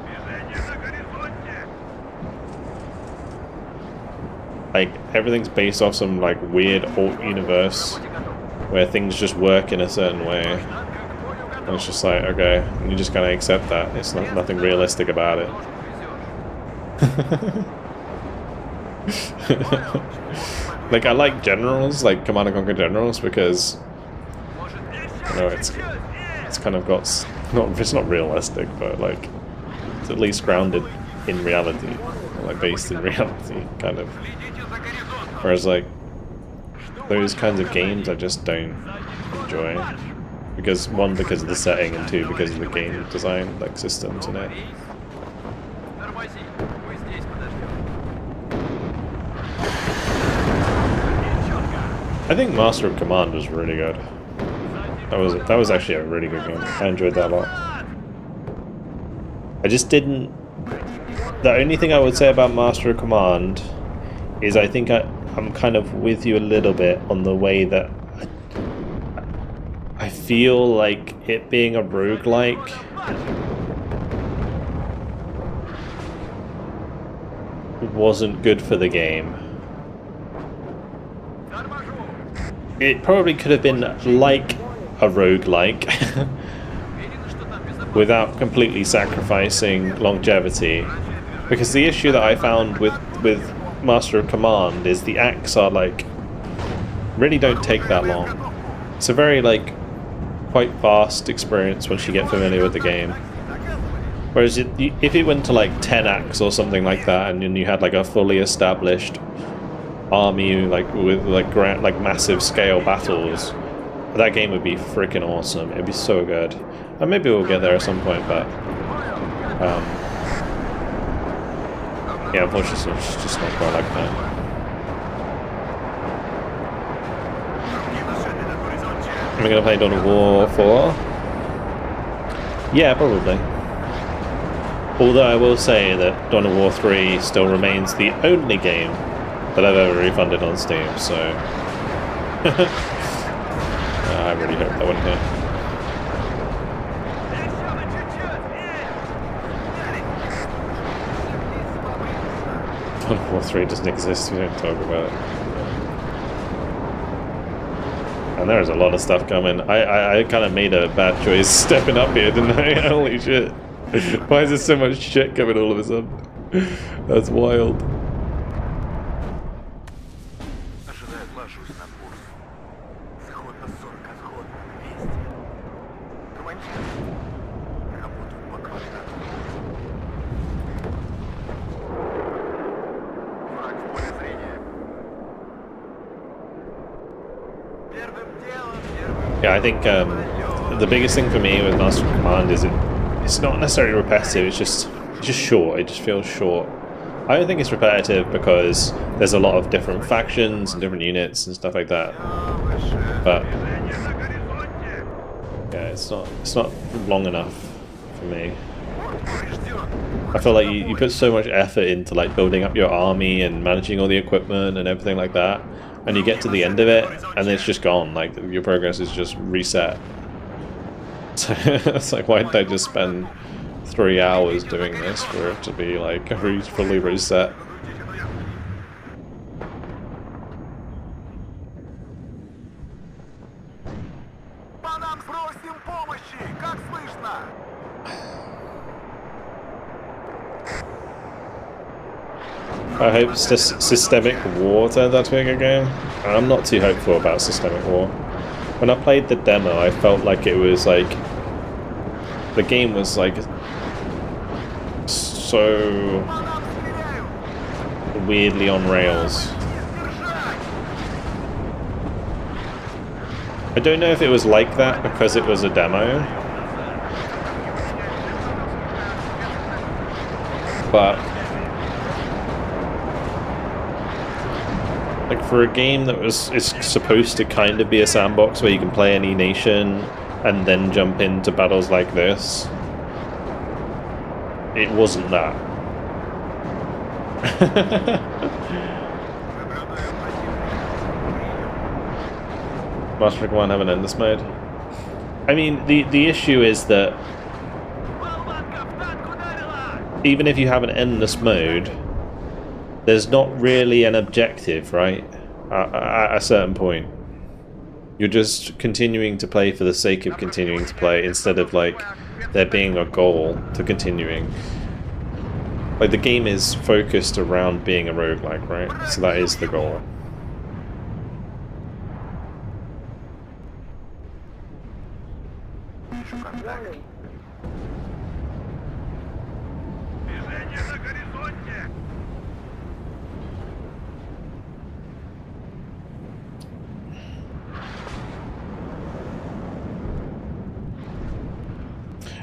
Движение на горизонте. Like everything's based off some like weird alt universe where things just work in a certain way. And it's just like, okay, you just kind of accept that. It's not nothing realistic about it. Like I like generals, like Command and Conquer generals, because you know it's kind of got it's not realistic, but like it's at least grounded in reality, or like based in reality, kind of. Whereas like those kinds of games, I just don't enjoy, because one, because of the setting, and two, because of the game design, like systems in it. Тормози, мы здесь подождем. I think Master of Command was really good. That was actually a really good game. I enjoyed that a lot. I just didn't. The only thing I would say about Master of Command is I think I'm kind of with you a little bit on the way that I feel like it being a roguelike wasn't good for the game. It probably could have been like a roguelike without completely sacrificing longevity. Because the issue that I found with Master of Command is the acts are like really don't take that long. It's a very like quite fast experience once you get familiar with the game. Whereas if it went to like 10 acts or something like that, and then you had like a fully established army like with like massive scale battles, that game would be freaking awesome. It'd be so good. And maybe we'll get there at some point, but yeah, unfortunately it's just not quite like that. Am I gonna play Dawn of War 4? Yeah, probably. Although I will say that Dawn of War 3 still remains the only game that I've ever refunded on Steam, so I really hope that wouldn't hit. Dawn War 3 doesn't exist, we don't talk about it. And there's a lot of stuff coming. I kind of made a bad choice stepping up here, didn't I? Holy shit. Why is there so much shit coming all of a sudden? That's wild. Ожидает ложусь на курс. Заход на 40, отход 200. Командир. Работаю по квадрату. Враг в поле зрения. Первым делом, Yeah, I think the biggest thing for me with Master of Command is it's not necessarily repetitive, it's just short, it just feels short. I don't think it's repetitive because there's a lot of different factions and different units and stuff like that. But yeah, it's not long enough for me. I feel like you put so much effort into like building up your army and managing all the equipment and everything like that, and you get to the end of it and it's just gone, like your progress is just reset. So it's like, why did I just spend 3 hours doing this for it to be like fully reset? По нам спросим помощи! Как слышно? I hope Systemic War turns out to be a good game. I'm not too hopeful about Systemic War. When I played the demo, I felt like it was like the game was like so weirdly on rails. I don't know if it was like that because it was a demo, but like for a game that is supposed to kind of be a sandbox where you can play any nation and then jump into battles like this, it wasn't that. Master of Command have an endless mode. I mean, the issue is that even if you have an endless mode, there's not really an objective, right? At a certain point. You're just continuing to play for the sake of continuing to play instead of like there being a goal to continuing. Like the game is focused around being a roguelike, right? So that is the goal. Warning. Движение на горизонте!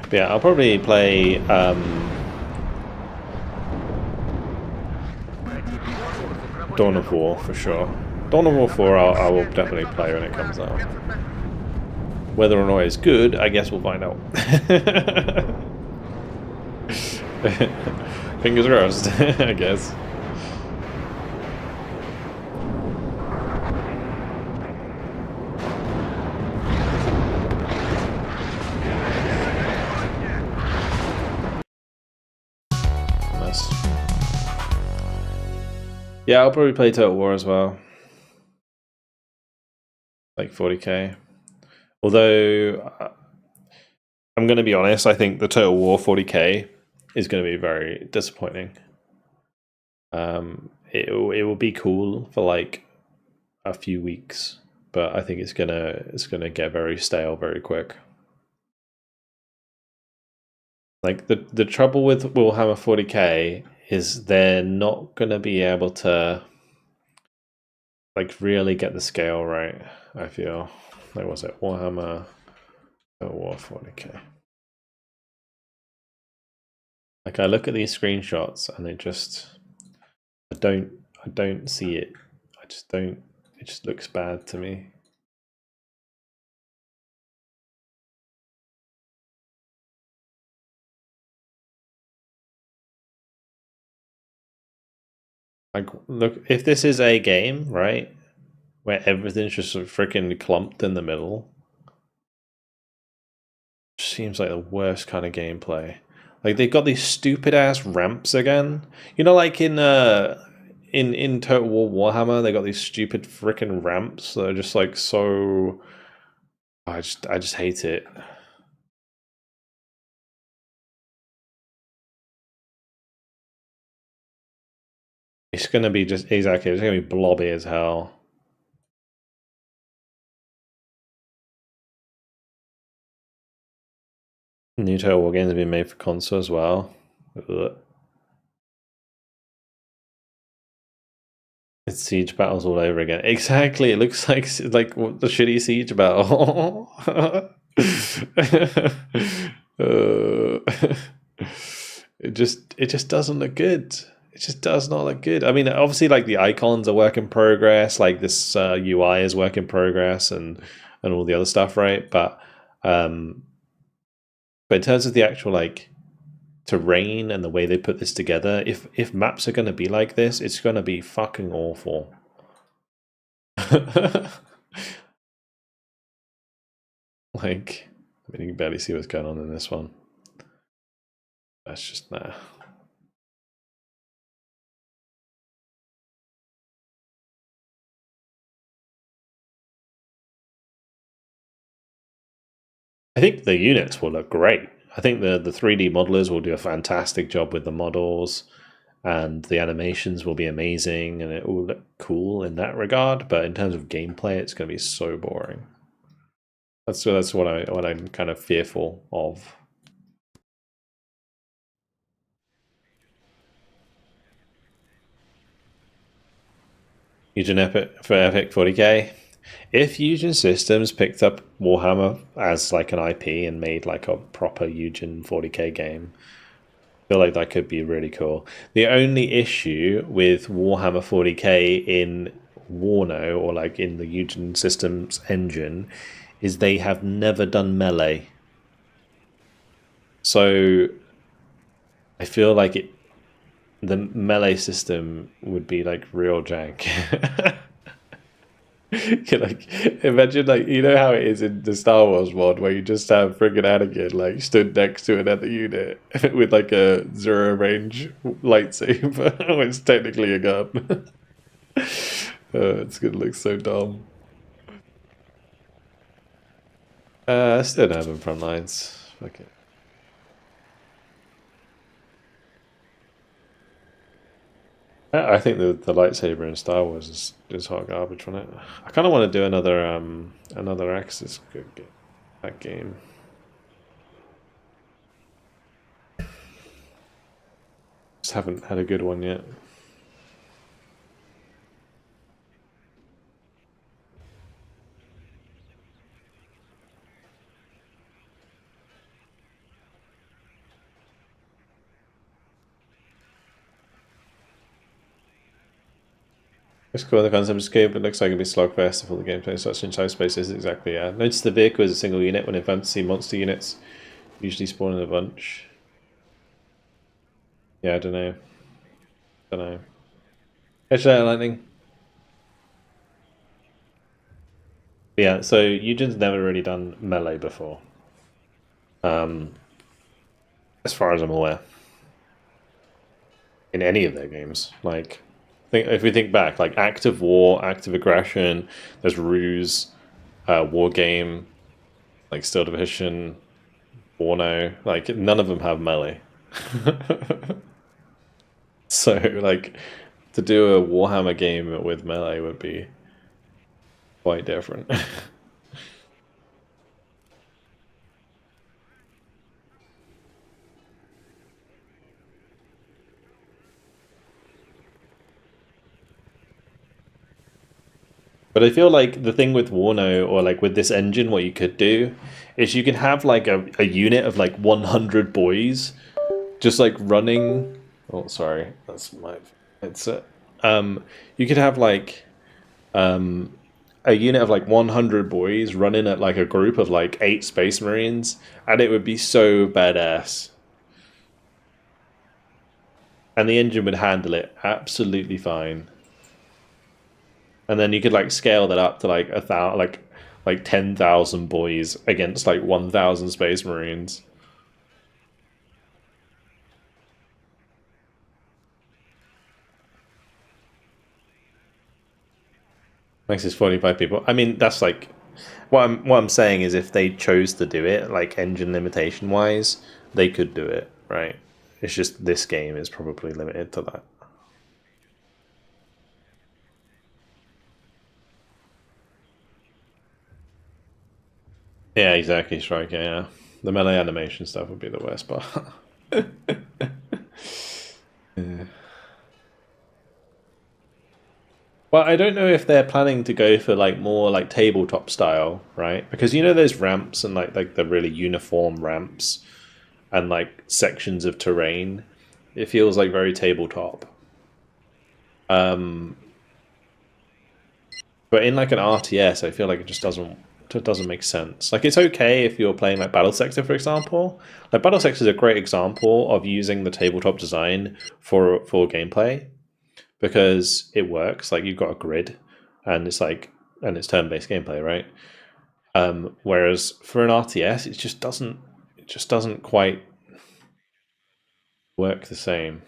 But yeah, I'll probably play Dawn of War for sure. Dawn of War 4 I will definitely play when it comes out. Whether or not it's good, I guess we'll find out. Fingers crossed, I guess. Nice. Yeah, I'll probably play Total War as well. Like 40k. Although, I'm going to be honest, I think the Total War 40k is going to be very disappointing. It will be cool for like a few weeks, but I think it's gonna get very stale very quick. Like the trouble with Warhammer 40k is they're not going to be able to like really get the scale right, I feel. Like, was it Warhammer War 40k? Like I look at these screenshots and it just I don't see it. I just don't, it just looks bad to me. Like, look, if this is a game, right, where everything's just sort of freaking clumped in the middle, seems like the worst kind of gameplay. Like they've got these stupid ass ramps again. You know, like in in Total War Warhammer, they got these stupid freaking ramps that are just like so. I just hate it. It's gonna be just exactly. It's gonna be blobby as hell. New Total War games have been made for console as well. Ugh. It's siege battles all over again. Exactly. It looks like the shitty siege battle. It just doesn't look good. It just does not look good. I mean, obviously, like the icons are work in progress. Like this UI is work in progress, and all the other stuff, right? But in terms of the actual like terrain and the way they put this together, if maps are going to be like this, it's going to be fucking awful. Like, I mean, you can barely see what's going on in this one. That's just nah. I think the units will look great. I think the 3D modelers will do a fantastic job with the models, and the animations will be amazing, and it will look cool in that regard. But in terms of gameplay, it's going to be so boring. That's what I'm kind of fearful of. Eugen Epic for Epic 40k. If Eugen Systems picked up Warhammer as like an IP and made like a proper Eugen 40k game, I feel like that could be really cool. The only issue with Warhammer 40k in WARNO, or like in the Eugen Systems engine, is they have never done melee. So I feel like the melee system would be like real jank. Like, imagine, like, you know how it is in the Star Wars mod where you just have friggin' Anakin like stood next to another unit with like a zero range lightsaber. It's technically a gun. It's gonna look so dumb. Still urban front lines. Fuck it. I think the lightsaber in Star Wars is hot garbage on it. I kind of want to do another Axis that game. Just haven't had a good one yet. It's cool, the concept is cool, but it looks like it'll be slogfest if all the gameplay such in time spaces. Exactly, yeah. Notice the vehicle is a single unit when in fantasy monster units usually spawn in a bunch. Yeah, I don't know. Catch that, lightning. But yeah, so Eugen's never really done melee before. As far as I'm aware. In any of their games. Like, if we think back, like active war, active aggression, there's ruse, war game, like Steel Division, WARNO, like none of them have melee. So like to do a Warhammer game with melee would be quite different. But I feel like the thing with WARNO, or like with this engine, what you could do is you can have like a unit of like 100 boys just like running. Oh, sorry, that's my headset. You could have like a unit of like 100 boys running at like a group of like 8 Space Marines, and it would be so badass. And the engine would handle it absolutely fine. And then you could like scale that up to like 1,000, like 10,000 boys against like 1,000 Space Marines. Max is 45 people. I mean, that's like what I'm saying is if they chose to do it, like engine limitation wise, they could do it, right? It's just this game is probably limited to that. Yeah, exactly, Striker, yeah. The melee animation stuff would be the worst part. Yeah. Well, I don't know if they're planning to go for like more like tabletop style, right? Because you know those ramps and like the really uniform ramps and like sections of terrain, it feels like very tabletop. But in like an RTS, I feel like it just doesn't make sense. Like it's okay if you're playing like Battle Sector, for example. Like Battle Sector is a great example of using the tabletop design for gameplay because it works. Like you've got a grid, and it's turn-based gameplay, right? Whereas for an RTS, it just doesn't quite work the same.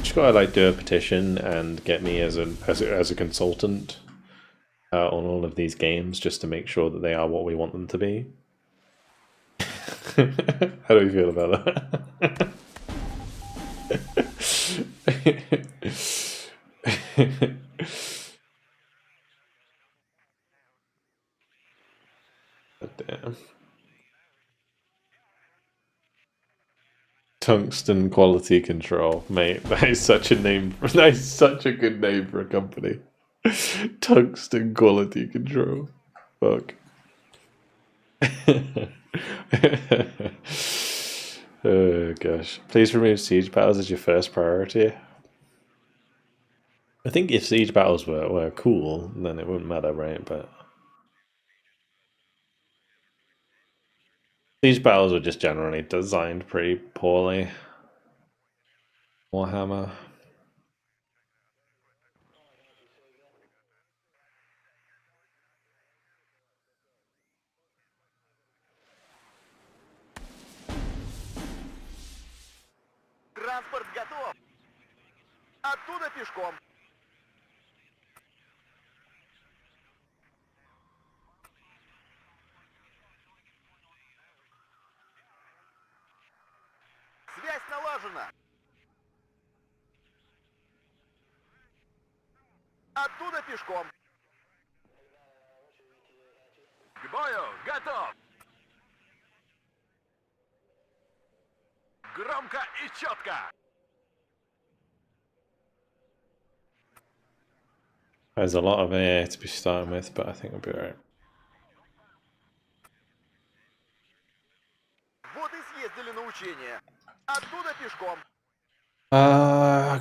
Just gotta like do a petition and get me as a consultant on all of these games, just to make sure that they are what we want them to be. How do you feel about that? Damn. Tungsten quality control, mate. That is such a name. That is such a good name for a company. Tungsten quality control. Fuck. Oh gosh. Please remove siege battles as your first priority. I think if siege battles were cool, then it wouldn't matter, right? But siege battles were just generally designed pretty poorly. Warhammer. Транспорт готов. Оттуда пешком. Связь налажена. Оттуда пешком. К бою готов. Громко и четко. There's a lot of AA to be starting with, but I think we'll be alright. Вот и съездили на учение. Оттуда пешком.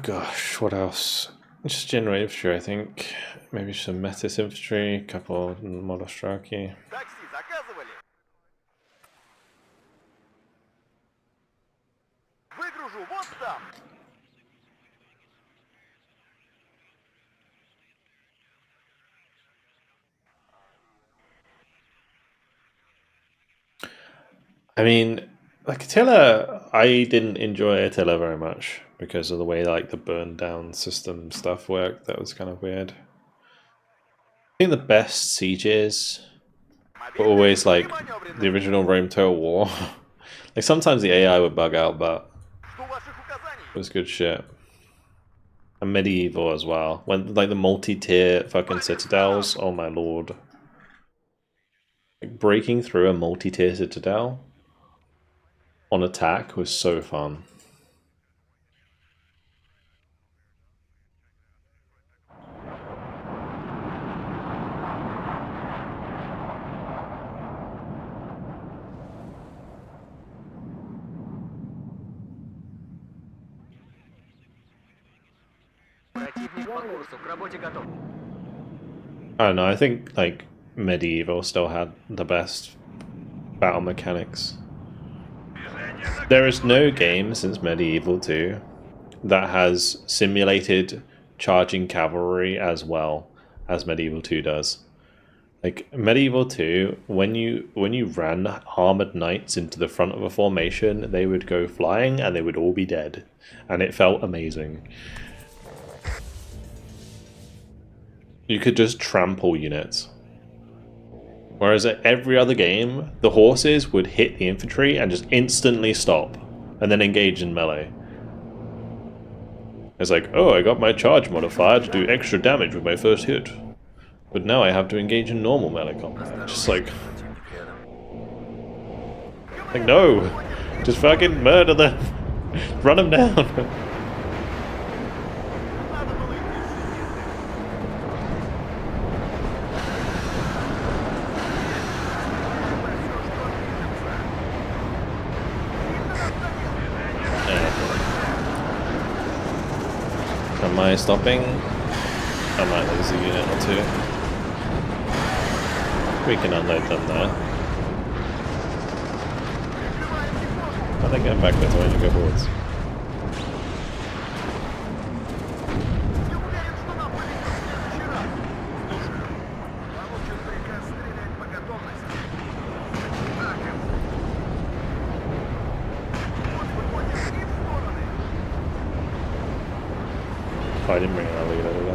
Gosh, what else? Just general infantry, I think. Maybe some Metis infantry, a couple Monostraki. Такси заказывали. Выгружу вот там. I mean, like Attila, I didn't enjoy Attila very much because of the way like the burn down system stuff worked. That was kind of weird. I think the best sieges were always like the original Rome Total War. Like sometimes the AI would bug out, but Жду ваших указаний. it was good shit. And medieval as well. When like the multi-tier fucking citadels, oh my lord. Like breaking through a multi-tier citadel on attack was so fun. Противник по курсу, к работе готов. I don't know, I think like medieval still had the best battle mechanics. There is no game since Medieval 2 that has simulated charging cavalry as well as Medieval 2 does. Like Medieval 2, when you ran armored knights into the front of a formation, they would go flying and they would all be dead, and it felt amazing. You could just trample units. Whereas at every other game, the horses would hit the infantry and just instantly stop, and then engage in melee. It's like, oh, I got my charge modifier to do extra damage with my first hit. But now I have to engage in normal melee combat. Just like no! Just fucking murder them! Run them down! Am I stopping? I might lose a unit or two. We can unload them there. I think I'm backwards, I need to go forwards. Oh, I didn't bring an leader, did I?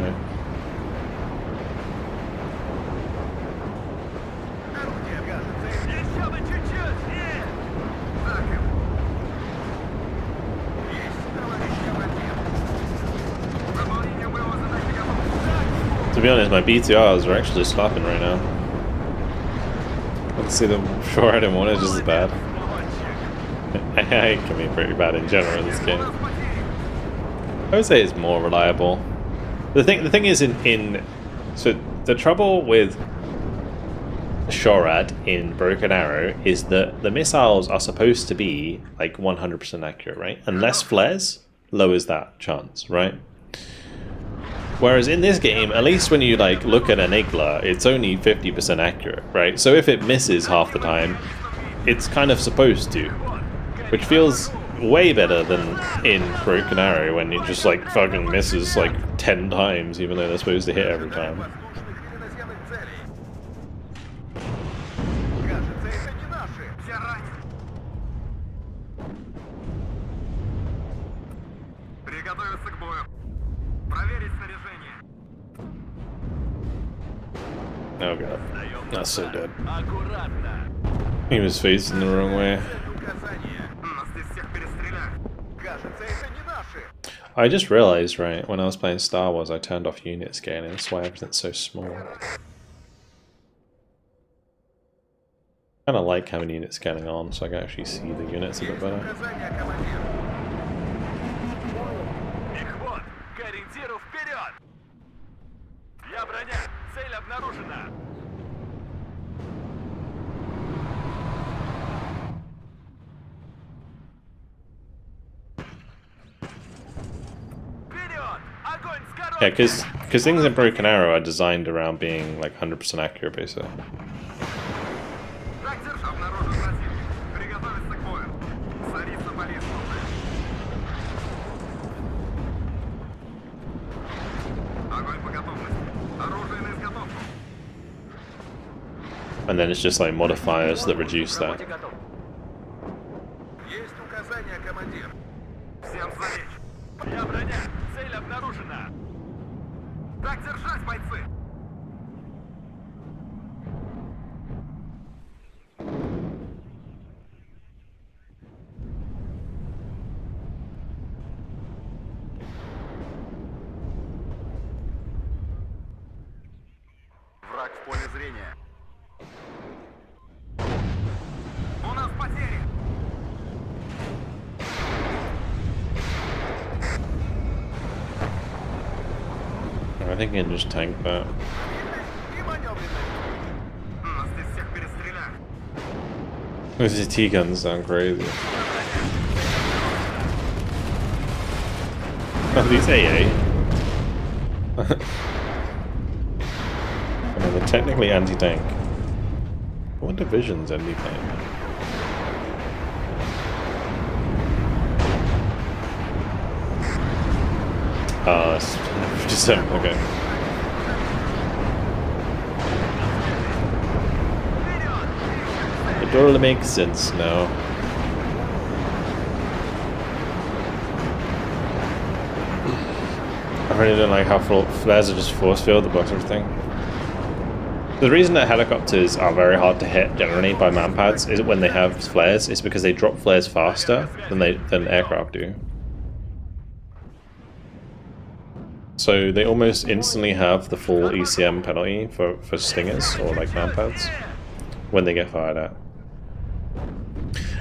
To be honest, my BTRs are actually slapping right now. Let's see them. Sure, I didn't want it, just as bad. AI can be pretty bad in general in this game. I would say it's more reliable. The thing is so the trouble with Shorad in Broken Arrow is that the missiles are supposed to be like 100% accurate, right? And less flares lowers that chance, right? Whereas in this game, at least when you like look at Enigla, it's only 50% accurate, right? So if it misses half the time, it's kind of supposed to, which feels way better than in Broken Arrow when it just like fucking misses like 10 times, even though they're supposed to hit every time. Oh god, that's so dead. He was facing the wrong way. I just realized, right, when I was playing Star Wars, I turned off unit scaling. That's why everything's so small. I kind of like having unit scaling on, so I can actually see the units a bit better. Yeah, because things in Broken Arrow are designed around being like 100% accurate, basically. And then it's just like modifiers that reduce that. Враг в поле зрения. У нас потери. I think I can just tank that. Нас здесь всех перестреляют. Those T-guns sound crazy. Oh, these AA. I mean, they're technically anti-tank. What division's anti-tank? Oh, that's 57, okay. It totally makes sense now. I really don't like how flares are just force field that blocks everything. The reason that helicopters are very hard to hit generally by manpads is when they have flares is because they drop flares faster than aircraft do. So they almost instantly have the full ECM penalty for stingers or like manpads when they get fired at.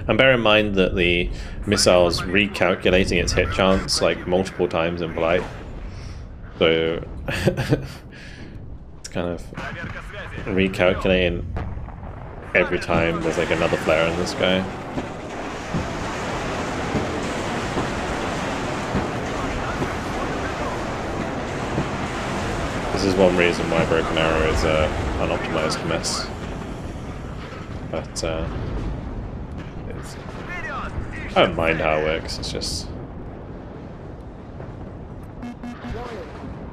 And bear in mind that the missile's recalculating its hit chance like multiple times in flight. So it's kind of recalculating every time there's like another flare in the sky. This is one reason why Broken Arrow is an optimized mess. But I don't mind how it works, it's just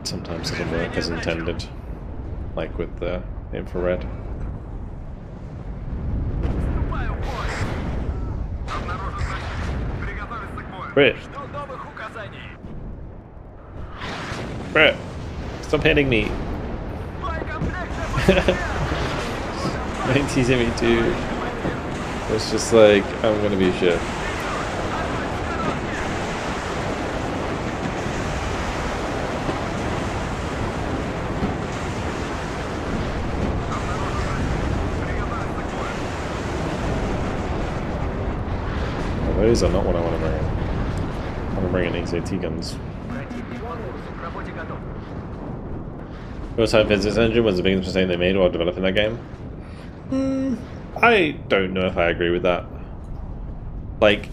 sometimes it doesn't work as intended, like with the infrared. Brit! Brit! Stop hitting me! 90's hit me too. It's just like, I'm gonna be shit. Those are not what I want to bring in. I want to bring in AT guns. Real-time physics engine was the biggest mistake they made while developing that game. I don't know if I agree with that. Like,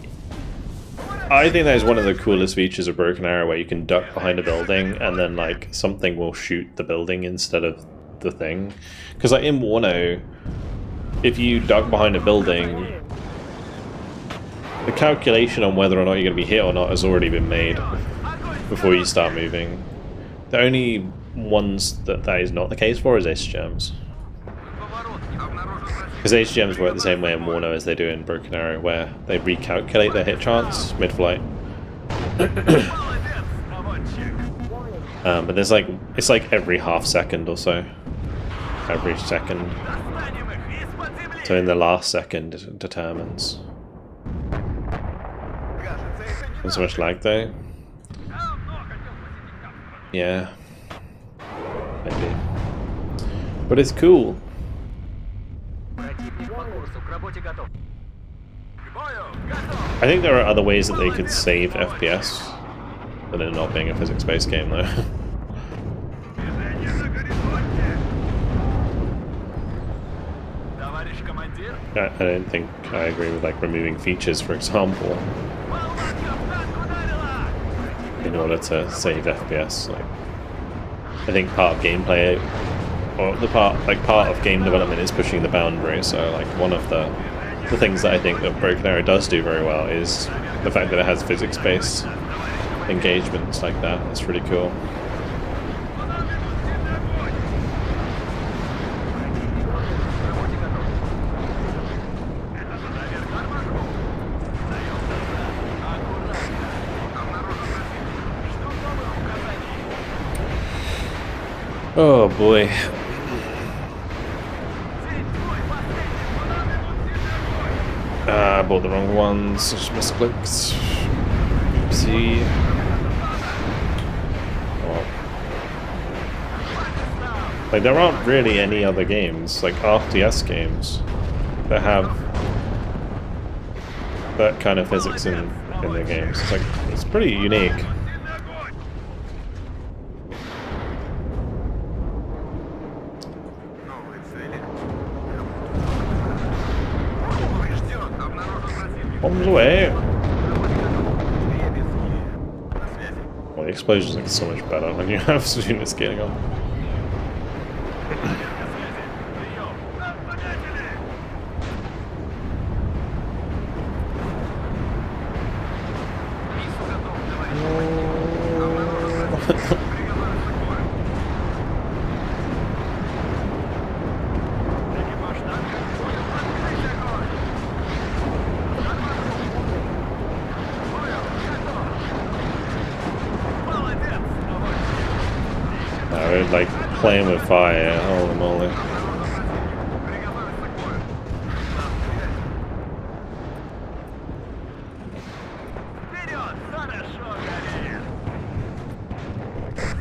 I think that is one of the coolest features of Broken Arrow, where you can duck behind a building and then like something will shoot the building instead of the thing. Because like in WARNO, if you duck behind a building, the calculation on whether or not you're going to be hit or not has already been made before you start moving. The only ones that is not the case for is HGMs. Because HGMs work the same way in WARNO as they do in Broken Arrow, where they recalculate their hit chance mid-flight. But there's like, it's like every half second or so. Every second. So in the last second it determines. Not so much lag though. Yeah. Maybe. But it's cool. I think there are other ways that they could save FPS than it not being a physics-based game though. I don't think I agree with like removing features, for example, in order to save FPS. Like, I think part of gameplay, or part of game development, is pushing the boundary. So, like, one of the things that I think that Broken Arrow does do very well is the fact that it has physics-based engagements like that. It's really cool. Oh boy. I bought the wrong ones, just misclicked. Oopsie. Oh. Like, there aren't really any other games, like RTS games, that have that kind of physics in their games. It's like, it's pretty unique. Bombs away! Well, the explosions are so much better when you have students scaling on. They're like playing with fire. Holy moly. Вперед! Хорошо, Гарри!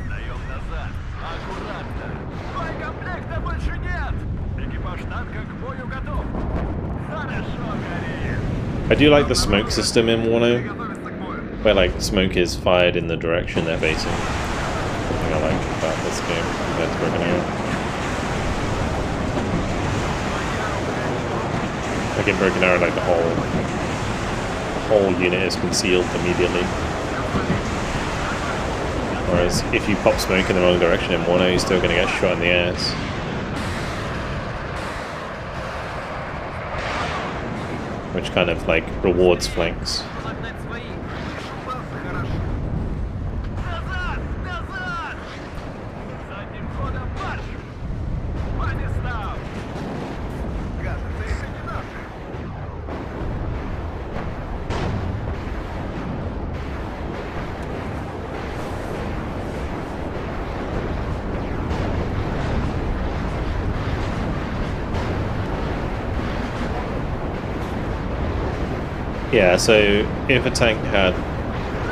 Даем назад. Аккуратно. Боекомплекта больше нет! Экипаж танка к бою готов. Хорошо, Гарри! I do like the smoke system in WARNO, where like smoke is fired in the direction they're facing. Something I like about this game compared to Broken Arrow. Like in Broken Arrow, like the whole unit is concealed immediately. Whereas if you pop smoke in the wrong direction in WARNO, you're still going to get shot in the ass. Which kind of like rewards flanks. Нагнать своих. Назад! Назад! Задним ходом марш! По местам! Кажется, это не наши. Yeah, so if a tank had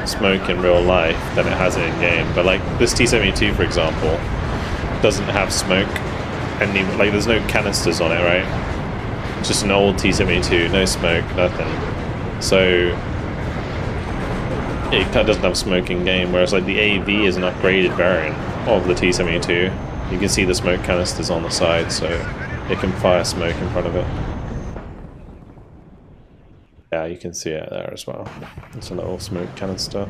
smoke in real life, then it has it in game. But like this T-72, for example, doesn't have smoke, and even, like there's no canisters on it, right? It's just an old T-72, no smoke, nothing. So it doesn't have smoke in game. Whereas like the AV is an upgraded variant of the T-72. You can see the smoke canisters on the side, so it can fire smoke in front of it. Yeah, you can see it there as well. It's a little smoke canister.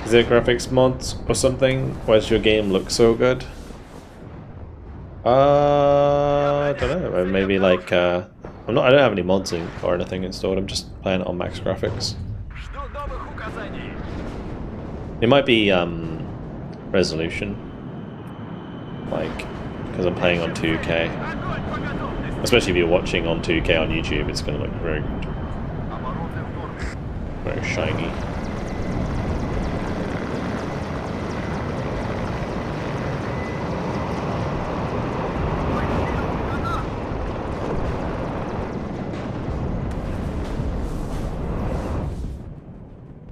Is there graphics mods or something? Why does your game look so good? I don't know. Maybe like I don't have any mods or anything installed. I'm just playing it on max graphics. Жду новых указаний. It might be resolution. Like, because I'm playing on 2K. Огонь по готовности! Especially if you're watching on 2K on YouTube, it's going to look very good. Обороты в норме. Very shiny.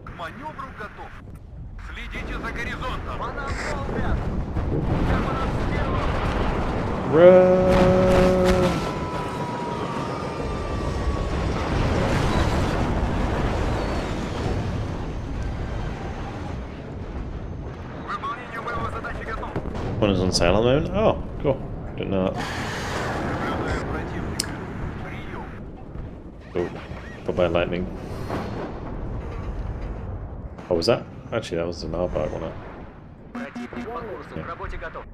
К маневру готов. Следите за горизонтом. По нам долбят! Команд вперед! Run! Выполнение моего задачи готов. One is on sale at the moment? Oh, cool. Didn't know that. Наблюдаю противника. Прием. Oh, put by lightning. Oh, was that? Actually, that was an R-bug, wasn't it? Противник по курсу, к работе готов.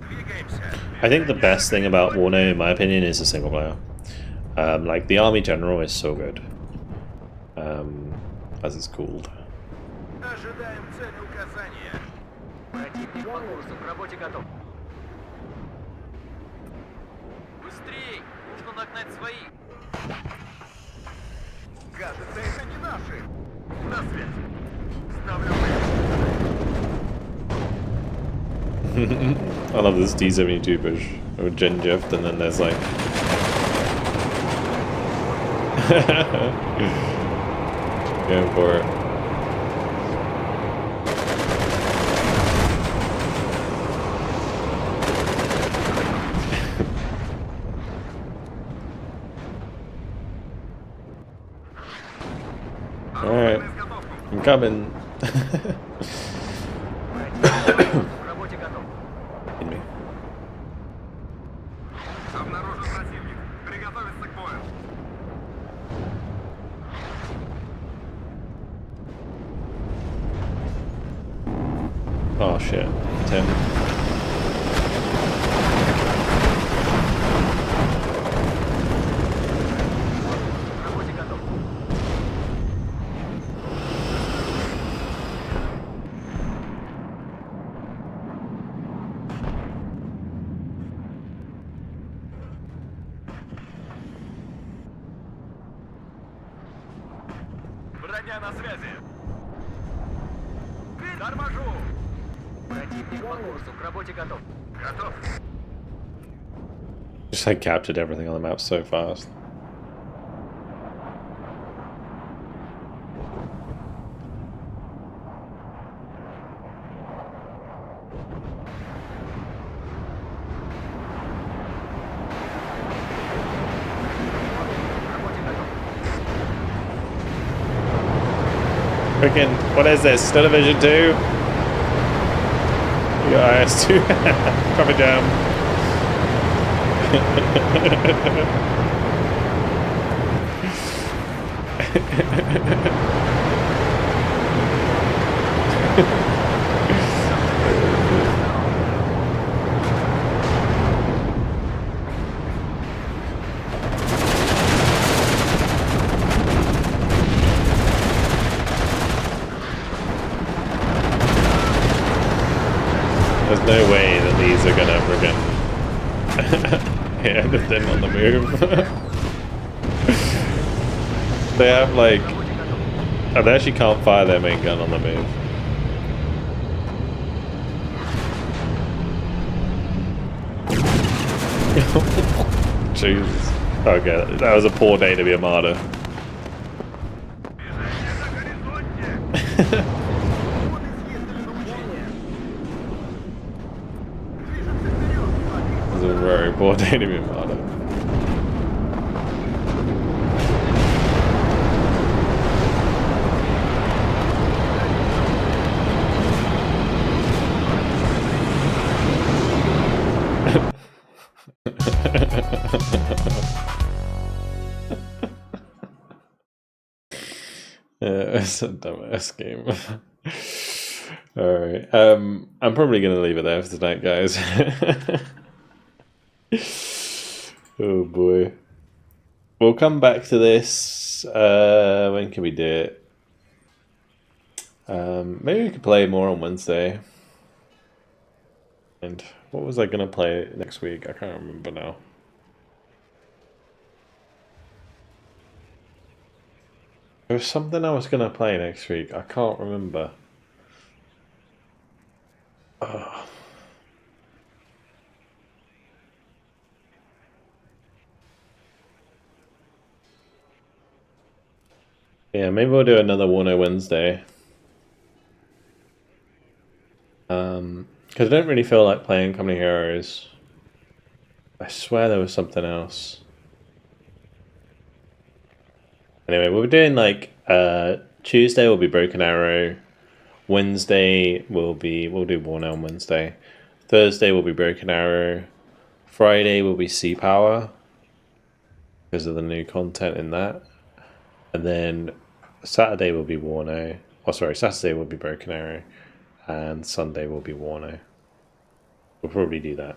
Двигаемся. I think the best thing about WARNO, in my opinion, is the single player. Like, the Army General is so good. As it's called. Ожидаем цели указания. Противник по курсу, к работе готов. Быстрей! Нужно нагнать своих. Кажется, это не наши. На связь. Ставлю вызов. I love this T-72 push with Gen Jeff, and then there's like going for it. Alright, I'm coming. К работе готов. In me. Обнаружен противник. Приготовиться к бою. Oh shit, Tim. К работе готов. Огня на связи. Торможу. Противник по курсу. К работе готов. Готов. Just like captured everything on the map so fast. Freaking, what is this? Television 2? You got IS2? Traffic jam. There's no way that these are gonna friggin' hit anything on the move. They have like, oh, they actually can't fire their main gun on the move. Jesus. Okay, that was a poor day to be a martyr. It was a very poor day to be a martyr. It's a dumbass game. Alright. I'm probably gonna leave it there for tonight, guys. Oh boy. We'll come back to this. When can we do it? Maybe we could play more on Wednesday. And what was I gonna play next week? I can't remember now. There was something I was gonna play next week. I can't remember. Oh. Yeah, maybe we'll do another WARNO Wednesday. Because I don't really feel like playing Company Heroes. I swear there was something else. Anyway, we'll be doing like Tuesday will be Broken Arrow. Wednesday we'll do WARNO on Wednesday. Thursday will be Broken Arrow. Friday will be Sea Power because of the new content in that. And then Saturday will be WARNO. Oh, sorry, Saturday will be Broken Arrow. And Sunday will be WARNO. We'll probably do that.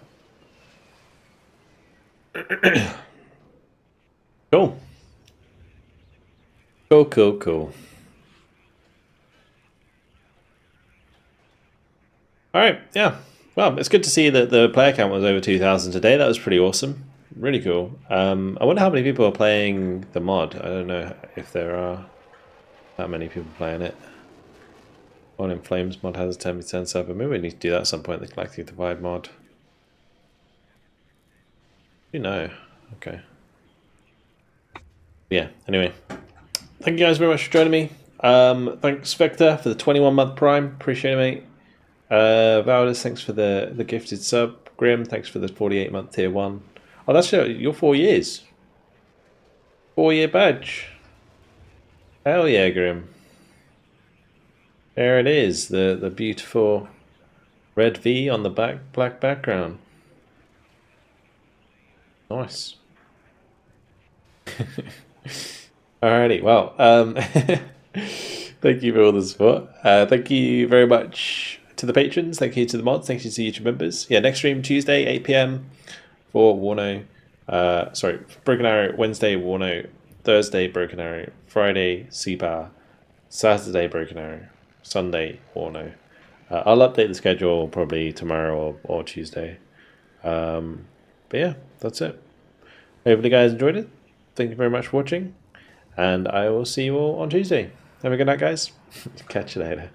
Cool. Cool. Alright, yeah. Well, it's good to see that the player count was over 2,000 today. That was pretty awesome. Really cool. I wonder how many people are playing the mod. I don't know if there are that many people playing it. One in Flames mod has a 10% sub, but maybe we need to do that at some point, the Galactic Divide mod. You know. Okay. Yeah, anyway. Thank you guys very much for joining me. Thanks Vector for the 21-month Prime. Appreciate it, mate. Valdez, thanks for the gifted sub. Grim, thanks for the 48-month tier 1. Oh, that's your 4 years. 4-year badge. Hell yeah, Grim. There it is, the beautiful red V on the black background. Nice. Alrighty, well, thank you for all the support. Thank you very much to the patrons. Thank you to the mods. Thank you to YouTube members. Yeah, next stream Tuesday, 8 PM for WARNO. Sorry, Broken Arrow. Wednesday, WARNO. Thursday, Broken Arrow. Friday, Sea Power. Saturday, Broken Arrow. Sunday, WARNO. I'll update the schedule probably tomorrow or Tuesday. But yeah, that's it. Hopefully you guys enjoyed it. Thank you very much for watching. And I will see you all on Tuesday. Have a good night, guys. Catch you later.